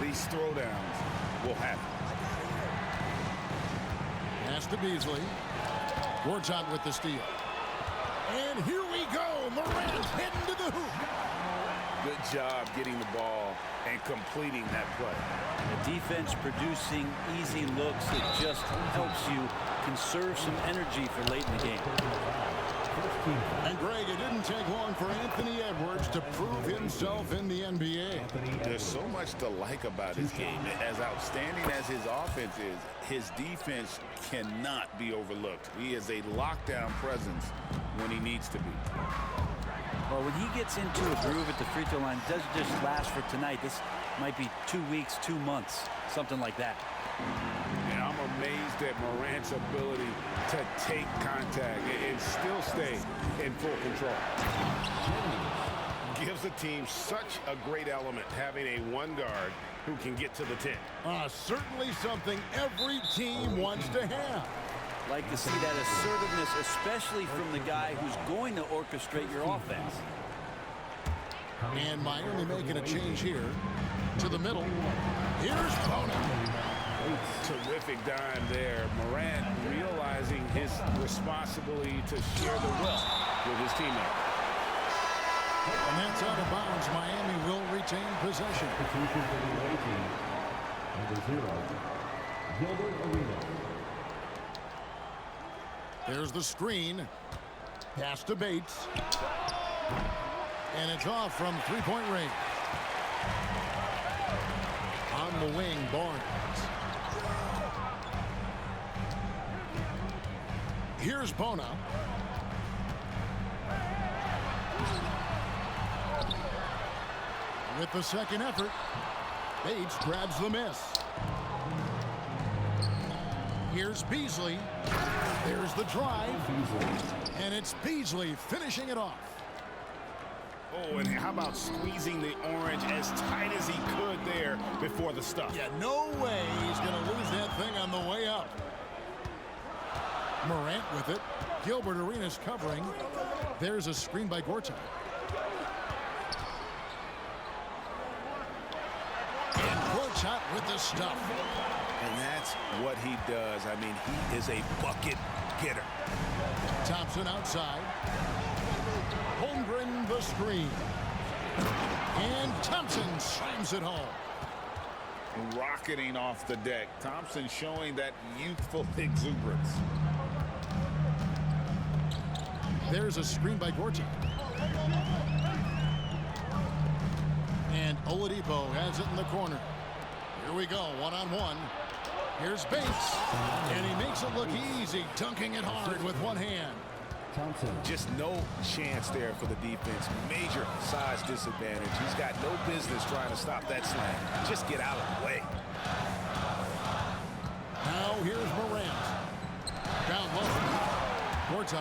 these throwdowns will happen. Pass to Beasley. Kotc with the steal. And here we go. Morant heading to the hoop. Good job getting the ball and completing that play. The defense producing easy looks. It just helps you conserve some energy for late in the game. And Greg, it didn't take long for Anthony Edwards to prove himself in the NBA. There's so much to like about his game. As outstanding as his offense is, his defense cannot be overlooked. He is a lockdown presence when he needs to be. Well, when he gets into a groove at the free throw line, it doesn't just last for tonight. This might be 2 weeks, 2 months, something like that. Yeah, I'm amazed at Morant's ability to take contact and still stay in full control. Gives the team such a great element having a one guard who can get to the 10. Certainly something every team wants to have. Like to see that assertiveness, especially from the guy who's going to orchestrate your offense. And Miami making a change here to the middle. Here's Bona. Terrific dime there. Morant realizing his responsibility to share the wealth with his teammate. And that's out of bounds. Miami will retain possession. There's the screen. Pass to Bates. And it's off from three-point range. On the wing, Barnes. Here's Bona. With the second effort, Bates grabs the miss. Here's Beasley. There's the drive. And it's Beasley finishing it off. Oh, and how about squeezing the orange as tight as he could there before the stuff? Yeah, no way he's going to lose that thing on the way up. Morant with it. Gilbert Arenas covering. There's a screen by Kotc. And Kotc with the stuff. And that's what he does. I mean, he is a bucket getter. Thompson outside. Holmgren the screen. And Thompson slams it home. Rocketing off the deck. Thompson showing that youthful exuberance. There's a screen by Kotc. And Oladipo has it in the corner. Here we go, one-on-one. Here's Bates. And he makes it look easy, dunking it hard with one hand. Just no chance there for the defense. Major size disadvantage. He's got no business trying to stop that slam. Just get out of the way. Now here's Morant. Down low. Kotc.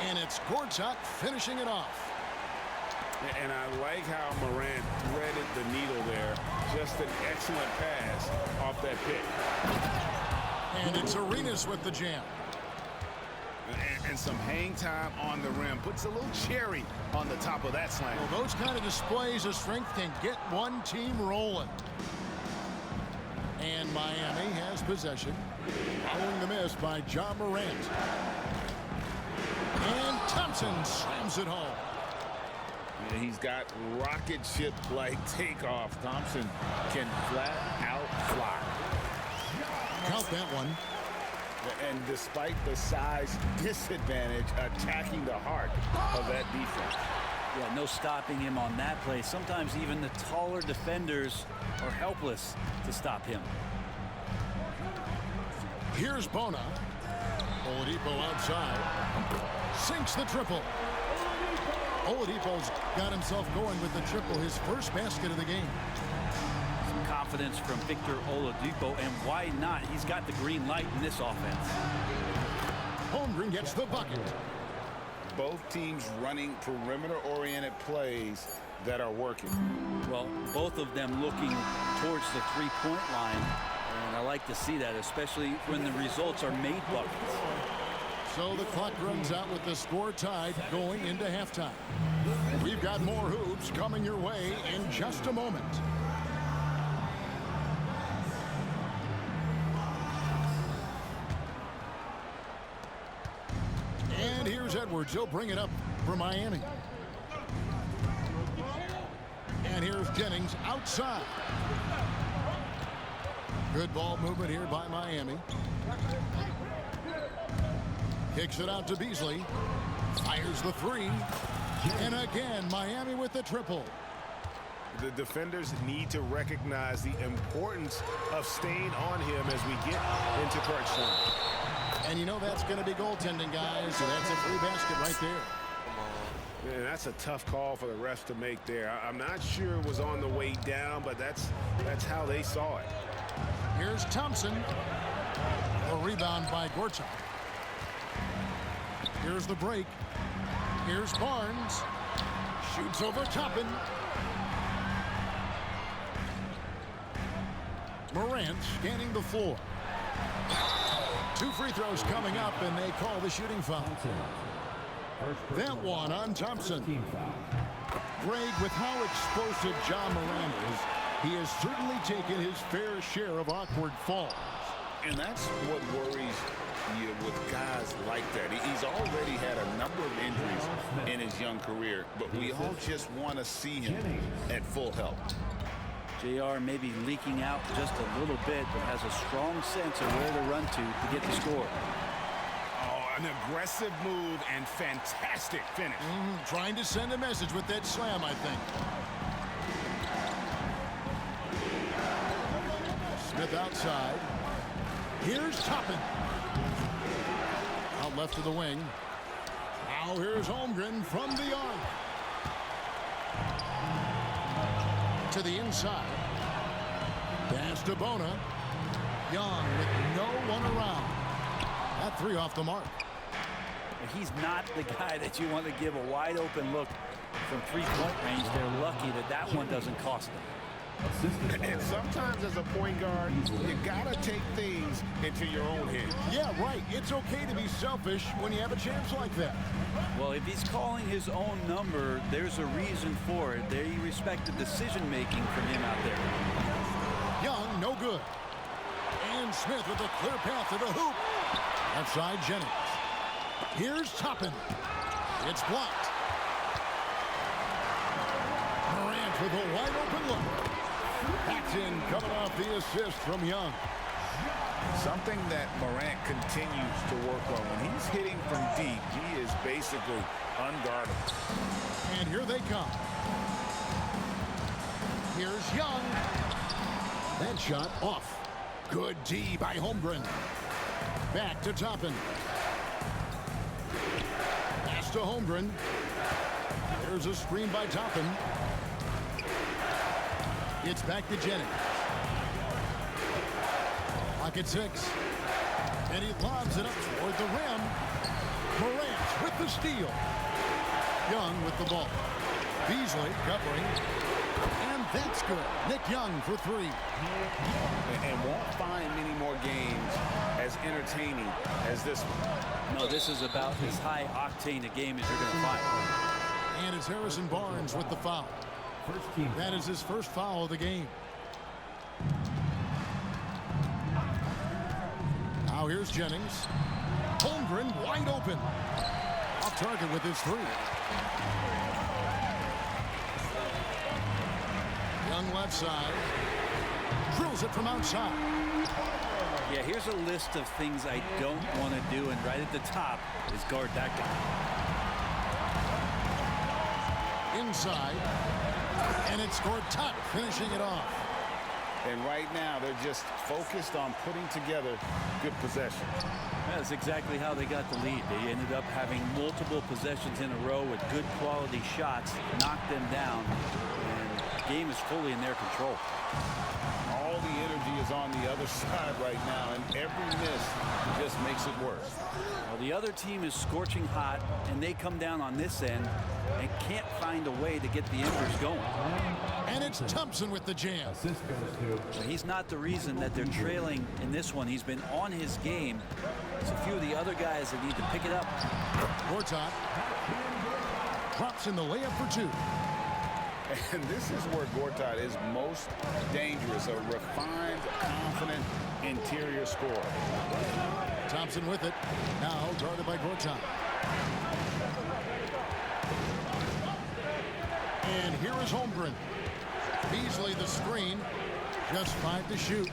And it's Kotc finishing it off. And I like how Morant threaded the needle there. Just an excellent pass off that pick. And it's Arenas with the jam. And some hang time on the rim. Puts a little cherry on the top of that slam. Well, those kind of displays of strength can get one team rolling. And Miami has possession. Following the miss by Ja Morant. And Thompson slams it home. Yeah, he's got rocket ship-like takeoff. Thompson can flat out fly. Count that one. And despite the size disadvantage, attacking the heart of that defense. Yeah, no stopping him on that play. Sometimes even the taller defenders are helpless to stop him. Here's Bona. Oladipo outside. Sinks the triple. Oladipo's got himself going with the triple, his first basket of the game. Some confidence from Victor Oladipo, and why not? He's got the green light in this offense. Holmgren gets the bucket. Both teams running perimeter-oriented plays that are working. Well, both of them looking towards the three-point line, and I like to see that, especially when the results are made buckets. So the clock runs out with the score tied going into halftime. We've got more hoops coming your way in just a moment. And here's Edwards. He'll bring it up for Miami. And here's Jennings outside. Good ball movement here by Miami. Kicks it out to Beasley. Fires the three. And again, Miami with the triple. The defenders need to recognize the importance of staying on him as we get into crunch time. And you know that's going to be goaltending, guys. So that's a free basket right there. Man, that's a tough call for the refs to make there. I'm not sure it was on the way down, but that's how they saw it. Here's Thompson. A rebound by Kotc. Here's the break. Here's Barnes. Shoots over Toppin. Morant scanning the floor. 2 free throws coming up, and they call the shooting foul. That one on Thompson. Greg, with how explosive John Morant is, he has certainly taken his fair share of awkward falls. And that's what worries you with guys like that. He's already had a number of injuries in his young career, but we all just want to see him at full health. JR may be leaking out just a little bit, but has a strong sense of where to run to get the score. Oh, an aggressive move and fantastic finish. Trying to send a message with that slam, I think. Smith outside. Here's Toppin. Out left of the wing. Now here's Holmgren from the arc. To the inside. Pass to Bona. Young with no one around. That three off the mark. He's not the guy that you want to give a wide open look from three-point range. They're lucky that that one doesn't cost them. And sometimes as a point guard, you gotta take things into your own hands. Yeah, right. It's okay to be selfish when you have a chance like that. Well, if he's calling his own number, there's a reason for it. They respect the decision-making from him out there. Young, no good. And Smith with a clear path to the hoop. Outside Jennings. Here's Toppin. It's blocked. Morant with a wide open look. Backs in, coming off the assist from Young. Something that Morant continues to work on. When he's hitting from deep, he is basically unguardable. And here they come. Here's Young. That shot off. Good D by Holmgren. Back to Toppin. Pass to Holmgren. There's a screen by Toppin. It's back to Jennings. Pocket 6. And he lobs it up toward the rim. Morant with the steal. Young with the ball. Beasley covering. And that's good. Nick Young for three. And won't find many more games as entertaining as this one. No, this is about as high octane a game as you're going to find. And it's Harrison Barnes with the foul. That is his first foul of the game. Now here's Jennings. Holmgren wide open. Off target with his three. Young left side. Drills it from outside. Yeah, here's a list of things I don't want to do, and right at the top is guard that guy. Inside. And it's Kotc finishing it off. And right now, they're just focused on putting together good possessions. That's exactly how they got the lead. They ended up having multiple possessions in a row with good quality shots, knocked them down, and the game is fully in their control. All the energy is on the other side right now, and every miss just makes it worse. Well, the other team is scorching hot, and they come down on this end and can't find a way to get the embers going. And it's Thompson with the jam. He's not the reason that they're trailing in this one. He's been on his game. There's a few of the other guys that need to pick it up. Kotc drops in the layup for two. And this is where Kotc is most dangerous, a refined, confident interior scorer. Thompson with it. Now guarded by Kotc. And here is Holmgren. Beasley the screen. Just 5 to shoot.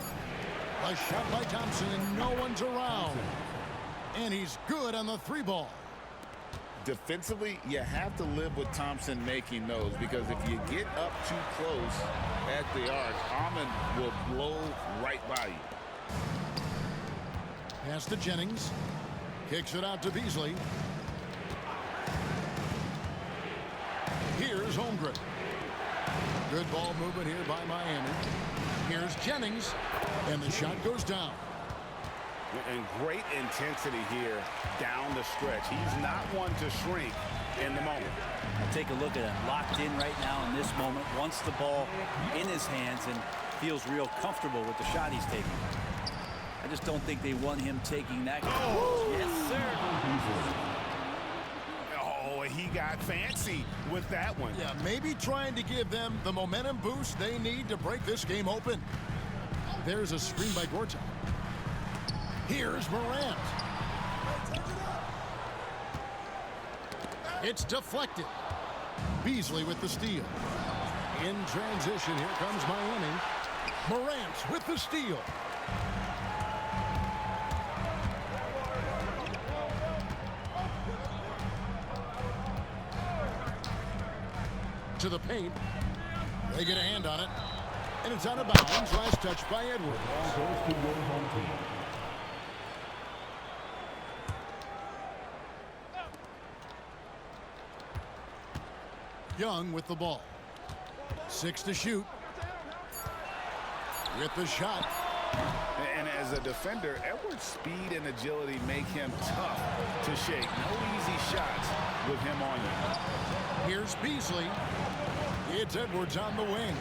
A shot by Thompson and no one's around. And he's good on the 3-ball. Defensively, you have to live with Thompson making those, because if you get up too close at the arc, Ahmed will blow right by you. Pass to Jennings. Kicks it out to Beasley. Here's Holmgren. Good ball movement here by Miami. Here's Jennings. And the shot goes down. And great intensity here down the stretch. He's not one to shrink in the moment. Take a look at him, locked in right now in this moment, wants the ball in his hands and feels real comfortable with the shot he's taking. I just don't think they want him taking that. Oh, yes, sir. Oh, he got fancy with that one. Yeah, maybe trying to give them the momentum boost they need to break this game open. There's a screen by Kotc. Here's Morant. It's deflected. Beasley with the steal. In transition, here comes Miami. Morant with the steal. To the paint. They get a hand on it. And it's out of bounds. Last touch by Edwards. Young with the ball. 6 to shoot. With the shot. And as a defender, Edwards' speed and agility make him tough to shake. No easy shots with him on you. Here's Beasley. It's Edwards on the wing.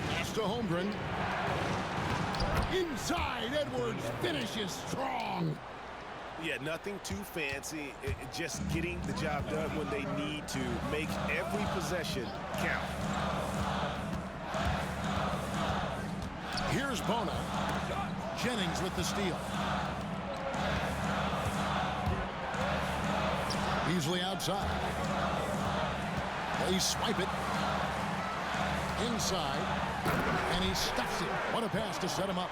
Pass to Holmgren. Inside, Edwards finishes strong. Yeah, nothing too fancy. Just getting the job done when they need to. Make every possession count. Here's Bona. Jennings with the steal. Beasley outside. They swipe it. Inside. And he stuffs it. What a pass to set him up.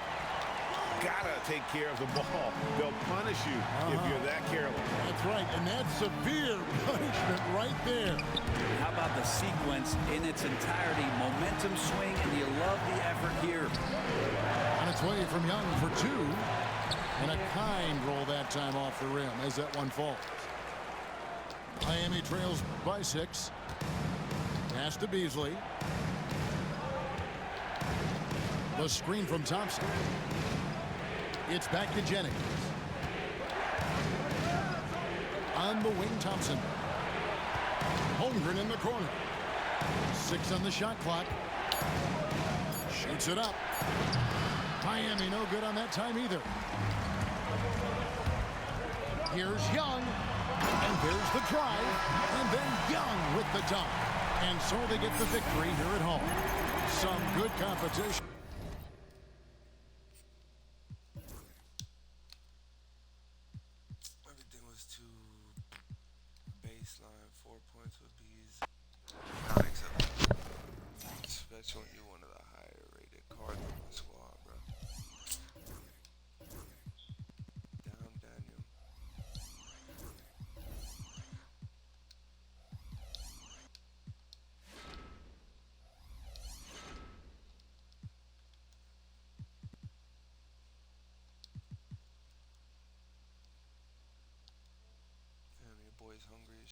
Gotta take care of the ball. They'll punish you if you're that careless. That's right, and that's severe punishment right there. How about the sequence in its entirety? Momentum swing, and you love the effort here. On its way from Young for 2. And a kind roll that time off the rim as that one falls. Miami trails by 6. Pass to Beasley. The screen from Thompson. It's back to Jennings. On the wing, Thompson. Holmgren in the corner. 6 on the shot clock. Shoots it up. Miami no good on that time either. Here's Young. And there's the drive. And then Young with the dunk. And so they get the victory here at home. Some good competition.